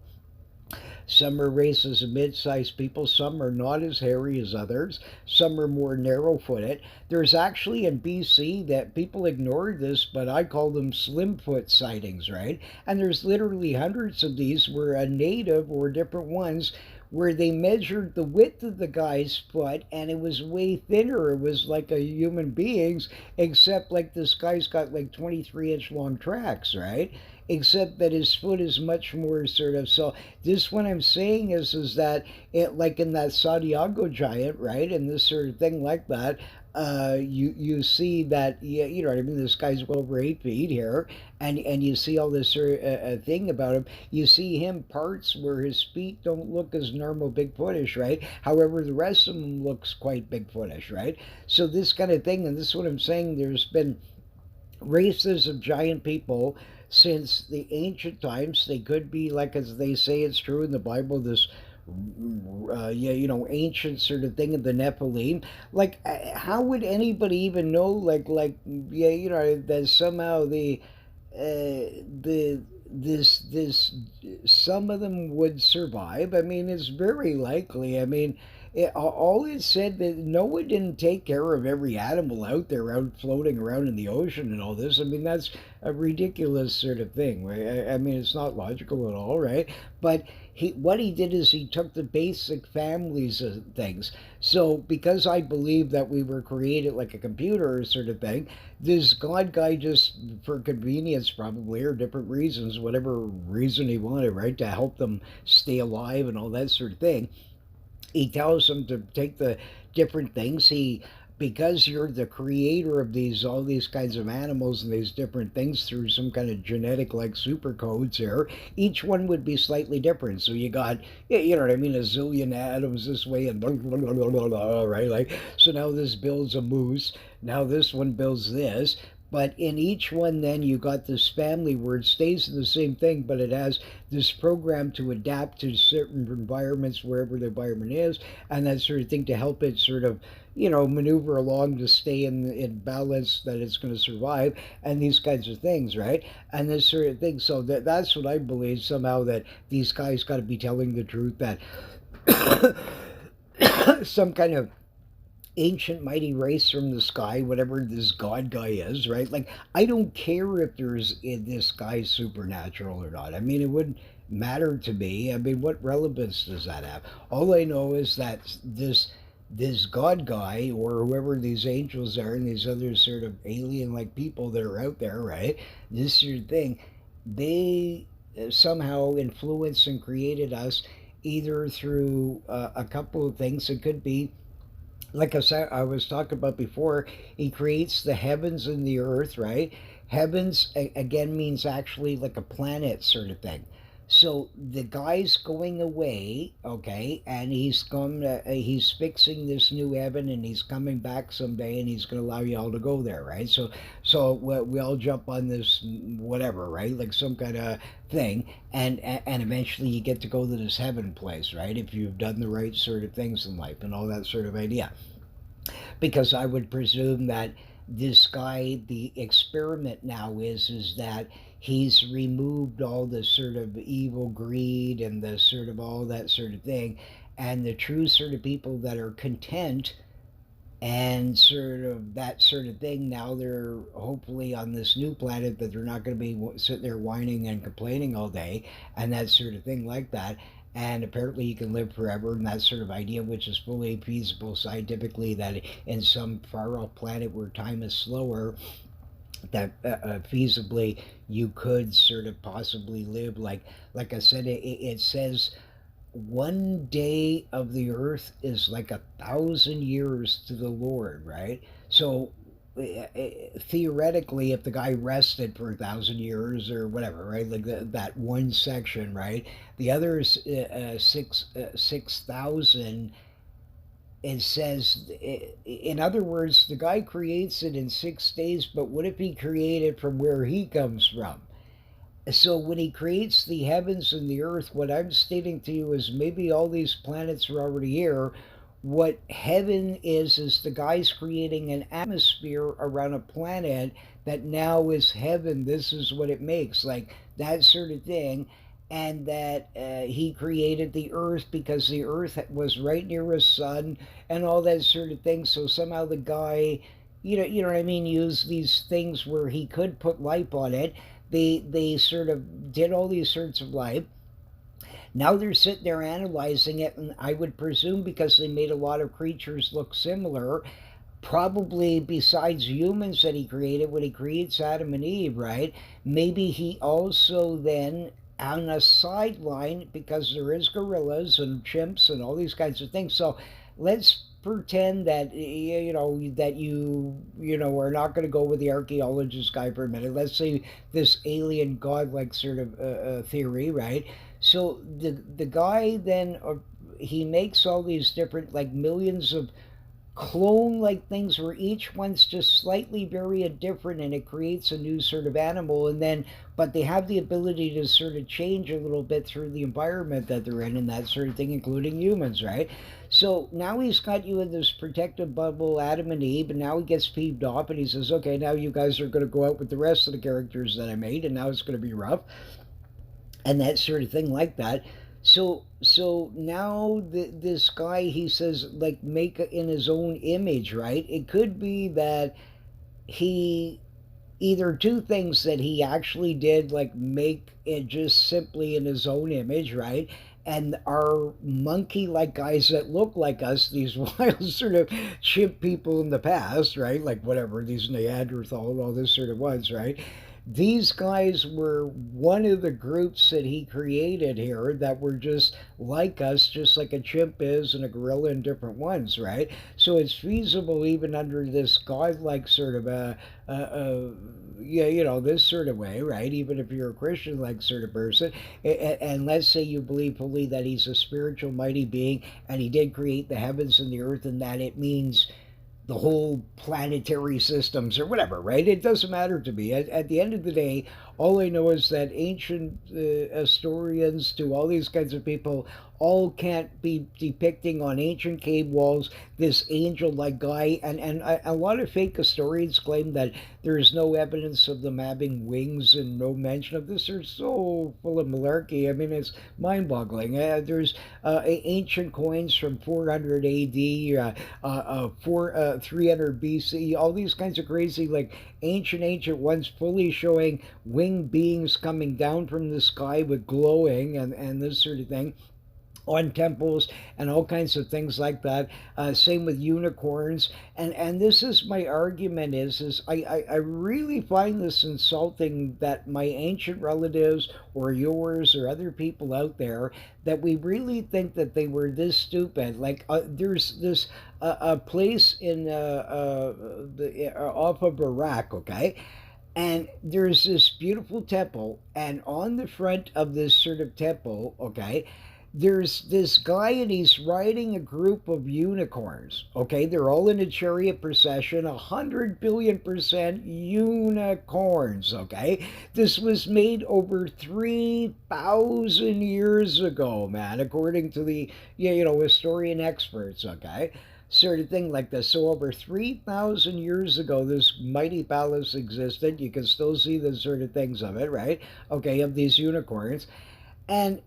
some are races of mid-sized people. Some are not as hairy as others. Some are more narrow-footed. There's actually in BC that people ignore this, but I call them slimfoot sightings, right? And there's literally hundreds of these where a native or different ones where they measured the width of the guy's foot and it was way thinner. It was like a human being's, except like this guy's got like 23-inch long tracks, right? Except that his foot is much more sort of. So this what I'm saying is that it, like in that Santiago giant, right, and this sort of thing like that. You see that, yeah, you know what I mean. This guy's well over 8 feet here, and you see all this sort of thing about him. You see him parts where his feet don't look as normal Bigfootish, right? However, the rest of him looks quite Bigfootish, right? So this kind of thing, and this is what I'm saying. There's been races of giant people since the ancient times. They could be like, as they say, it's true in the Bible, this yeah, ancient sort of thing of the Nephilim. Like, how would anybody even know? Like, yeah, that somehow the this some of them would survive. I mean, it's very likely. I mean, all it said that Noah didn't take care of every animal out there, out floating around in the ocean and all this. I mean, that's a ridiculous sort of thing, right? I mean, it's not logical at all, right? But what he did is he took the basic families of things. So because I believe that we were created like a computer sort of thing, this God guy just for convenience probably or different reasons, whatever reason he wanted, right, to help them stay alive and all that sort of thing, he tells them to take the different things. He Because you're the creator of these all these kinds of animals and these different things through some kind of genetic like super codes here, each one would be slightly different. So you got, yeah, you know what I mean, a zillion atoms this way and blah, blah, blah, blah, blah, right? Like, so now this builds a moose, now this one builds this. But in each one, then you got this family where it stays in the same thing, but it has this program to adapt to certain environments wherever the environment is, and that sort of thing to help it sort of, maneuver along to stay in balance, that it's going to survive, and these kinds of things, right? And this sort of thing. So that's what I believe somehow, that these guys got to be telling the truth, that some kind of ancient mighty race from the sky, whatever this god guy is, right? Like, I don't care if there's in this guy supernatural or not. I mean, it wouldn't matter to me. I mean, what relevance does that have? All I know is that this god guy or whoever these angels are and these other sort of alien like people that are out there, right? This sort of thing, they somehow influenced and created us either through a couple of things. It could be, like I said, I was talking about before, he creates the heavens and the earth, right? Heavens again means actually like a planet sort of thing. So the guy's going away, okay, and he's fixing this new heaven, and he's coming back someday, and he's going to allow you all to go there, right? So we all jump on this whatever, right? Like some kind of thing, and eventually you get to go to this heaven place, right? If you've done the right sort of things in life and all that sort of idea. Because I would presume that this guy, the experiment now is that he's removed all the sort of evil greed and the sort of all that sort of thing, and the true sort of people that are content and sort of that sort of thing. Now they're hopefully on this new planet that they're not going to be sitting there whining and complaining all day and that sort of thing like that. And apparently you can live forever and that sort of idea, which is fully feasible scientifically, that in some far off planet where time is slower, that feasibly you could sort of possibly live like I said, it says 1 day of the earth is like 1,000 years to the Lord, right? So theoretically, if the guy rested for 1,000 years or whatever, right, like that one section, right, the other six thousand, it says, in other words, the guy creates it in 6 days, but what if he created from where he comes from? So when he creates the heavens and the earth, what I'm stating to you is maybe all these planets are already here. What heaven is the guy's creating an atmosphere around a planet that now is heaven. This is what it makes, like that sort of thing. And that he created the earth because the earth was right near his sun and all that sort of thing. So somehow the guy, you know what I mean, used these things where he could put life on it. They sort of did all these sorts of life. Now they're sitting there analyzing it, and I would presume because they made a lot of creatures look similar, probably besides humans that he created when he creates Adam and Eve, right? Maybe he also then on a sideline, because there is gorillas and chimps and all these kinds of things. So let's pretend that that you are not going to go with the archaeologist guy for a minute. Let's say this alien godlike sort of theory, right? So the guy then he makes all these different, like, millions of clone like things where each one's just slightly very different, and it creates a new sort of animal. And then but they have the ability to sort of change a little bit through the environment that they're in and that sort of thing, including humans, right? So now he's got you in this protective bubble, Adam and Eve, and now he gets peeved off and he says, okay, now you guys are going to go out with the rest of the characters that I made, and now it's going to be rough and that sort of thing like that. So now this guy, he says, like, make in his own image, right? It could be that he either two things, that he actually did like make it just simply in his own image, right? And our monkey like guys that look like us, these wild sort of chimp people in the past, right? Like whatever, these Neanderthal, all this sort of ones, right? These guys were one of the groups that he created here that were just like us, just like a chimp is and a gorilla and different ones, right? So it's feasible even under this godlike sort of yeah, this sort of way, right? Even if you're a Christian like sort of person, and let's say you believe fully that he's a spiritual mighty being and he did create the heavens and the earth, and that it means the whole planetary systems or whatever, right? It doesn't matter to me. At the end of the day, all I know is that ancient historians to all these kinds of people all can't be depicting on ancient cave walls this angel-like guy, and a lot of fake historians claim that there is no evidence of them having wings and no mention of this. They're so full of malarkey. I mean, it's mind-boggling. There's ancient coins from 400 AD, 300 BC, all these kinds of crazy, like ancient ones, fully showing winged beings coming down from the sky with glowing and this sort of thing on temples and all kinds of things like that. Same with unicorns. And this is my argument is I really find this insulting that my ancient relatives or yours or other people out there, that we really think that they were this stupid. Like there's this a place in off of Iraq, okay? And there's this beautiful temple, and on the front of this sort of temple, okay, there's this guy and he's riding a group of unicorns. Okay, they're all in a chariot procession, 100 billion% unicorns. Okay, this was made over 3,000 years ago, man, according to the historian experts. Okay, sort of thing like this. So over 3,000 years ago, this mighty palace existed. You can still see the sort of things of it, right? Okay, of these unicorns. And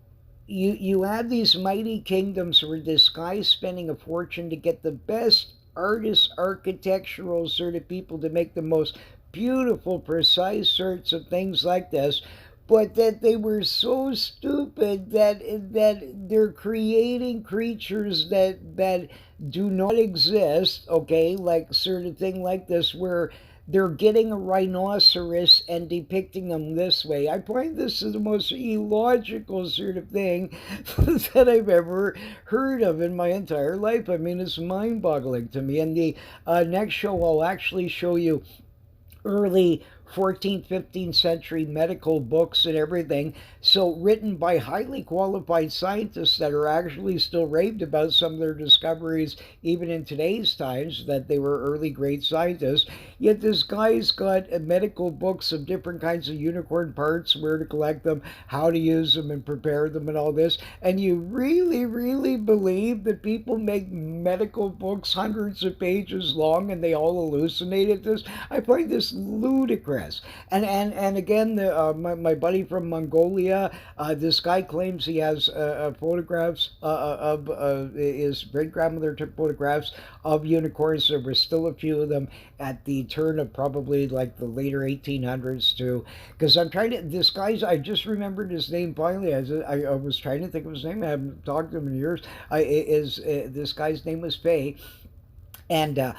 you have these mighty kingdoms where this guy's spending a fortune to get the best artists, architectural sort of people to make the most beautiful, precise sorts of things like this, but that they were so stupid that they're creating creatures that do not exist, okay, like sort of thing like this, where they're getting a rhinoceros and depicting them this way. I find this is the most illogical sort of thing that I've ever heard of in my entire life. I mean, it's mind boggling to me. And the next show, I'll actually show you early 14th, 15th century medical books and everything. So, written by highly qualified scientists that are actually still raved about some of their discoveries, even in today's times, that they were early great scientists. Yet, this guy's got medical books of different kinds of unicorn parts, where to collect them, how to use them, and prepare them, and all this. And you really, really believe that people make medical books hundreds of pages long and they all hallucinated this? I find this ludicrous. And again, my buddy from Mongolia, this guy claims he has photographs of his great grandmother took photographs of unicorns. There were still a few of them at the turn of probably like the later 1800s too. Because I'm trying to, this guy's, I just remembered his name finally. I was trying to think of his name. I haven't talked to him in years. This guy's name was Faye, and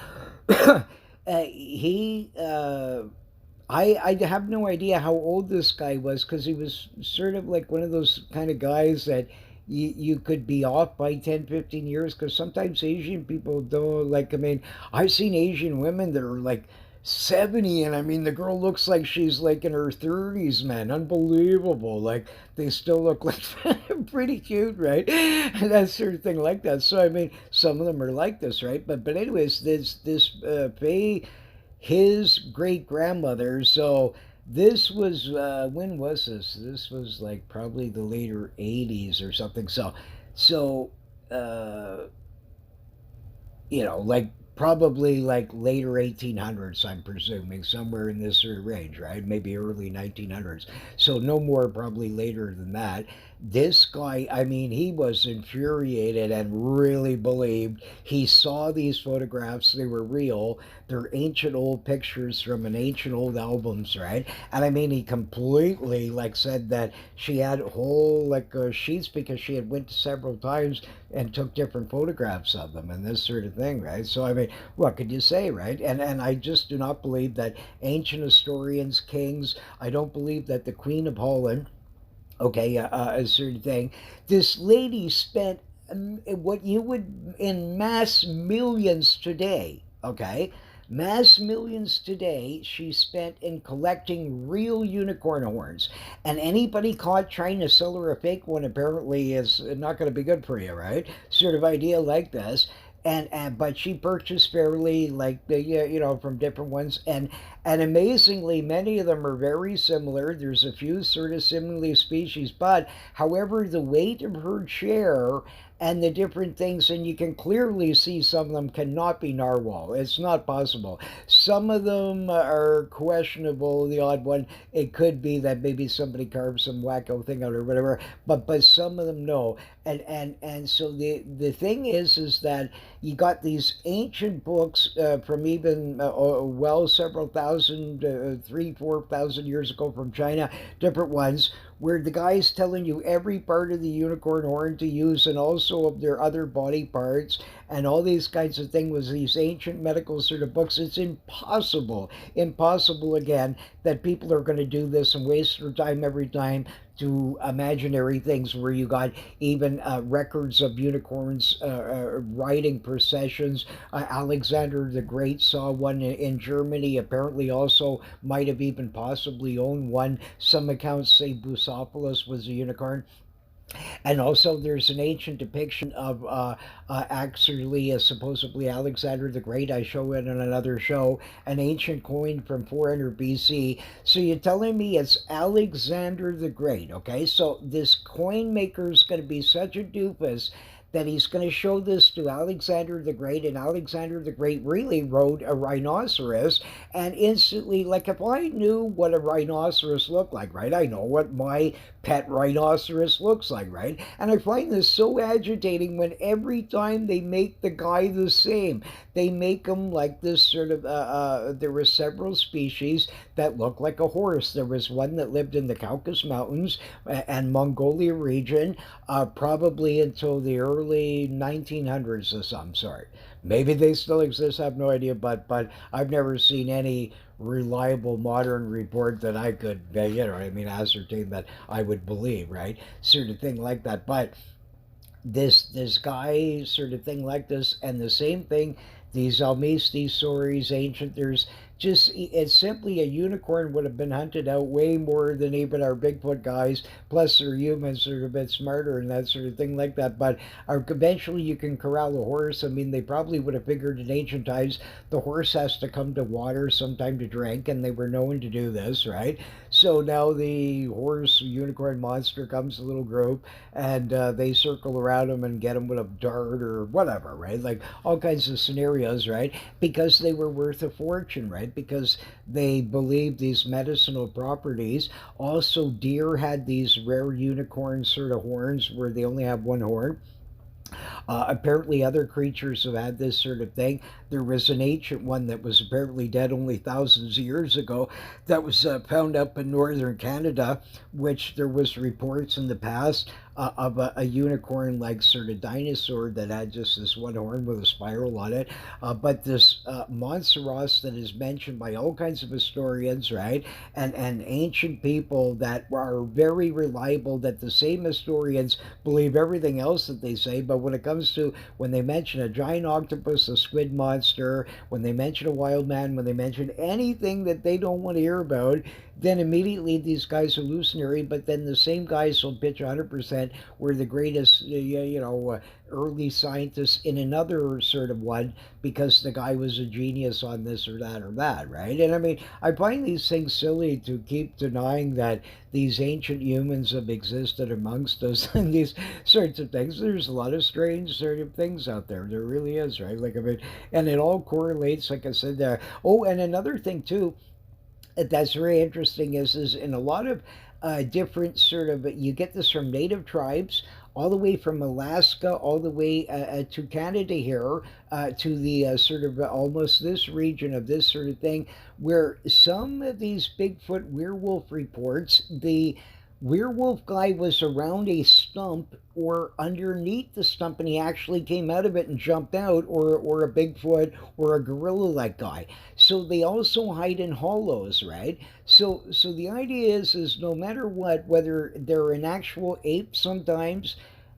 he I have no idea how old this guy was, because he was sort of like one of those kind of guys that you could be off by 10, 15 years, because sometimes Asian people don't, like, I mean, I've seen Asian women that are like 70, and I mean, the girl looks like she's like in her 30s, man. Unbelievable. Like, they still look like pretty cute, right? And that sort of thing like that. So, I mean, some of them are like this, right? But anyways, this Faye, his great grandmother. So this was when was this? This was like probably the later 80s or something. So uh, like probably like later 1800s, I'm presuming, somewhere in this sort of range, right? Maybe early 1900s. So no more probably later than that. This guy, I mean, he was infuriated and really believed he saw these photographs. They were real. They're ancient old pictures from an ancient old albums, right? And I mean, he completely like said that she had whole like sheets, because she had went several times and took different photographs of them and this sort of thing, right? So I mean, what could you say, right? And I just do not believe that ancient historians, kings. I don't believe that the Queen of Holland, okay, a certain thing. This lady spent what you would in mass millions today, okay? Mass millions today she spent in collecting real unicorn horns. And anybody caught trying to sell her a fake one apparently is not going to be good for you, right? Sort of idea like this. And but she purchased fairly like the, yeah, from different ones, and amazingly many of them are very similar. There's a few sort of similarly species, but however the weight of her chair and the different things, and you can clearly see some of them cannot be narwhal. It's not possible. Some of them are questionable. The odd one, it could be that maybe somebody carved some wacko thing out or whatever, but some of them no. And so the thing is that you got these ancient books from even well several thousand, 3, 4 thousand years ago from China, different ones, where the guy's telling you every part of the unicorn horn to use, and also of their other body parts and all these kinds of things, with these ancient medical sort of books. It's impossible again, that people are going to do this and waste their time every time to imaginary things, where you got even records of unicorns riding processions. Alexander the Great saw one in Germany, apparently also might have even possibly owned one. Some accounts say Bucephalus was a unicorn. And also, there's an ancient depiction of actually, supposedly Alexander the Great. I show it in another show, an ancient coin from 400 BC. So you're telling me it's Alexander the Great, okay? So this coin maker is going to be such a doofus that he's going to show this to Alexander the Great, and Alexander the Great really rode a rhinoceros. And instantly, like if I knew what a rhinoceros looked like, right, I know what my pet rhinoceros looks like, right? And I find this so agitating when every time they make the guy the same, they make him like this sort of. There were several species that looked like a horse. There was one that lived in the Caucasus Mountains and Mongolia region, probably until the early 1900s or something. Sorry, maybe they still exist. I have no idea, but I've never seen any reliable modern report that I could, I mean, ascertain that I would believe, right? Sort of thing like that. But this guy sort of thing like this, and the same thing, these Almesti stories, ancient, there's just, it's simply a unicorn would have been hunted out way more than even our Bigfoot guys. Plus they're humans, they're a bit smarter and that sort of thing like that. But eventually you can corral a horse. I mean, they probably would have figured in ancient times the horse has to come to water sometime to drink, and they were known to do this, right? So now the horse unicorn monster comes to a little group, and they circle around him and get him with a dart or whatever, right? Like all kinds of scenarios, right? Because they were worth a fortune, right? Because they believed these medicinal properties. Also, deer had these rare unicorn sort of horns where they only have one horn. Apparently, other creatures have had this sort of thing. There was an ancient one that was apparently dead only thousands of years ago that was found up in northern Canada, which there was reports in the past of a unicorn-like sort of dinosaur that had just this one horn with a spiral on it. But this Monsteros that is mentioned by all kinds of historians, right, and ancient people that are very reliable, that the same historians believe everything else that they say, but when it comes to when they mention a giant octopus, a squid monster, when they mention a wild man, when they mention anything that they don't want to hear about, then immediately these guys are hallucinatory. But then the same guys will pitch 100% were the greatest, early scientists in another sort of one because the guy was a genius on this or that, right? And I mean, I find these things silly to keep denying that these ancient humans have existed amongst us and these sorts of things. There's a lot of strange sort of things out there. There really is, right? Like, I mean, and it all correlates, like I said there. Oh, and another thing too, that's very interesting is in a lot of different sort of, you get this from native tribes all the way from Alaska all the way to Canada here, to the sort of almost this region of this sort of thing, where some of these Bigfoot werewolf reports, the werewolf guy was around a stump or underneath the stump and he actually came out of it and jumped out, or a Bigfoot or a gorilla like guy. So they also hide in hollows, right? So the idea is no matter what, whether they're an actual ape sometimes,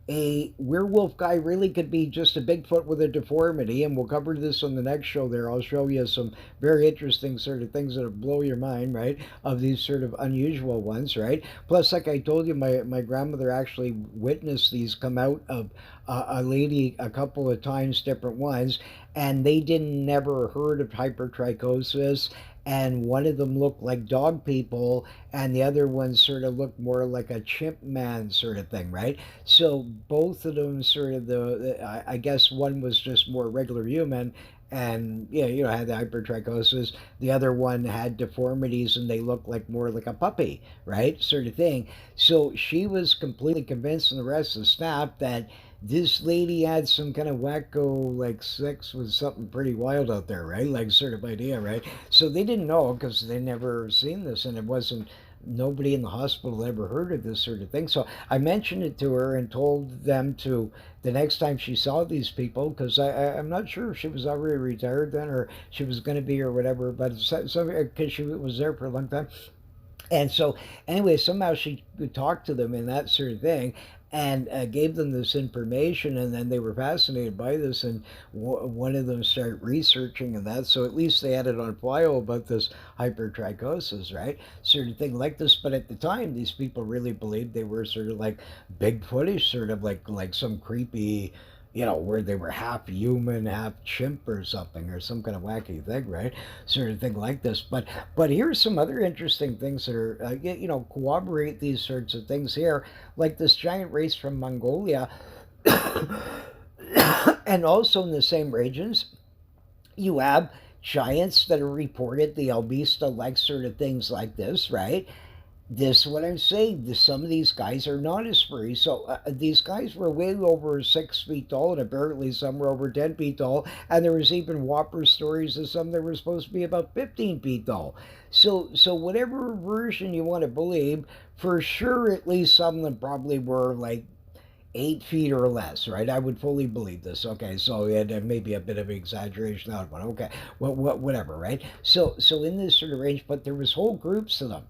a werewolf guy really could be just a Bigfoot with a deformity, and we'll cover this on the next show there. I'll show you some very interesting sort of things that'll blow your mind, right? Of these sort of unusual ones, right? Plus, like I told you, my grandmother actually witnessed these come out of a lady a couple of times, different ones, and they didn't never heard of hypertrichosis, and one of them looked like dog people and the other one sort of looked more like a chimp man sort of thing, right? So both of them sort of I guess one was just more regular human and yeah, had the hypertrichosis. The other one had deformities and they looked like more like a puppy, right? Sort of thing. So she was completely convinced, and the rest of the staff, that this lady had some kind of wacko like sex with something pretty wild out there, right? Like sort of idea, right? So they didn't know because they never seen this, and it wasn't, nobody in the hospital ever heard of this sort of thing. So I mentioned it to her and told them to, the next time she saw these people, because I'm not sure if she was already retired then or she was going to be or whatever, but so because she was there for a long time. And so, anyway, somehow she could talk to them and that sort of thing, and gave them this information, and then they were fascinated by this, and one of them started researching and that. So at least they had it on file about this hypertrichosis, right? Sort of thing like this. But at the time, these people really believed they were sort of like Bigfootish, sort of like some creepy, where they were half human, half chimp or something, or some kind of wacky thing, right? Sort of thing like this. But here's some other interesting things that are, corroborate these sorts of things here, like this giant race from Mongolia. And also in the same regions, you have giants that are reported, the albista like sort of things like this, right? This is what I'm saying. Some of these guys are not as furry. So these guys were way over 6 feet tall, and apparently some were over 10 feet tall. And there was even whopper stories of some that were supposed to be about 15 feet tall. So whatever version you want to believe, for sure, at least some of them probably were like 8 feet or less, right? I would fully believe this. Okay, so it may be a bit of an exaggeration out one. Okay, whatever, right? So in this sort of range, but there was whole groups of them.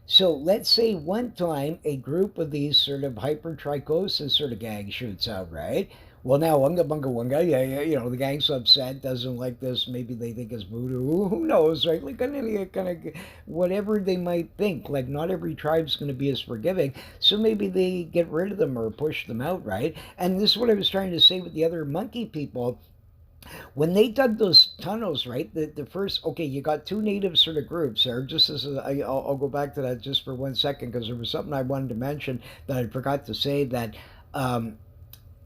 So let's say one time a group of these sort of hypertrichosis sort of gang shoots out, right? Well, now Unga Bunga Wunga, yeah, yeah, the gang's upset, doesn't like this. Maybe they think it's voodoo. Who knows, right? Like kind of whatever they might think. Like not every tribe's going to be as forgiving, so maybe they get rid of them or push them out, right? And this is what I was trying to say with the other monkey people when they dug those tunnels, right? The first, okay, you got two native sort of groups there. Just as I'll go back to that just for 1 second because there was something I wanted to mention that I forgot to say that um,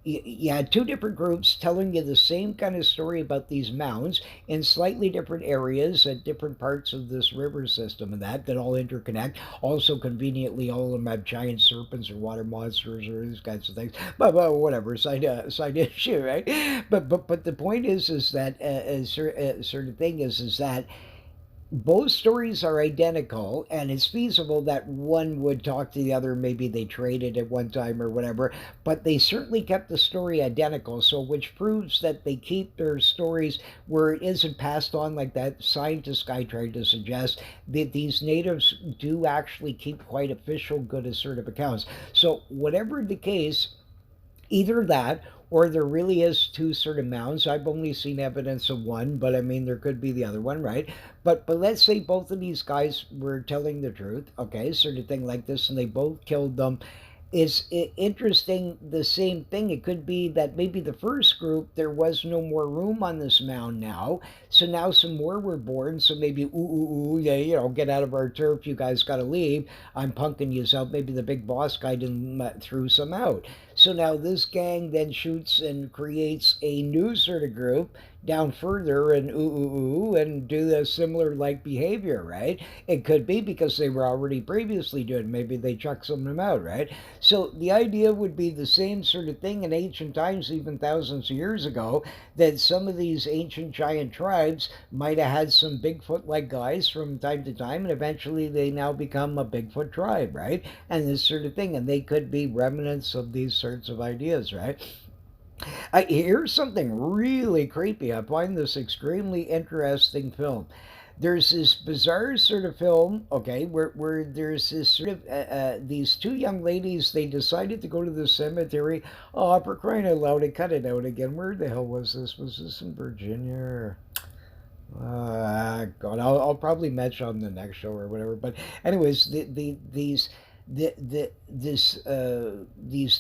you had two different groups telling you the same kind of story about these mounds in slightly different areas at different parts of this river system and that all interconnect. Also, conveniently, all of them have giant serpents or water monsters or these kinds of things. But whatever, side issue, right? But the point is that sort of thing is that both stories are identical, and it's feasible that one would talk to the other. Maybe they traded at one time or whatever, but they certainly kept the story identical. So, which proves that they keep their stories where it isn't passed on like that scientist guy tried to suggest. That these natives do actually keep quite official, good assertive accounts. So, whatever the case, either that or there really is two sort of mounds. I've only seen evidence of one, but I mean there could be the other one, right? But let's say both of these guys were telling the truth, okay, sort of thing like this, and they both killed them. Is interesting the same thing. It could be that maybe the first group there was no more room on this mound now, so now some more were born. So maybe yeah, get out of our turf. You guys got to leave. I'm punking you out. Maybe the big boss guy didn't threw some out. So now this gang then shoots and creates a new sort of group down further and and do the similar like behavior, right? It could be because they were already previously doing. Maybe they chuck some of them out, right? So the idea would be the same sort of thing in ancient times, even thousands of years ago, that some of these ancient giant tribes might have had some Bigfoot like guys from time to time, and eventually they now become a Bigfoot tribe, right? And this sort of thing. And they could be remnants of these sorts of ideas, right? Here's something really creepy. I find this extremely interesting film. There's this bizarre sort of film, okay, where there's this sort of these two young ladies. They decided to go to the cemetery. Oh, for crying out loud! And cut it out again. Where the hell was this? Was this in Virginia? God, I'll probably mention on the next show or whatever. But anyways, these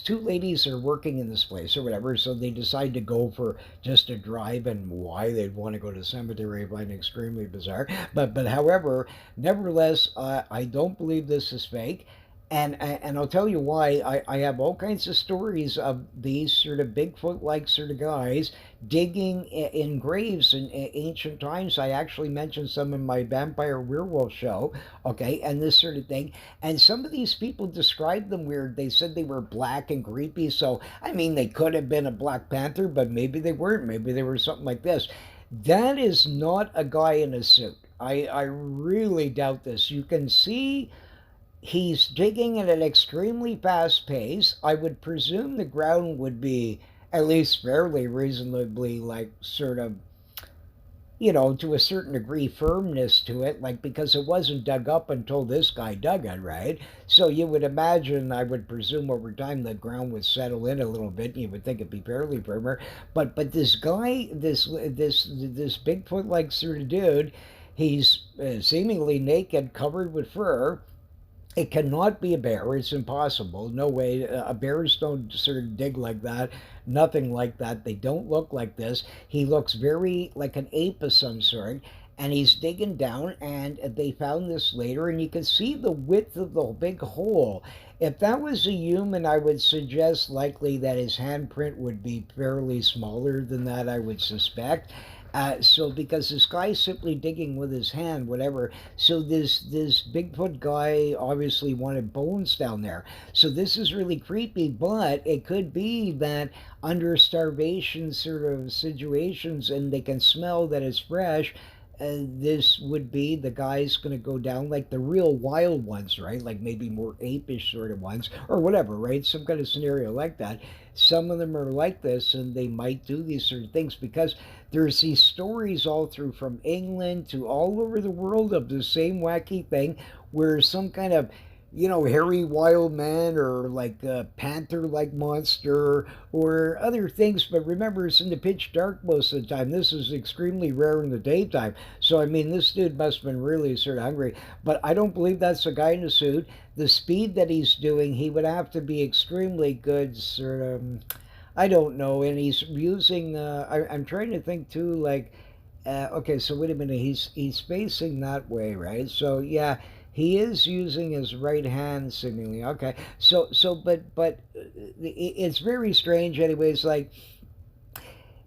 two ladies are working in this place or whatever, so they decide to go for just a drive, and why they'd want to go to the cemetery I find extremely bizarre. But however, nevertheless, I don't believe this is fake. And I'll tell you why. I have all kinds of stories of these sort of Bigfoot like sort of guys digging in graves in ancient times. I actually mentioned some in my vampire werewolf show, okay, and this sort of thing. And some of these people described them weird. They said they were black and creepy. So, I mean, they could have been a Black Panther, but maybe they weren't. Maybe they were something like this. That is not a guy in a suit. I really doubt this. You can see he's digging at an extremely fast pace. I would presume the ground would be at least fairly reasonably, like, sort of, to a certain degree, firmness to it, like, because it wasn't dug up until this guy dug it, right? So you would imagine, I would presume over time, the ground would settle in a little bit, and you would think it'd be fairly firmer. But this guy, this Bigfoot like sort of dude, he's seemingly naked, covered with fur. It cannot be a bear. It's impossible. No way. Bears don't sort of dig like that. Nothing like that. They don't look like this. He looks very like an ape of some sort. and he's digging down, and they found this later, and you can see the width of the big hole. If that was a human, I would suggest likely that his handprint would be fairly smaller than that, I would suspect. So because this guy's simply digging with his hand, whatever. So this Bigfoot guy obviously wanted bones down there. So this is really creepy, but it could be that under starvation sort of situations, and they can smell that it's fresh, this would be the guy's going to go down like the real wild ones, right? Like maybe more apish sort of ones or whatever, right? Some kind of scenario like that. Some of them are like this, and they might do these sort of things because there's these stories all through from England to all over the world of the same wacky thing where some kind of hairy wild man or like a panther like monster or other things. But remember, it's in the pitch dark most of the time. This is extremely rare in the daytime. So, I mean, this dude must have been really sort of hungry. But I don't believe that's a guy in a suit. The speed that he's doing, he would have to be extremely good, sort of. I don't know. And he's using, I'm trying to think too, like, okay, so wait a minute. He's facing that way, right? So yeah, he is using his right hand seemingly. Okay, but it's very strange. Anyways, like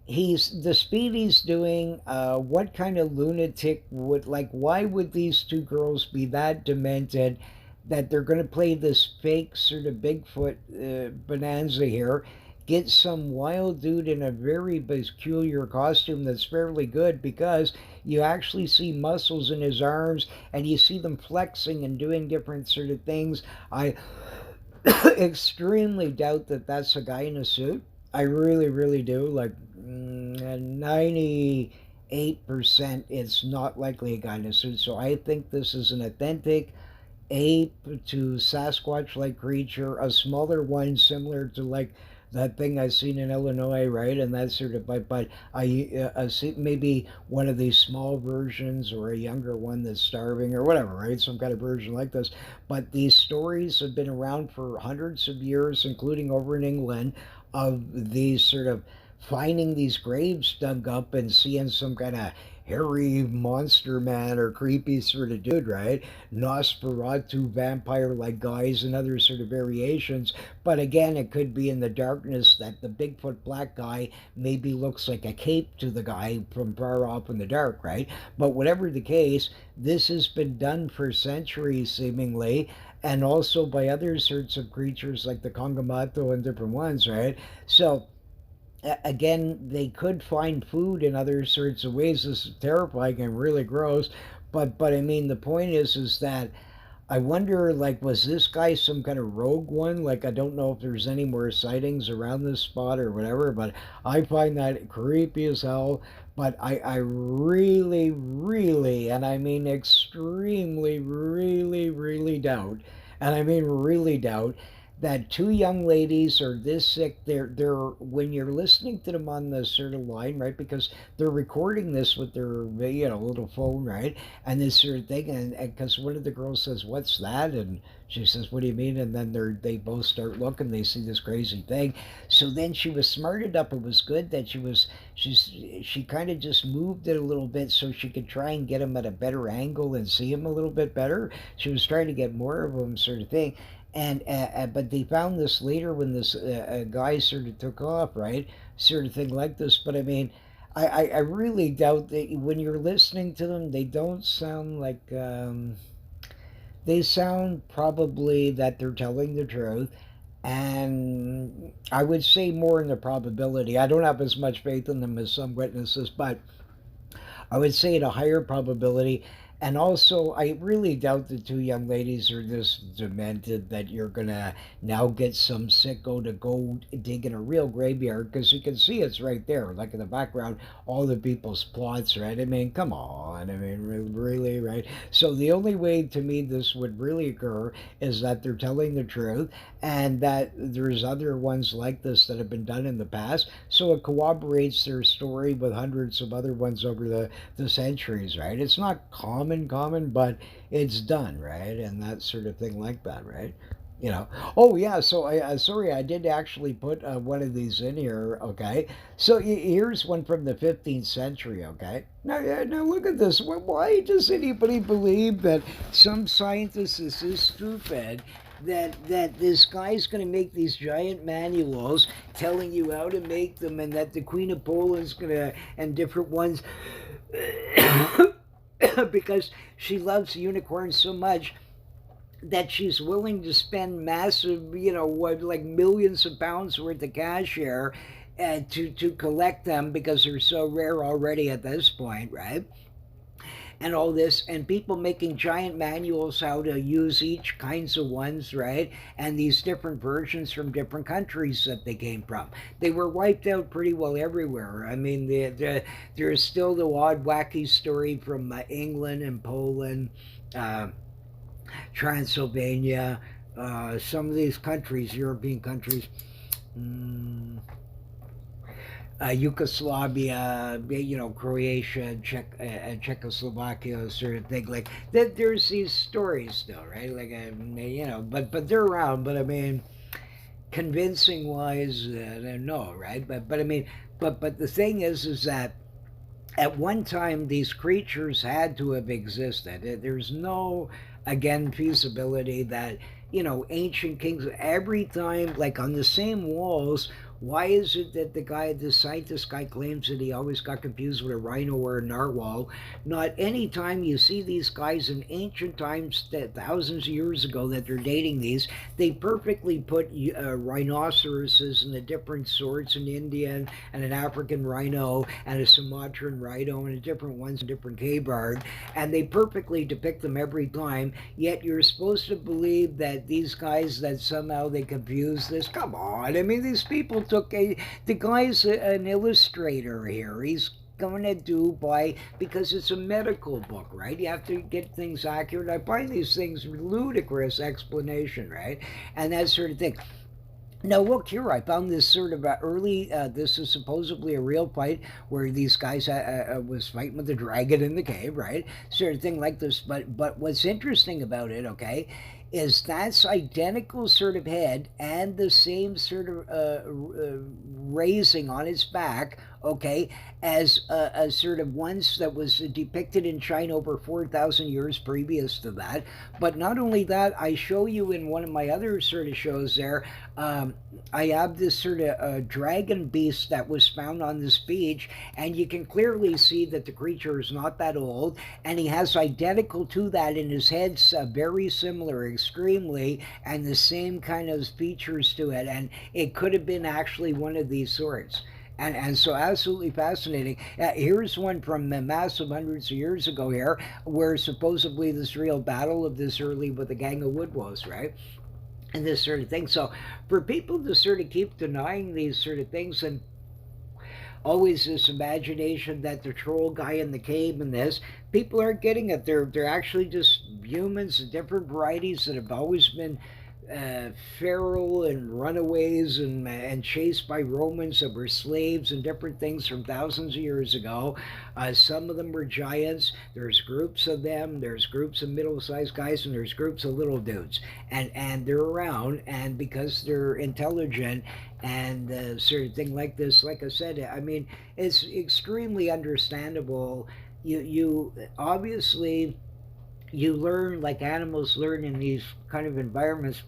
he's the speed he's doing. What kind of lunatic would like? Why would these two girls be that demented that they're going to play this fake sort of Bigfoot bonanza here? Get some wild dude in a very peculiar costume that's fairly good because you actually see muscles in his arms and you see them flexing and doing different sort of things. I extremely doubt that that's a guy in a suit. I really, really do. Like 98%, it's not likely a guy in a suit. So I think this is an authentic ape to Sasquatch like creature, a smaller one similar to like that thing I've seen in Illinois, right? And that sort of, but I see maybe one of these small versions or a younger one that's starving or whatever, right? Some kind of version like this. But these stories have been around for hundreds of years, including over in England, of these sort of finding these graves dug up and seeing some kind of hairy monster man or creepy sort of dude, right? Nosferatu vampire like guys and other sort of variations. But again, it could be in the darkness that the Bigfoot black guy maybe looks like a cape to the guy from far off in the dark, right? But whatever the case, this has been done for centuries seemingly. And also by other sorts of creatures like the Kongamato and different ones, right? So again, they could find food in other sorts of ways. This is terrifying and really gross. But I mean, the point is that I wonder, like, was this guy some kind of rogue one? Like, I don't know if there's any more sightings around this spot or whatever, but I find that creepy as hell. But I really, really, and I mean extremely, really doubt, and I mean really doubt that two young ladies are this sick. They're when you're listening to them on the sort of line, right? Because they're recording this with their little phone, right? And this sort of thing, and because one of the girls says, "What's that?" and she says, "What do you mean?" And then they both start looking. They see this crazy thing. So then she was smarted up. It was good that she kind of just moved it a little bit so she could try and get him at a better angle and see him a little bit better. She was trying to get more of him, sort of thing. And but they found this later when this guy sort of took off, right? Sort of thing like this. But I mean, I really doubt that when you're listening to them, they don't sound like they sound probably that they're telling the truth. And I would say more in the probability. I don't have as much faith in them as some witnesses, but I would say at a higher probability. And also, I really doubt the two young ladies are this demented that you're gonna now get some sicko to go dig in a real graveyard because you can see it's right there, like in the background, all the people's plots, right? I mean, come on, I mean, really, right? So the only way to me this would really occur is that they're telling the truth and that there's other ones like this that have been done in the past. So it corroborates their story with hundreds of other ones over the centuries, right? It's not common, but it's done, right? And that sort of thing like that, right? you know. Oh yeah, so sorry, I did actually put one of these in here. Okay, so here's one from the 15th century. Okay, now look at this. Why does anybody believe that some scientist is so stupid that this guy's going to make these giant manuals telling you how to make them, and that the Queen of Poland's going to, and different ones because she loves unicorns so much that she's willing to spend massive, what, like millions of pounds worth of cash here to collect them because they're so rare already at this point, right? And all this, and people making giant manuals how to use each kinds of ones, right? And these different versions from different countries that they came from. They were wiped out pretty well everywhere. I mean, there's still the odd, wacky story from England and Poland. Transylvania, some of these countries, European countries, mm, Yugoslavia, Croatia, Czechoslovakia, sort of thing. Like that, there's these stories still, right? Like, but they're around. But I mean, convincing wise, no, right? But I mean, but the thing is that at one time these creatures had to have existed. There's no, again, feasibility that ancient kings every time, like on the same walls. Why is it that the scientist guy, claims that he always got confused with a rhino or a narwhal? Not any time you see these guys in ancient times, that thousands of years ago, that they're dating these, they perfectly put rhinoceroses and the different sorts, an Indian and an African rhino and a Sumatran rhino and a different ones in different cave art, and they perfectly depict them every time. Yet you're supposed to believe that these guys, that somehow they confuse this. Come on, I mean, these people took the guy's an illustrator here. He's going to do by, because it's a medical book, right? You have to get things accurate. I find these things ludicrous explanation, right? And that sort of thing. Now, look here, I found this sort of early, this is supposedly a real fight where these guys was fighting with the dragon in the cave, right? Sort of thing like this. But what's interesting about it, okay, is that's identical sort of head and the same sort of raising on its back, okay, as a sort of once that was depicted in China over 4,000 years previous to that. But not only that, I show you in one of my other sort of shows there, I have this sort of dragon beast that was found on this beach, and you can clearly see that the creature is not that old, and he has identical to that in his head's very similar, extremely, and the same kind of features to it, and it could have been actually one of these sorts. And so absolutely fascinating. Here's one from massive hundreds of years ago here, where supposedly this real battle of this early with a gang of woodwose, right? And this sort of thing. So for people to sort of keep denying these sort of things, and always this imagination that the troll guy in the cave and this, people aren't getting it. They're actually just humans, different varieties that have always been feral and runaways and chased by Romans that were slaves and different things from thousands of years ago. Some of them were giants. There's groups of them. There's groups of middle-sized guys, and there's groups of little dudes, and they're around. And because they're intelligent and sort of thing like this, like I said, I mean, it's extremely understandable. You obviously, you learn like animals learn in these kind of environments.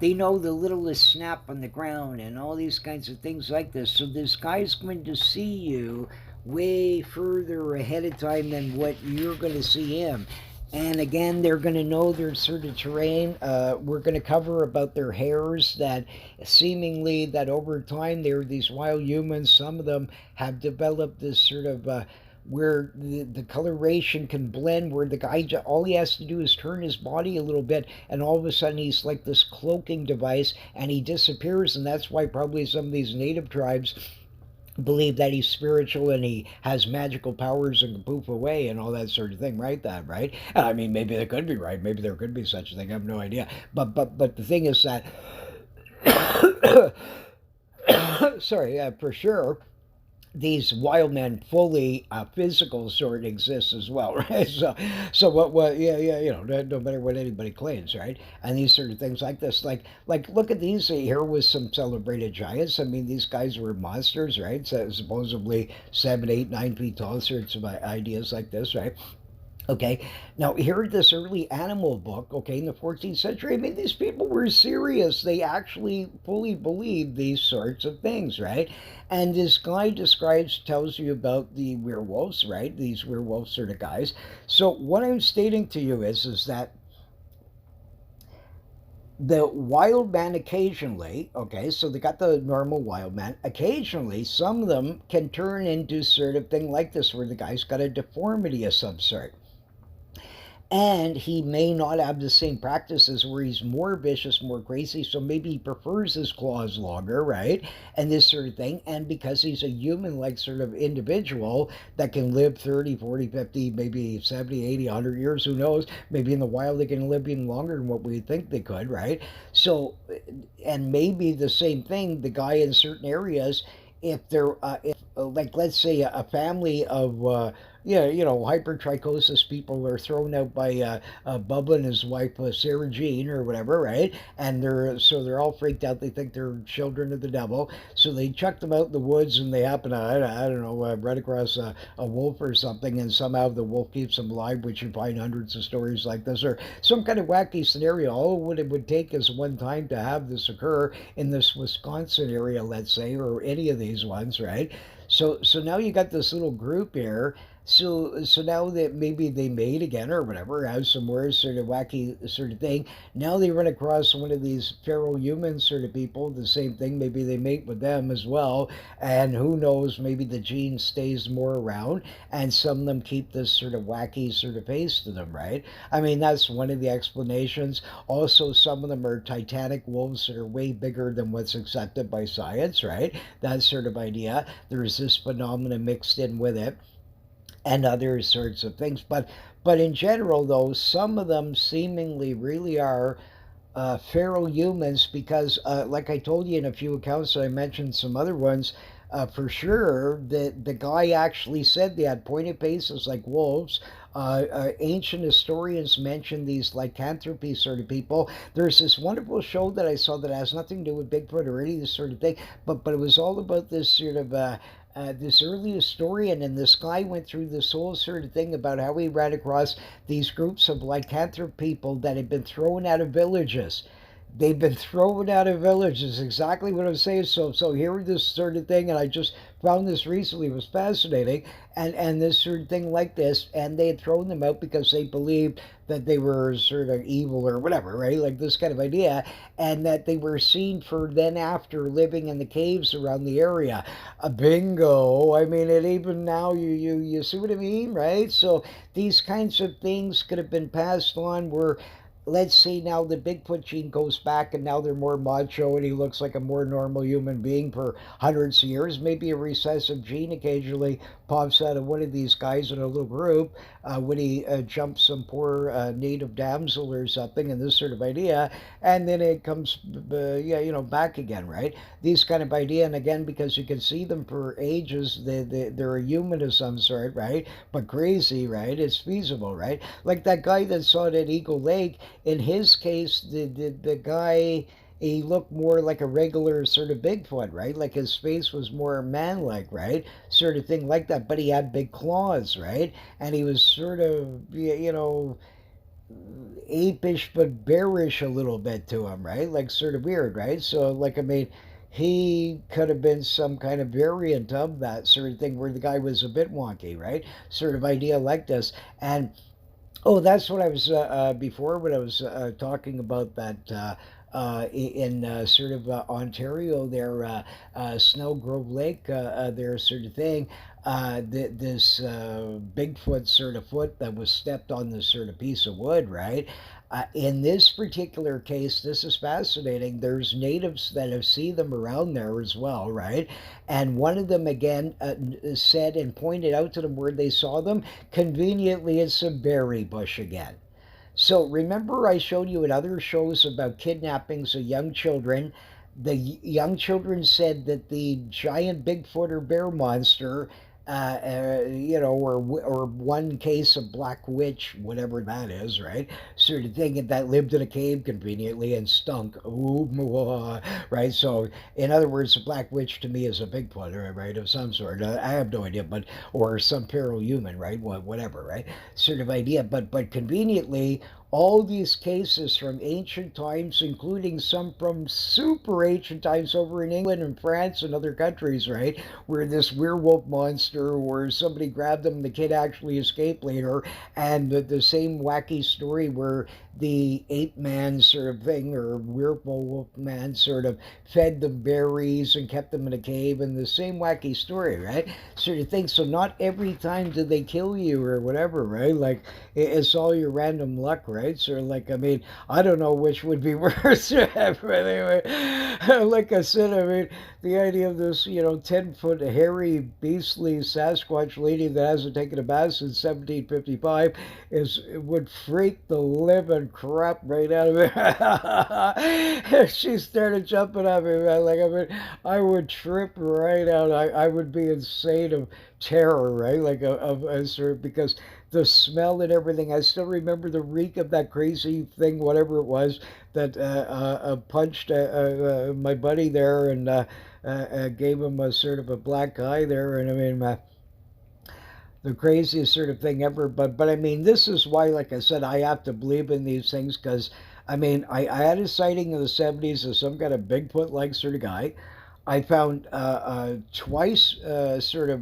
They know the littlest snap on the ground and all these kinds of things like this. So this guy's going to see you way further ahead of time than what you're going to see him. And again, they're going to know their sort of terrain. We're going to cover about their hairs, that seemingly that over time they're these wild humans. Some of them have developed this sort of where the coloration can blend, where the guy, all he has to do is turn his body a little bit, and all of a sudden he's like this cloaking device, and he disappears. And that's why probably some of these native tribes believe that he's spiritual and he has magical powers and can poof away and all that sort of thing, right? That, right? I mean, maybe they could be right. Maybe there could be such a thing. I have no idea. But the thing is that, sorry, for sure, these wild men fully physical sort exists as well, right? So what yeah, no matter what anybody claims, right? And these sort of things like this, like look at these here with some celebrated giants. I mean, these guys were monsters, right? So supposedly 7, 8, 9 feet tall, sorts of ideas like this, right? Okay, now here in this early animal book, okay, in the 14th century, I mean, these people were serious. They actually fully believed these sorts of things, right? And this guy describes, tells you about the werewolves, right? These werewolf sort of guys. So what I'm stating to you is that the wild man occasionally, okay, so they got the normal wild man. Occasionally, some of them can turn into sort of thing like this, where the guy's got a deformity of some sort, and he may not have the same practices where he's more vicious, more crazy, so maybe he prefers his claws longer, right? And this sort of thing. And because he's a human like sort of individual that can live 30, 40, 50, maybe 70, 80, 100 years, who knows? Maybe in the wild they can live even longer than what we think they could, right? So, and maybe the same thing, the guy in certain areas, if they're if like let's say a family of yeah, hypertrichosis people are thrown out by Bubba and his wife Sarah Jean or whatever, right? And they're all freaked out. They think they're children of the devil, so they chuck them out in the woods, and they happen to I don't know run across a wolf or something, and somehow the wolf keeps them alive. Which you find hundreds of stories like this, or some kind of wacky scenario. All what it would take is one time to have this occur in this Wisconsin area, let's say, or any of these ones, right? So now you got this little group here. So now that maybe they mate again or whatever, have some more sort of wacky sort of thing. Now they run across one of these feral human sort of people. The same thing. Maybe they mate with them as well, and who knows? Maybe the gene stays more around, and some of them keep this sort of wacky sort of face to them, right? I mean, that's one of the explanations. Also, some of them are titanic wolves that are way bigger than what's accepted by science, right? That sort of idea. There's this phenomenon mixed in with it, and other sorts of things. But in general, though, some of them seemingly really are feral humans because, like I told you in a few accounts, I mentioned some other ones. For sure, the guy actually said they had pointed faces like wolves. Ancient historians mention these lycanthropy sort of people. There's this wonderful show that I saw that has nothing to do with Bigfoot or any of this sort of thing, but it was all about this sort of this early historian, and this guy went through this whole sort of thing about how he ran across these groups of lycanthrope people that had been thrown out of villages. They've been thrown out of villages. Exactly what I'm saying. So here this sort of thing, and I just found this recently. It was fascinating, and this sort of thing like this, and they had thrown them out because they believed that they were sort of evil or whatever, right? Like this kind of idea, and that they were seen for then after living in the caves around the area. A bingo. I mean, it even now you see what I mean, right? So these kinds of things could have been passed on where, let's say now the Bigfoot gene goes back and now they're more macho and he looks like a more normal human being for hundreds of years. Maybe a recessive gene occasionally pops out of one of these guys in a little group when he jumps some poor native damsel or something, and this sort of idea, and then it comes, yeah, back again, right? These kind of idea, and again, because you can see them for ages, they're a human of some sort, right? But crazy, right? It's feasible, right? Like that guy that saw it at Eagle Lake. In his case, the guy, he looked more like a regular sort of Bigfoot, right? Like his face was more man-like, right? Sort of thing like that. But he had big claws, right? And he was sort of, apish but bearish a little bit to him, right? Like sort of weird, right? So, like, I mean, he could have been some kind of variant of that sort of thing where the guy was a bit wonky, right? Sort of idea like this. And oh, that's what I was before when I was talking about that in sort of Ontario there, Snowgrove Lake, there sort of thing. This Bigfoot sort of foot that was stepped on this sort of piece of wood, right? In this particular case, this is fascinating. There's natives that have seen them around there as well, right? And one of them again said and pointed out to them where they saw them. Conveniently, it's a berry bush again. So remember, I showed you in other shows about kidnappings of young children. the young children said that the giant Bigfoot or bear monster, or one case of black witch, whatever that is, right? Sort of thing that lived in a cave conveniently and stunk. Ooh, right? So, in other words, a black witch to me is a Bigfoot, right, of some sort. I have no idea, but or some feral human, right? Whatever, right? Sort of idea. But conveniently, all these cases from ancient times, including some from super ancient times over in England and France and other countries, right, where this werewolf monster, where somebody grabbed them, the kid actually escaped later, and the same wacky story where the ape man sort of thing, or werewolf man sort of fed them berries and kept them in a cave, and the same wacky story, right? Sort of thing. So not every time do they kill you or whatever, right? Like it's all your random luck, right? So like, I mean, I don't know which would be worse. But anyway, like I said, I mean, the idea of this, 10-foot hairy, beastly Sasquatch lady that hasn't taken a bath since 1755 would freak the living crap right out of me. If she started jumping at me, man, like, I mean, I would trip right out. I would be insane of terror, right? Like of sort of, because the smell and everything. I still remember the reek of that crazy thing, whatever it was, that punched my buddy there and gave him a sort of a black eye there. And I mean, the craziest sort of thing ever. But I mean, this is why, like I said, I have to believe in these things because I mean, I had a sighting in the 70s of some kind of Bigfoot like sort of guy. I found twice sort of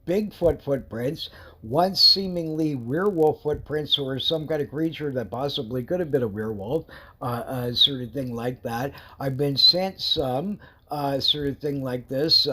Bigfoot footprints, once seemingly werewolf footprints or some kind of creature that possibly could have been a werewolf, sort of thing like that. I've been sent some sort of thing like this.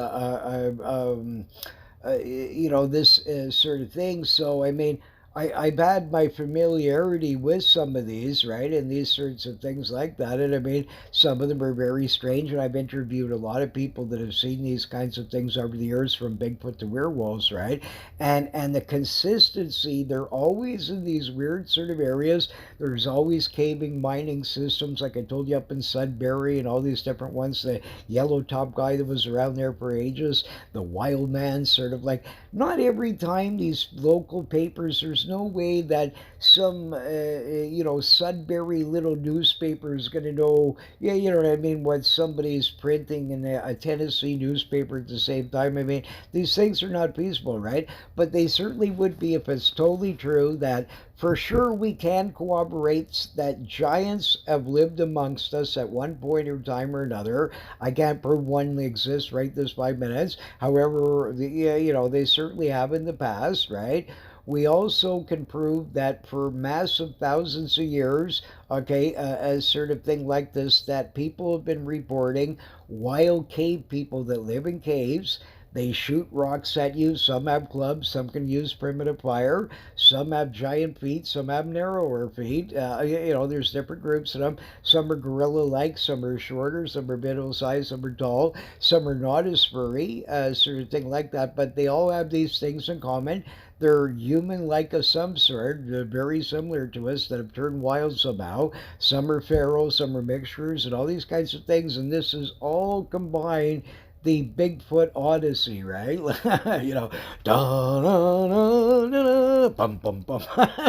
This sort of thing. So, I mean, I've had my familiarity with some of these, right? And these sorts of things like that. And I mean, some of them are very strange. And I've interviewed a lot of people that have seen these kinds of things over the years, from Bigfoot to werewolves, right? And the consistency, they're always in these weird sort of areas. There's always caving mining systems, like I told you, up in Sudbury and all these different ones. The yellow top guy that was around there for ages, the wild man, sort of like, not every time these local papers, there's no way that some Sudbury little newspaper is going to know, yeah, you know what I mean, what somebody's printing in a Tennessee newspaper at the same time. I mean, these things are not peaceful, right? But they certainly would be if it's totally true that for sure we can corroborate that giants have lived amongst us at one point in time or another. I can't prove one exists right this 5 minutes. However, yeah, they certainly have in the past, right? We also can prove that for massive thousands of years, okay, a sort of thing like this, that people have been reporting wild cave people that live in caves. They shoot rocks at you. Some have clubs. Some can use primitive fire. Some have giant feet. Some have narrower feet. There's different groups of them. Some are gorilla-like. Some are shorter. Some are middle-sized. Some are tall. Some are not as furry, sort of thing like that. But they all have these things in common. They're human-like of some sort. They're very similar to us that have turned wild somehow. Some are feral. Some are mixtures, and all these kinds of things. And this is all combined, the Bigfoot Odyssey, right? Da da da da bum bum bum,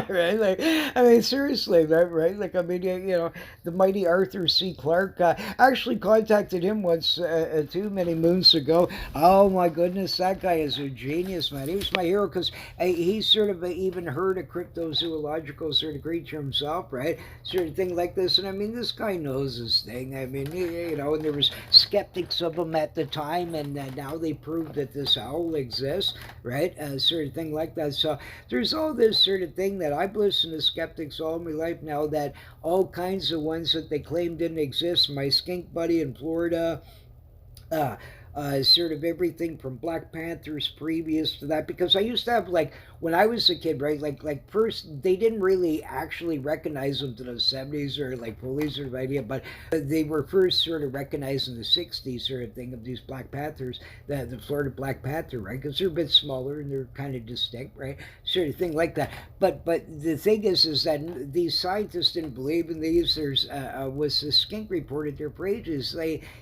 right? Like, I mean, seriously, right? Like, I mean, the mighty Arthur C. Clarke actually contacted him once, too many moons ago. Oh my goodness, that guy is a genius, man. He was my hero because he sort of even heard a cryptozoological sort of creature himself, right? Sort of thing like this. And I mean, this guy knows his thing. I mean, and there was skeptics of him at the time, and now they proved that this owl exists, right? Sort of thing like that. So there's all this sort of thing that I've listened to skeptics all my life now, that all kinds of ones that they claim didn't exist. My skink buddy in Florida, uh, sort of everything from Black Panthers previous to that, because I used to have like when I was a kid, right? Like first they didn't really actually recognize them to the '70s or like police or idea, but they were first sort of recognized in the '60s, sort of thing, of these Black Panthers, the Florida Black Panther, right? Because they're a bit smaller and they're kind of distinct, right? Sort of thing like that. But the thing is that these scientists didn't believe in these. There's was the skink reported there for ages.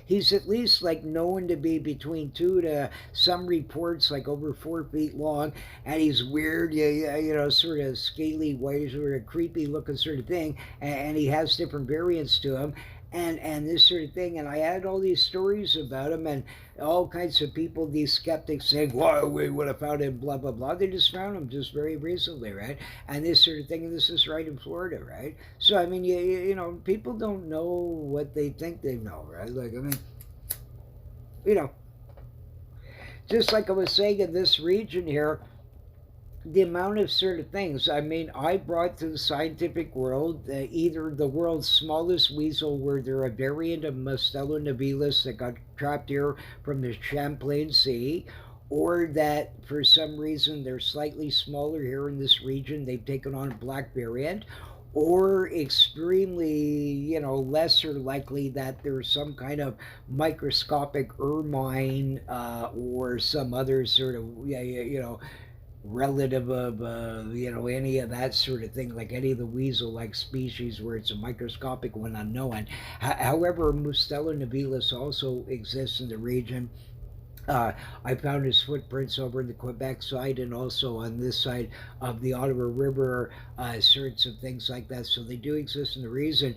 He's at least like known to be between 2 to some reports like over 4 feet long, and he's weird, yeah, sort of scaly, white, sort of creepy looking sort of thing, and he has different variants to him. And this sort of thing, and I had all these stories about him, and all kinds of people, these skeptics saying, "Why we would have found him," blah blah blah. They just found him just very recently, right? And this sort of thing, and this is right in Florida, right? So I mean, people don't know what they think they know, right? Like I mean, you know, just like I was saying in this region here, the amount of sort of things. I mean, I brought to the scientific world either the world's smallest weasel, where they're a variant of Mustela nivalis that got trapped here from the Champlain Sea, or that for some reason they're slightly smaller here in this region. They've taken on a black variant. Or extremely, lesser likely that there's some kind of microscopic ermine or some other sort of, yeah, relative of any of that sort of thing, like any of the weasel-like species where it's a microscopic one unknown. However, Mustela nivalis also exists in the region. I found his footprints over in the Quebec side and also on this side of the Ottawa River, sorts of things like that. So they do exist in the region,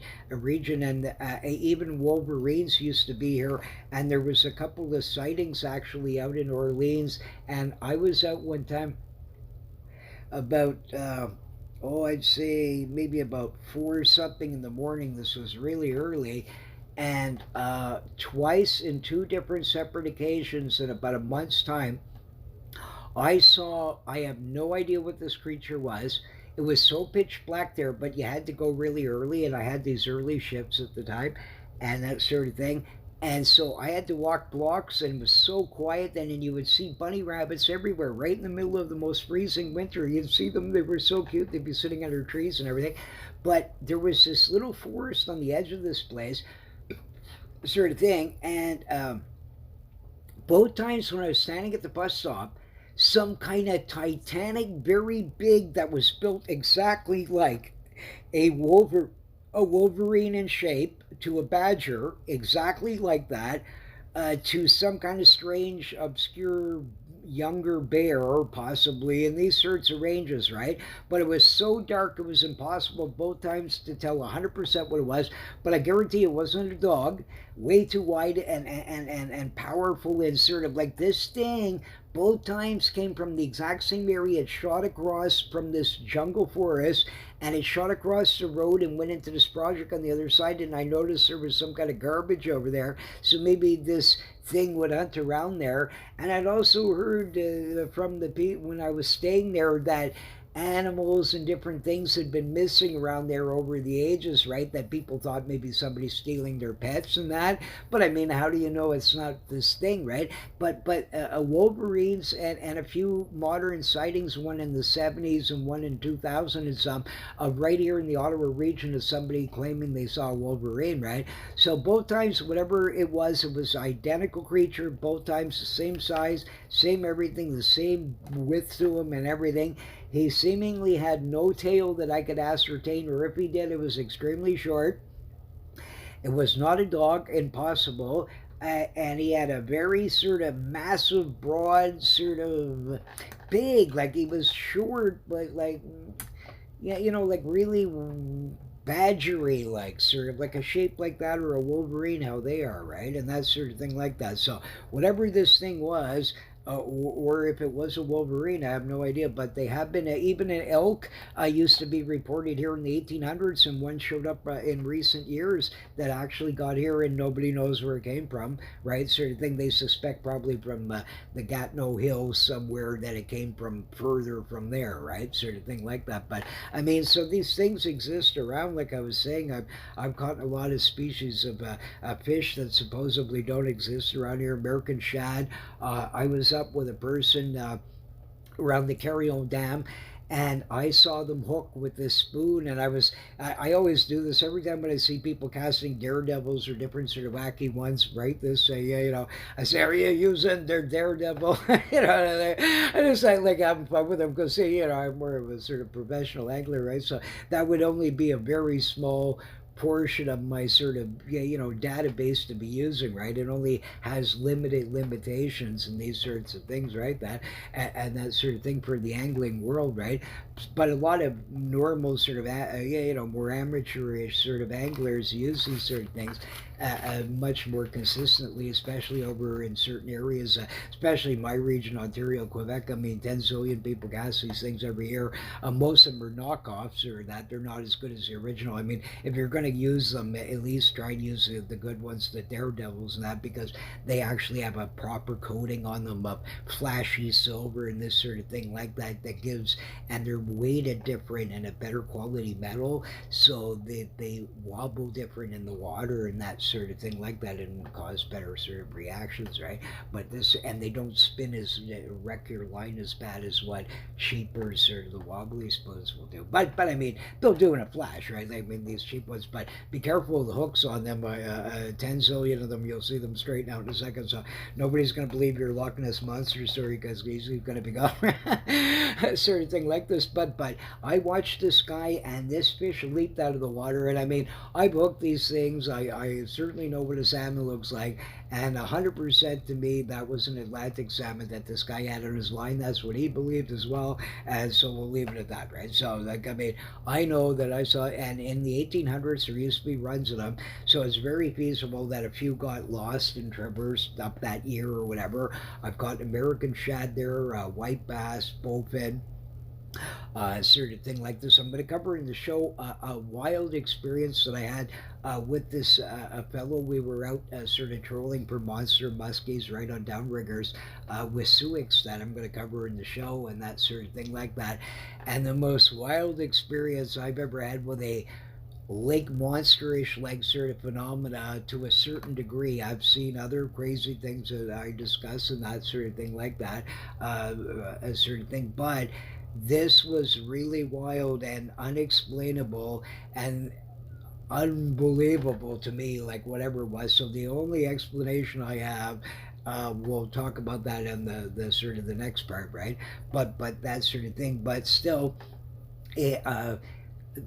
and even wolverines used to be here. And there was a couple of sightings actually out in Orleans. And I was out one time about I'd say maybe about four something in the morning. This was really early, and twice in two different separate occasions in about a month's time, I saw. I have no idea what this creature was. It was so pitch black there, but you had to go really early, and I had these early shifts at the time, and that sort of thing. And so I had to walk blocks, and it was so quiet then, and you would see bunny rabbits everywhere, right in the middle of the most freezing winter. You'd see them; they were so cute. They'd be sitting under trees and everything. But there was this little forest on the edge of this place, sort of thing, and both times when I was standing at the bus stop, some kind of Titanic, very big, that was built exactly like a wolver, a wolverine in shape, to a badger, exactly like that, to some kind of strange, obscure younger bear, possibly, in these sorts of ranges, right? But it was so dark, it was impossible both times to tell 100% what it was. But I guarantee it wasn't a dog. Way too wide and powerful, and sort of like this thing. Both times came from the exact same area. It shot across from this jungle forest, and it shot across the road and went into this project on the other side. And I noticed there was some kind of garbage over there, so maybe this thing would hunt around there. And I'd also heard from the people when I was staying there that animals and different things had been missing around there over the ages, right? That people thought maybe somebody's stealing their pets and that. But I mean, how do you know it's not this thing, right? But wolverines and a few modern sightings, one in the '70s and one in 2000 and some, right here in the Ottawa region, of somebody claiming they saw a wolverine, right? So both times, whatever it was identical creature. Both times the same size, same everything, the same width to him and everything. He seemingly had no tail that I could ascertain, or if he did, it was extremely short. It was not a dog, impossible. And he had a very sort of massive, broad, sort of big, like he was short, but like, yeah, like really badgery, like sort of like a shape like that, or a wolverine, how they are, right? And that sort of thing like that. So whatever this thing was, or if it was a wolverine, I have no idea. But they have been even an elk used to be reported here in the 1800s, and one showed up in recent years that actually got here, and nobody knows where it came from, right? Sort of thing. They suspect probably from the Gatineau Hills somewhere, that it came from further from there, right? Sort of thing like that. But I mean, so these things exist around. Like I was saying, I've caught a lot of species of fish that supposedly don't exist around here. American shad. I was up with a person around the Carrion Dam, and I saw them hook with this spoon, and I always do this every time when I see people casting daredevils or different sort of wacky ones, right? This say, yeah, I say, are you using their daredevil? I just like having fun with them because, see, I'm more of a sort of professional angler, right? So that would only be a very small portion of my sort of, yeah, database to be using, right? It only has limited limitations and these sorts of things, right? And that sort of thing for the angling world, right? But a lot of normal sort of yeah, more amateurish sort of anglers use these sort of things much more consistently, especially over in certain areas, especially my region, Ontario, Quebec. I mean, 10 zillion people cast these things every year. Most of them are knockoffs, or that they're not as good as the original. I mean, if you're going to use them, at least try and use the good ones, the daredevils and that, because they actually have a proper coating on them of flashy silver and this sort of thing like that, that gives, and they're weighted different and a better quality metal, so they wobble different in the water and that sort of thing like that, and cause better sort of reactions, right? But this, and they don't spin as, wreck your line as bad as what cheaper sort of the wobbly spoons will do. But I mean, they'll do in a flash, right? I mean, these cheap ones, but be careful of the hooks on them. 10 zillion of them, you'll see them straighten out in a second. So nobody's going to believe your Loch Ness monster story, because he's going to be gone. Sort of thing like this. But I watched this guy, and this fish leaped out of the water. And I mean, I've hooked these things. I certainly know what a salmon looks like. And 100% to me, that was an Atlantic salmon that this guy had on his line. That's what he believed as well. And so we'll leave it at that, right? So, like, I mean, I know that I saw, and in the 1800s, there used to be runs of them. So it's very feasible that a few got lost and traversed up that year or whatever. I've got American shad there, white bass, bowfin, sort of thing like this. I'm going to cover in the show a wild experience that I had with this a fellow. We were out sort of trolling for monster muskies right on downriggers with suics that I'm going to cover in the show and that sort of thing like that. And the most wild experience I've ever had with a lake monsterish like sort of phenomena to a certain degree. I've seen other crazy things that I discuss and that sort of thing like that, a certain thing, but this was really wild and unexplainable and unbelievable to me, like whatever it was. So the only explanation I have, we'll talk about that in the sort of the next part, right? But that sort of thing. But still, it,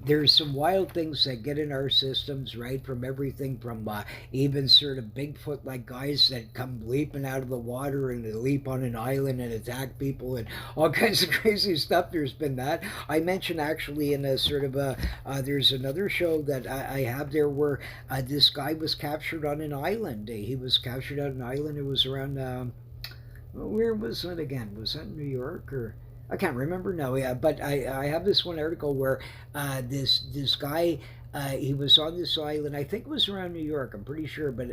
there's some wild things that get in our systems, right? From everything from even sort of Bigfoot like guys that come leaping out of the water and they leap on an island and attack people and all kinds of crazy stuff. There's been that. I mentioned actually in a sort of a, there's another show that I have there where this guy was captured on an island. He was captured on an island. It was around, where was it again? Was that New York or? I can't remember now. Yeah, but I have this one article where this guy, he was on this island. I think it was around New York. I'm pretty sure, but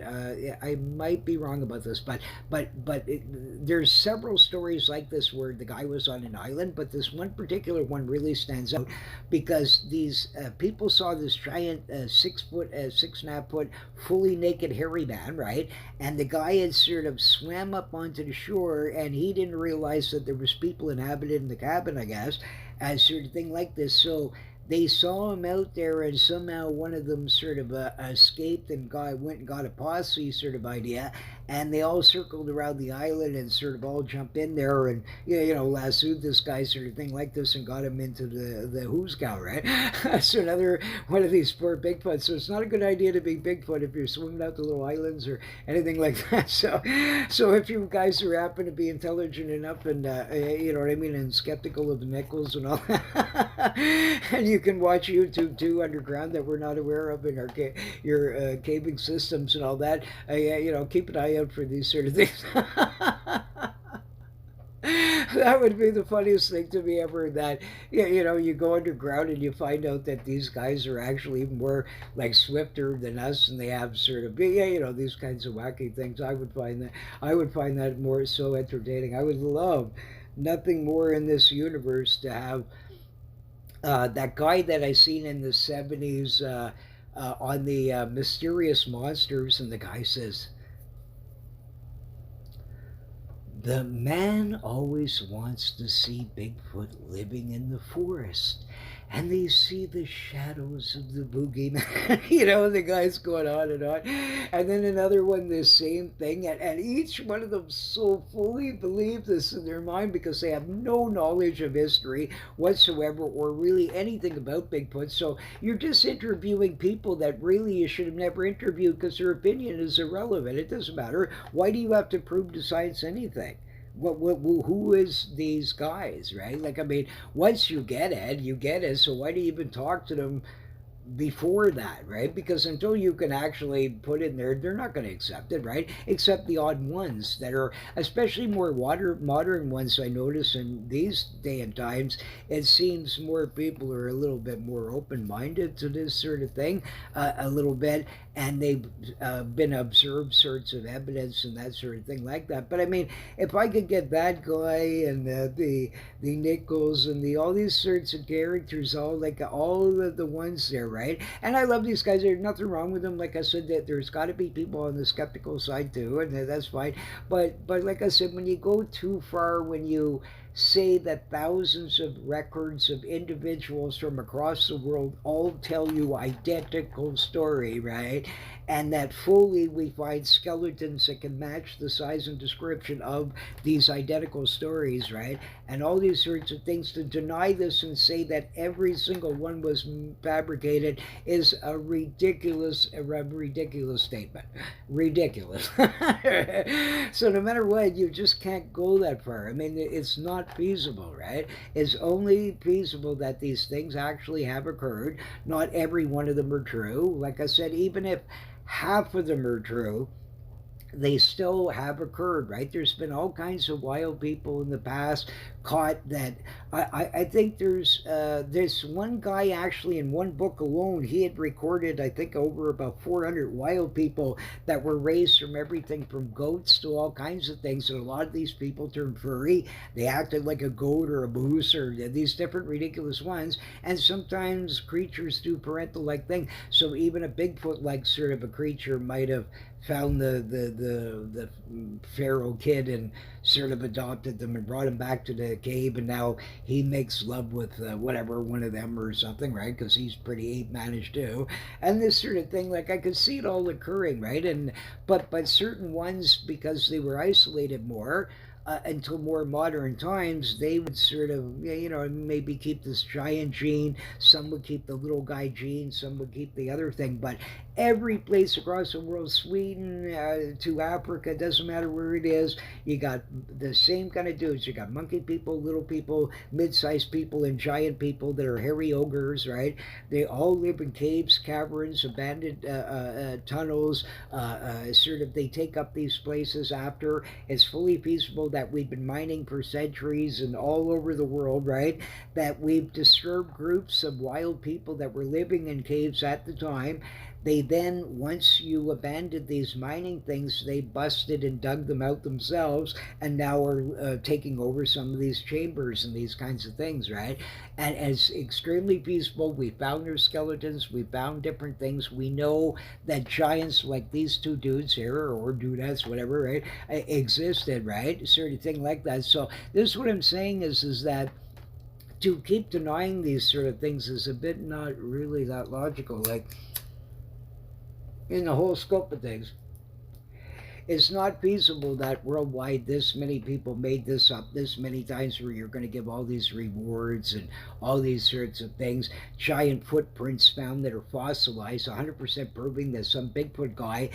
I might be wrong about this. There's several stories like this where the guy was on an island, but this one particular one really stands out because these people saw this giant 6 foot, 6.5 foot, fully naked hairy man, right? And the guy had sort of swam up onto the shore, and he didn't realize that there was people inhabited in the cabin, I guess, as sort of thing like this. So they saw him out there, and somehow one of them sort of escaped and went and got a posse sort of idea, and they all circled around the island and sort of all jumped in there and lassoed this guy sort of thing like this and got him into the who's cow, right? So another one of these poor Bigfoot. So it's not a good idea to be Bigfoot if you're swimming out the little islands or anything like that. So if you guys are happen to be intelligent enough and you know what I mean, and skeptical of the nickels and all that, and you can watch YouTube too underground that we're not aware of in our your caving systems and all that. Keep an eye out for these sort of things. That would be the funniest thing to me ever. That you go underground and you find out that these guys are actually more like swifter than us, and they have sort of these kinds of wacky things. I would find that more so entertaining. I would love nothing more in this universe to have that guy that I seen in the 70s on the mysterious monsters, and the guy says The man always wants to see Bigfoot living in the forest. And they see the shadows of the boogeyman. The guy's going on and on. And then another one, the same thing. And each one of them so fully believe this in their mind because they have no knowledge of history whatsoever or really anything about Bigfoot. So you're just interviewing people that really you should have never interviewed because their opinion is irrelevant. It doesn't matter. Why do you have to prove to science anything? Who is these guys, right? Like, I mean, once you get it, you get it. So why do you even talk to them before that, right? Because until you can actually put in there, they're not going to accept it, right? Except the odd ones that are, especially more modern ones. I notice in these day and times, it seems more people are a little bit more open-minded to this sort of thing, a little bit, and they've been observed sorts of evidence and that sort of thing like that. But I mean, if I could get that guy and the Nichols and the all these sorts of characters, all of the ones there, right? And I love these guys. There's nothing wrong with them. Like I said, that there's got to be people on the skeptical side too, and that's fine. But like I said, when you go too far, when you say that thousands of records of individuals from across the world all tell you identical story, right? And that fully we find skeletons that can match the size and description of these identical stories, right? And all these sorts of things, to deny this and say that every single one was fabricated is a ridiculous statement. Ridiculous. So no matter what, you just can't go that far. I mean, it's not feasible, right? It's only feasible that these things actually have occurred. Not every one of them are true. Like I said, even if half of them are true, they still have occurred, right? There's been all kinds of wild people in the past caught that. I think there's this one guy actually in one book alone, he had recorded, I think, over about 400 wild people that were raised from everything from goats to all kinds of things. And a lot of these people turned furry. They acted like a goat or a moose or these different ridiculous ones. And sometimes creatures do parental like thing. So even a Bigfoot like sort of a creature might have found the feral kid and sort of adopted them and brought him back to the cave, and now he makes love with whatever one of them or something, right? Because he's pretty ape manish too, and this sort of thing. Like I could see it all occurring, right? And but certain ones, because they were isolated more, until more modern times, they would sort of, maybe keep this giant gene. Some would keep the little guy gene. Some would keep the other thing. But every place across the world, Sweden to Africa, doesn't matter where it is, you got the same kind of dudes. You got monkey people, little people, mid-sized people, and giant people that are hairy ogres, right? They all live in caves, caverns, abandoned tunnels. Sort of, they take up these places after it's fully feasible that we've been mining for centuries and all over the world, right? That we've disturbed groups of wild people that were living in caves at the time. They then, once you abandoned these mining things, they busted and dug them out themselves and now are taking over some of these chambers and these kinds of things, right? And it's extremely feasible. We found their skeletons, we found different things. We know that giants like these two dudes here, or dudettes, whatever, right, existed, right? Sort of thing like that. So this is what I'm saying is that to keep denying these sort of things is a bit not really that logical. Like, in the whole scope of things, it's not feasible that worldwide this many people made this up this many times where you're going to give all these rewards and all these sorts of things. Giant footprints found that are fossilized, 100% proving that some Bigfoot guy,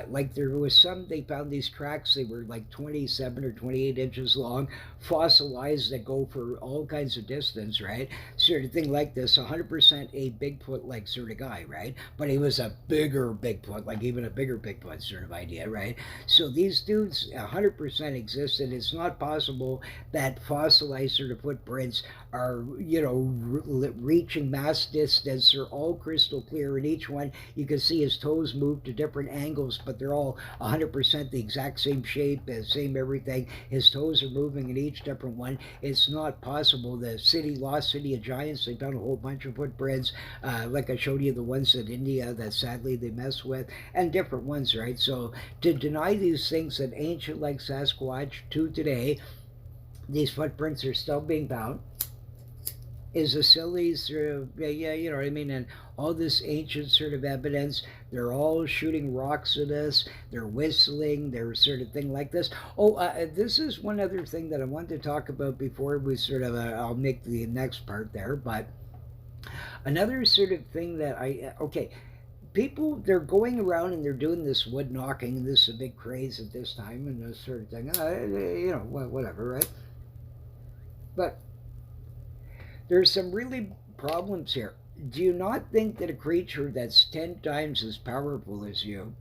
like there was some, they found these tracks, they were like 27 or 28 inches long, fossilized, that go for all kinds of distance, right? Sort of thing like this, 100% a Bigfoot like sort of guy, right? But he was a bigger Bigfoot, like even a bigger Bigfoot sort of idea, right? So these dudes 100% exist, and it's not possible that fossilized sort of footprints are, reaching mass distance. They're all crystal clear, and each one you can see his toes move to different angles, but they're all 100% the exact same shape, the same everything. His toes are moving in each different one. It's not possible. The lost city of giants, they found a whole bunch of footprints, like I showed you, the ones in India that sadly they mess with, and different ones, right? So to deny why these things that ancient like Sasquatch to today, these footprints are still being found, is a silly sort of, yeah, you know what I mean, and all this ancient sort of evidence. They're all shooting rocks at us. They're whistling. They're sort of thing like this. Oh, this is one other thing that I wanted to talk about before we sort of. I'll make the next part there, but another sort of thing that okay, people they're going around and they're doing this wood knocking, and this is a big craze at this time and this sort of thing. You know, whatever, right? But there's some really problems here. Do you not think that a creature that's 10 times as powerful as you,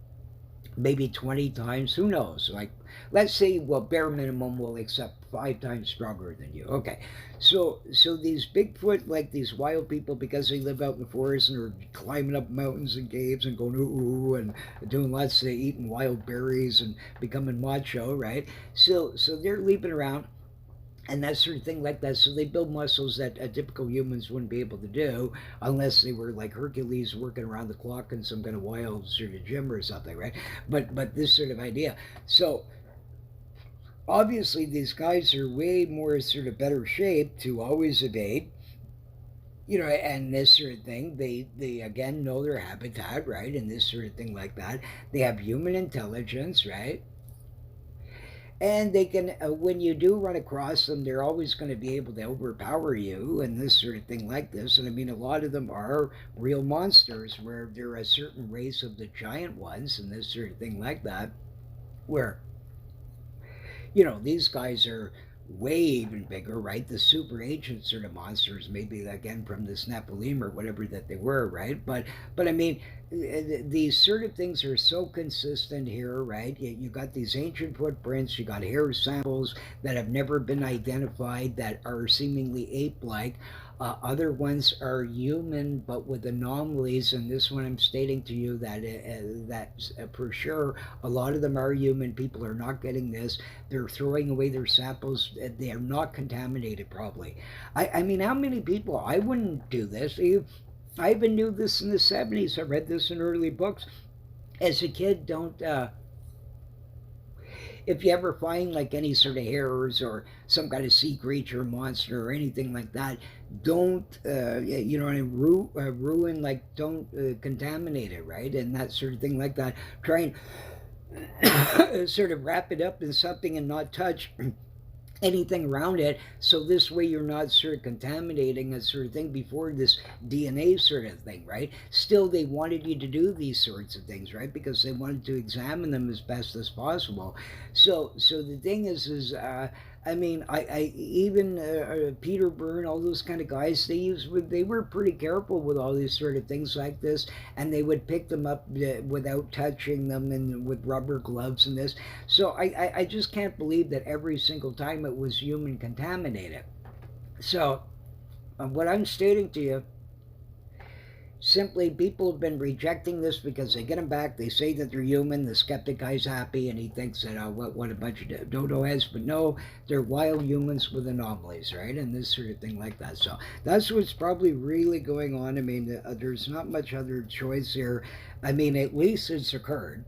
maybe 20 times, who knows? Like, let's say, well, bare minimum, we'll accept 5 times stronger than you. Okay. So these Bigfoot, like these wild people, because they live out in the forest and are climbing up mountains and caves and going ooh and doing lots of eating wild berries and becoming macho, right? So they're leaping around and that sort of thing like that. So they build muscles that typical humans wouldn't be able to do unless they were like Hercules working around the clock in some kind of wild sort of gym or something, right? But this sort of idea. So obviously these guys are way more sort of better shape to always evade. You know, and this sort of thing, they again know their habitat, right? And this sort of thing like that. They have human intelligence, right? And they can when you do run across them, they're always going to be able to overpower you and this sort of thing like this. And I mean, a lot of them are real monsters where they're a certain race of the giant ones and this sort of thing like that, where you know these guys are way even bigger, right? The super ancient sort of monsters, maybe again from this Nephilim or whatever that they were, right? But I mean, these sort of things are so consistent here, right? You got these ancient footprints, you got hair samples that have never been identified that are seemingly ape-like. Other ones are human, but with anomalies. And this one, I'm stating to you that for sure, a lot of them are human. People are not getting this. They're throwing away their samples. They are not contaminated properly. I mean, how many people? I wouldn't do this. I even knew this in the 70s. I read this in early books. As a kid, don't if you ever find like any sort of hairs or some kind of sea creature, monster, or anything like that, don't you know, and ruin, like don't contaminate it, right? And that sort of thing like that. Try and sort of wrap it up in something and not touch anything around it, so this way you're not sort of contaminating a sort of thing before this DNA sort of thing, right? Still, they wanted you to do these sorts of things, right? Because they wanted to examine them as best as possible. So the thing is I mean, I even Peter Byrne, all those kind of guys, they were pretty careful with all these sort of things like this, and they would pick them up without touching them and with rubber gloves and this. So I just can't believe that every single time it was human contaminated. So what I'm stating to you, simply people have been rejecting this because they get them back. They say that they're human. The skeptic guy's happy and he thinks that what a bunch of dodo heads. But no, they're wild humans with anomalies, right? And this sort of thing like that. So that's what's probably really going on. I mean, there's not much other choice here. I mean, at least it's occurred.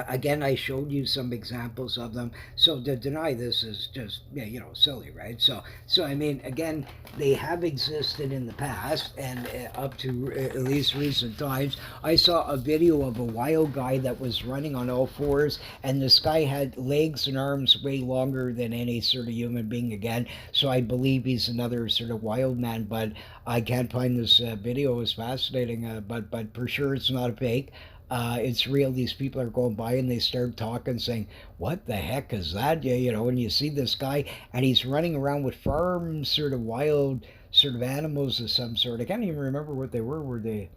Again, I showed you some examples of them. So to deny this is just, yeah, you know, silly, right? So I mean, again, they have existed in the past and up to at least recent times. I saw a video of a wild guy that was running on all fours, and this guy had legs and arms way longer than any sort of human being again. So I believe he's another sort of wild man, but I can't find this video. It was fascinating, but for sure it's not a fake. It's real. These people are going by and they start talking, saying, "What the heck is that?" Yeah, you know, and you see this guy and he's running around with farm sort of wild sort of animals of some sort. I can't even remember what they were. Were they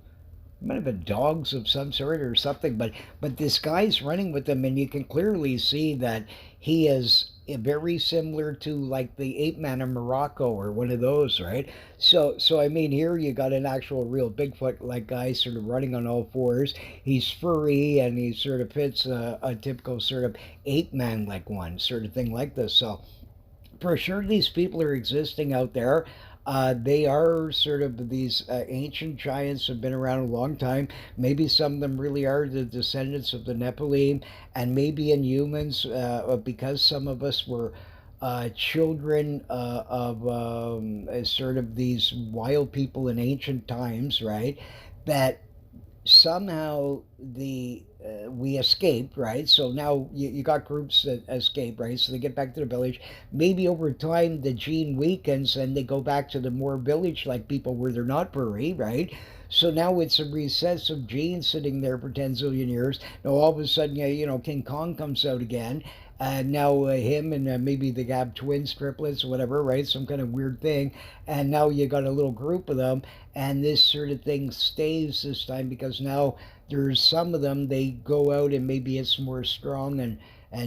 might have been dogs of some sort or something, but this guy's running with them, and you can clearly see that he is very similar to like the ape man in Morocco or one of those, right? So I mean, here you got an actual real Bigfoot like guy sort of running on all fours. He's furry and he sort of fits a typical sort of ape man like one sort of thing like this. So for sure these people are existing out there. They are sort of these ancient giants have been around a long time. Maybe some of them really are the descendants of the Nephilim, and maybe in humans, because some of us were children of sort of these wild people in ancient times, right? That somehow the we escaped, right? So now you got groups that escape, right? So they get back to the village. Maybe over time the gene weakens and they go back to the more village-like people where they're not furry, right? So now it's a recessive gene sitting there for 10 zillion years. Now all of a sudden, King Kong comes out again. And now him and maybe they have twins, triplets, whatever, right? Some kind of weird thing. And now you got a little group of them, and this sort of thing stays this time because now there's some of them they go out and maybe it's more strong and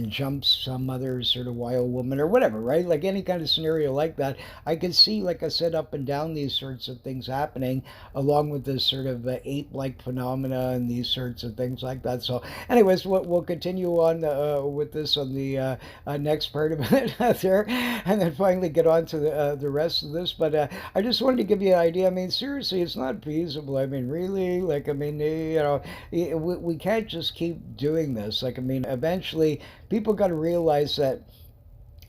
jumps some other sort of wild woman or whatever, right? Like any kind of scenario like that, I can see, like I said, up and down these sorts of things happening, along with this sort of ape-like phenomena and these sorts of things like that. So, anyways, we'll continue on with this on the next part of it there, and then finally get on to the rest of this. But I just wanted to give you an idea. I mean, seriously, it's not feasible. I mean, really, like, I mean, we can't just keep doing this. Like, I mean, eventually, people got to realize that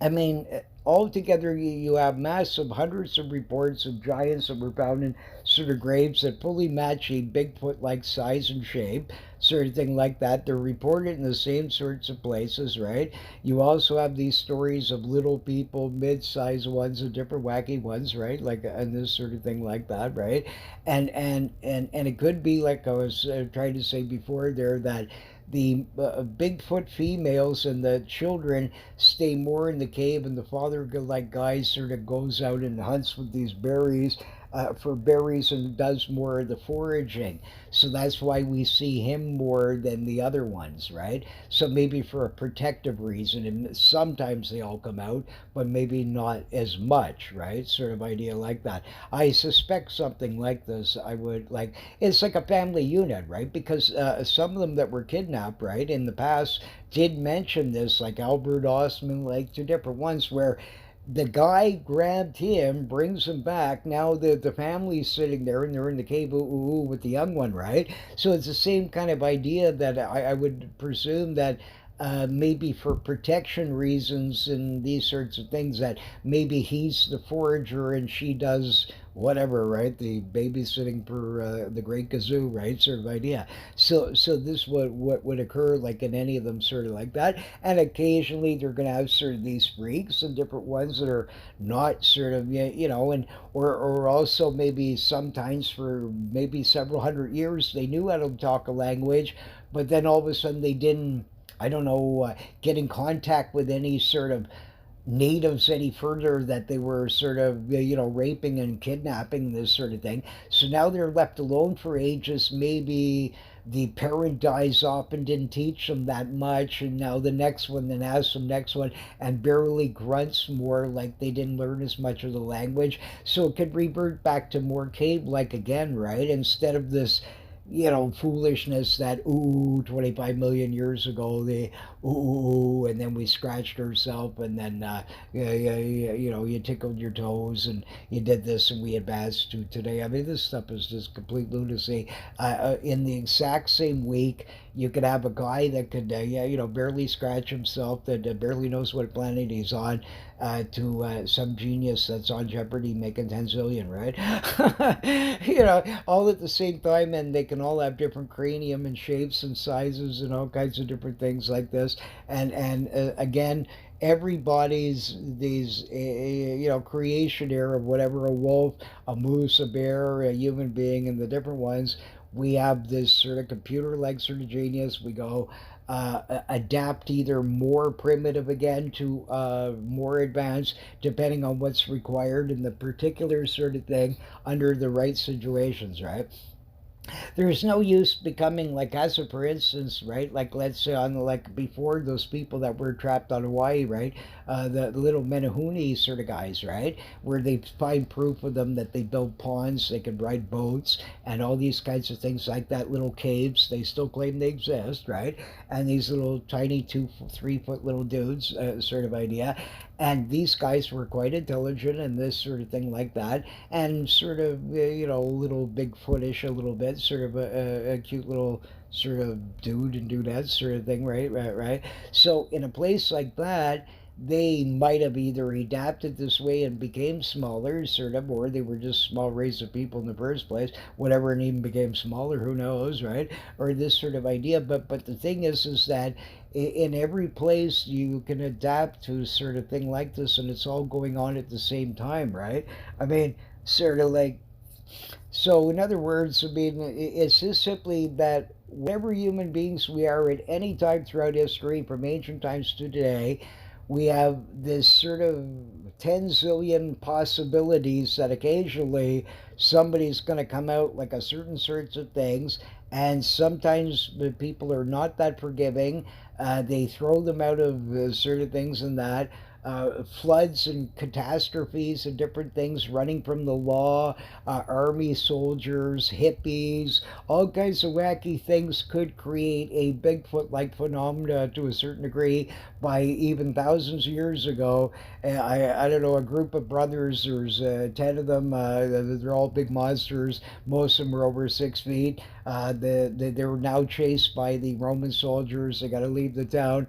I mean, altogether, you have massive hundreds of reports of giants that were found in sort of graves that fully match a Bigfoot like size and shape, sort of thing like that. They're reported in the same sorts of places, right? You also have these stories of little people, mid sized ones, and different wacky ones, right? Like, and this sort of thing like that, right? And it could be, like I was trying to say before there, that the Bigfoot females and the children stay more in the cave, and the father, like guy, sort of goes out and hunts with these berries for berries and does more of the foraging. So that's why we see him more than the other ones, right? So maybe for a protective reason, and sometimes they all come out, but maybe not as much, right? Sort of idea like that. I suspect something like this. I would like it's like a family unit, right? Because some of them that were kidnapped, right, in the past did mention this, like Albert Osman, like two different ones where the guy grabbed him, brings him back. Now the family's sitting there and they're in the cave with the young one, right? So it's the same kind of idea that I would presume that maybe for protection reasons and these sorts of things, that maybe he's the forager and she does whatever, right? The babysitting for the great kazoo, right? Sort of idea. So this what would occur like in any of them, sort of like that. And occasionally they're going to have sort of these freaks and different ones that are not sort of and or also maybe sometimes for maybe several hundred years they knew how to talk a language, but then all of a sudden they didn't. I don't know, get in contact with any sort of natives any further, that they were sort of raping and kidnapping, this sort of thing. So now they're left alone for ages. Maybe the parent dies off and didn't teach them that much, and now the next one then has some next one and barely grunts more, like they didn't learn as much of the language. So it could revert back to more cave like again, right? Instead of this foolishness that 25 million years ago they and then we scratched ourselves, and then you tickled your toes and you did this, and we advanced to today. I mean, this stuff is just complete lunacy. In the exact same week, you could have a guy that could barely scratch himself, that barely knows what planet he's on, to some genius that's on Jeopardy making 10 zillion, right? All at the same time, and they can all have different cranium and shapes and sizes and all kinds of different things like this. And again, everybody's these creation era of whatever, a wolf, a moose, a bear, a human being, and the different ones. We have this sort of computer like sort of genius. We go adapt either more primitive again to more advanced, depending on what's required in the particular sort of thing under the right situations, right? There's no use becoming like, as a for instance, right, like let's say on like before, those people that were trapped on Hawaii, right, the little Menehune sort of guys, right, where they find proof of them that they build ponds, they can ride boats and all these kinds of things like that, little caves, they still claim they exist, right? And these little tiny 2 3 foot little dudes, sort of idea. And these guys were quite intelligent and this sort of thing like that, and sort of a little Bigfootish a little bit, sort of a cute little sort of dude and dudette sort of thing, right, right, right. So in a place like that, they might have either adapted this way and became smaller, sort of, or they were just small race of people in the first place, whatever, and even became smaller, who knows, right? Or this sort of idea. But the thing is that in every place you can adapt to a sort of thing like this, and it's all going on at the same time, right? I mean, sort of like, so in other words, I mean, it's just simply that whatever human beings we are at any time throughout history, from ancient times to today, we have this sort of 10 zillion possibilities that occasionally somebody's going to come out like a certain sorts of things, and sometimes the people are not that forgiving. They throw them out of certain things and that. Floods and catastrophes and different things, running from the law, army soldiers, hippies, all kinds of wacky things could create a Bigfoot like phenomena to a certain degree by even thousands of years ago. I don't know, a group of brothers, there's 10 of them, they're all big monsters. Most of them are over 6 feet. They were now chased by the Roman soldiers. They got to leave the town,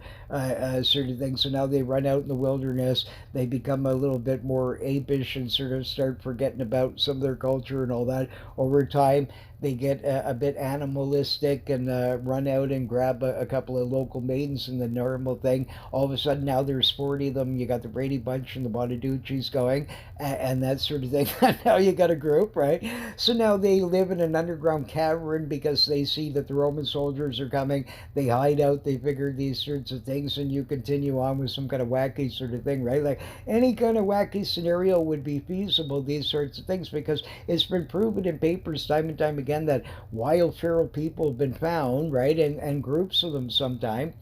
certain things. So now they run out in the wilderness. They become a little bit more apish and sort of start forgetting about some of their culture and all that. Over time, they get a bit animalistic and run out and grab a couple of local maidens and the normal thing. All of a sudden, now there's 40 of them. You got the Brady Bunch and the Bonaducci's going, and that sort of thing. Now you got a group, right? So now they live in an underground cavern because they see that the Roman soldiers are coming. They hide out, they figure these sorts of things, and you continue on with some kind of wacky sort of thing, right? Like any kind of wacky scenario would be feasible, these sorts of things, because it's been proven in papers time and time again that wild feral people have been found, right? And groups of them sometime,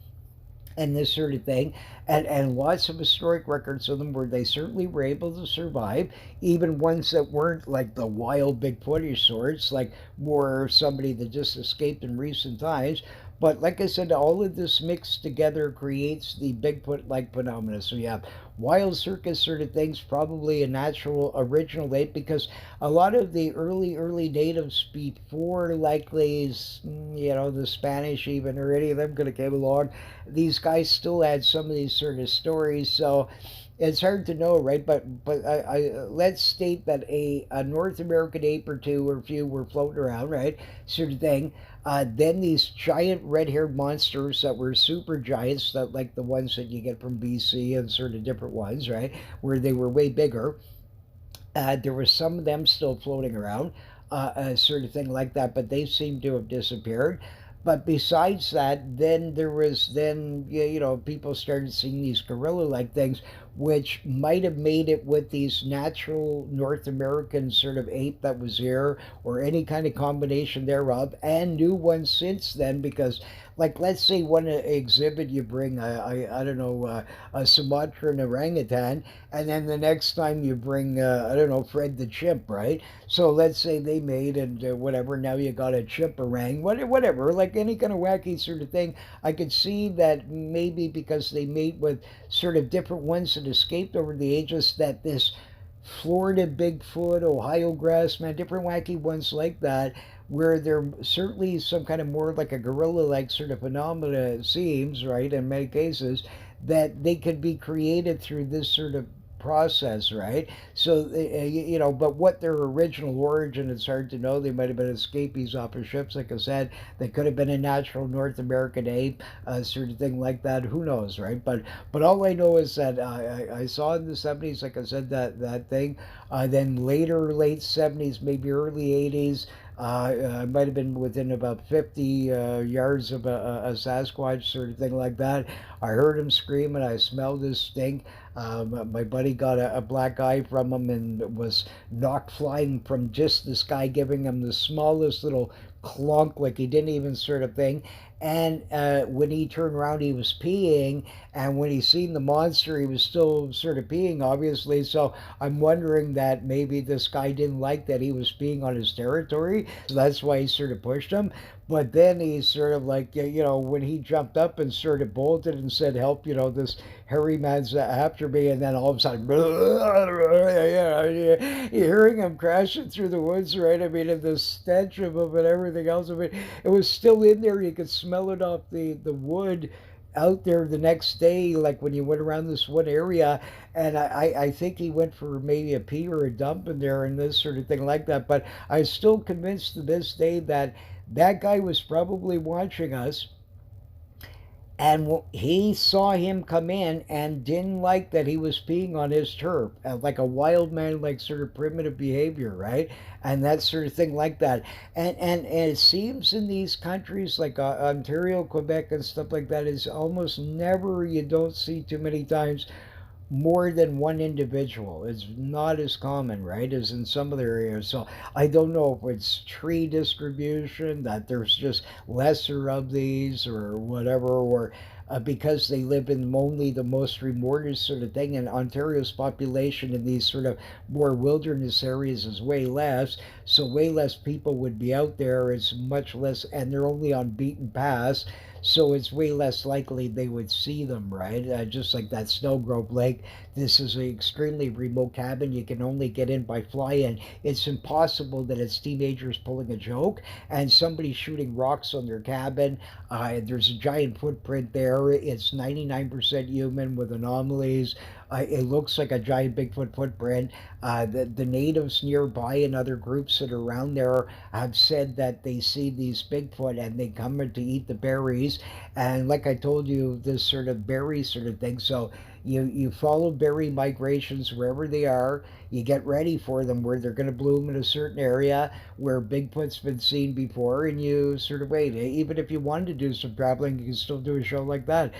and this sort of thing, and lots of historic records of them where they certainly were able to survive, even ones that weren't like the wild Bigfootish sorts, like more somebody that just escaped in recent times. But like I said, all of this mixed together creates the Bigfoot like phenomena. So you have wild circus sort of things, probably a natural original ape, because a lot of the early natives before likely, the Spanish even, or any of them could have came along, these guys still had some of these sort of stories. So it's hard to know, right? But let's state that a North American ape or two or few were floating around, right? Sort of thing. Then these giant red-haired monsters that were super giants, that like the ones that you get from BC and sort of different ones, right? Where they were way bigger. There were some of them still floating around, sort of thing like that, but they seem to have disappeared. But besides that, then there was then people started seeing these gorilla-like things, which might have made it with these natural North American sort of ape that was here, or any kind of combination thereof, and new ones since then. Because, like, let's say one exhibit you bring, I don't know, a Sumatran orangutan, and then the next time you bring I don't know, Fred the chimp, right? So let's say they made and whatever, now you got a chimp orang, whatever, like any kind of wacky sort of thing. I could see that maybe because they made with sort of different ones that escaped over the ages, that this Florida Bigfoot, Ohio grassman, different wacky ones like that, where they're certainly some kind of more like a gorilla like sort of phenomena, it seems, right, in many cases, that they could be created through this sort of process, right? So, but what their original origin, it's hard to know. They might have been escapees off of ships, like I said. They could have been a natural North American ape, sort of thing like that. Who knows, right? But all I know is that I saw in the 70s, like I said, that thing. Then later, late 70s, maybe early 80s, I might have been within about 50 yards of a Sasquatch, sort of thing like that. I heard him scream and I smelled his stink. My buddy got a black eye from him and was knocked flying from just this guy giving him the smallest little clunk, like he didn't even sort of thing. And when he turned around, he was peeing, and when he seen the monster, he was still sort of peeing, obviously. So I'm wondering that maybe this guy didn't like that he was peeing on his territory, so that's why he sort of pushed him. But then he's sort of like, when he jumped up and sort of bolted and said, "Help! This hairy man's after me," and then all of a sudden, you're hearing him crashing through the woods, right? I mean, and the stench of him and everything else. I mean, it was still in there. You could smell it off the wood out there the next day, like when you went around this one area. And I think he went for maybe a pee or a dump in there and this sort of thing like that. But I'm still convinced to this day that that guy was probably watching us, and he saw him come in and didn't like that he was peeing on his turf, like a wild man, like sort of primitive behavior, right? And that sort of thing like that. And it seems in these countries like Ontario, Quebec, and stuff like that is almost never, you don't see too many times more than one individual. It's not as common, right, as in some other areas. So I don't know if it's tree distribution, that there's just lesser of these or whatever, or because they live in only the most remote sort of thing. And Ontario's population in these sort of more wilderness areas is way less. So way less people would be out there. It's much less, and they're only on beaten paths, so it's way less likely they would see them, right? Just like that Snowgrove Lake, this is an extremely remote cabin. You can only get in by fly-in. It's impossible that it's teenagers pulling a joke and somebody shooting rocks on their cabin. There's a giant footprint there. It's 99% human with anomalies. It looks like a giant Bigfoot footprint. The natives nearby and other groups that are around there have said that they see these Bigfoot and they come in to eat the berries. And like I told you, this sort of berry sort of thing. So you follow berry migrations wherever they are. You get ready for them where they're going to bloom in a certain area where Bigfoot's been seen before, and you sort of wait. Even if you wanted to do some traveling, you can still do a show like that.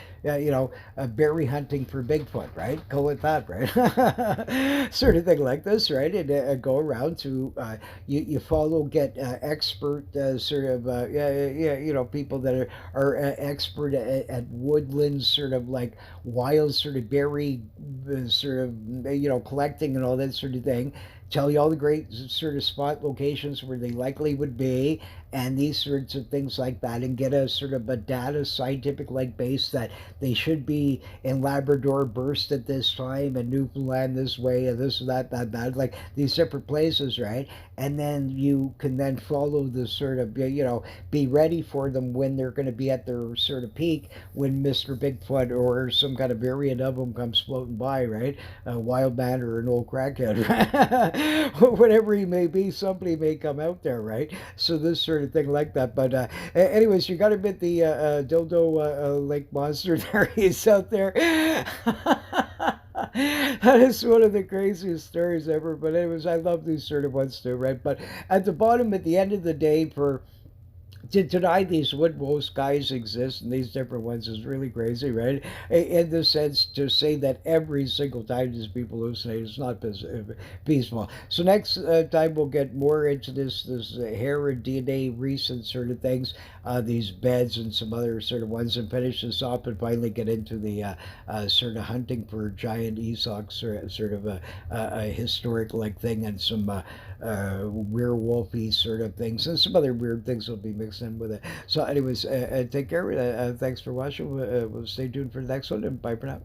Berry hunting for Bigfoot, right? Call it that, right? Sort of thing like this, right? And go around to you follow, get expert sort of yeah, people that are expert at woodlands, sort of like wild sort of berry sort of collecting and all that sort of thing. Tell you all the great sort of spot locations where they likely would be, and these sorts of things like that, and get a sort of a data scientific like base that they should be in Labrador burst at this time, and Newfoundland this way, and this, that, like these separate places, right? And then you can then follow the sort of, be ready for them when they're going to be at their sort of peak, when Mr. Bigfoot or some kind of variant of them comes floating by, right? A wild man or an old crackhead, right? Whatever he may be, somebody may come out there, right? So this sort of thing like that. But anyways, you got to admit the dildo lake monster there. He's out there. That is one of the craziest stories ever. But anyways, I love these sort of ones too, right? But at the bottom, at the end of the day, for to deny these woodwose guys exist and these different ones is really crazy, right? In the sense to say that every single time these people hallucinate is not peaceful. So next time we'll get more into this hair and DNA recent sort of things, these beds and some other sort of ones, and finish this off and finally get into the sort of hunting for giant Esox, sort of a historic like thing, and some werewolfy sort of things, and some other weird things will be mixed in with it. So, anyways, take care. Thanks for watching. We'll stay tuned for the next one, and bye for now.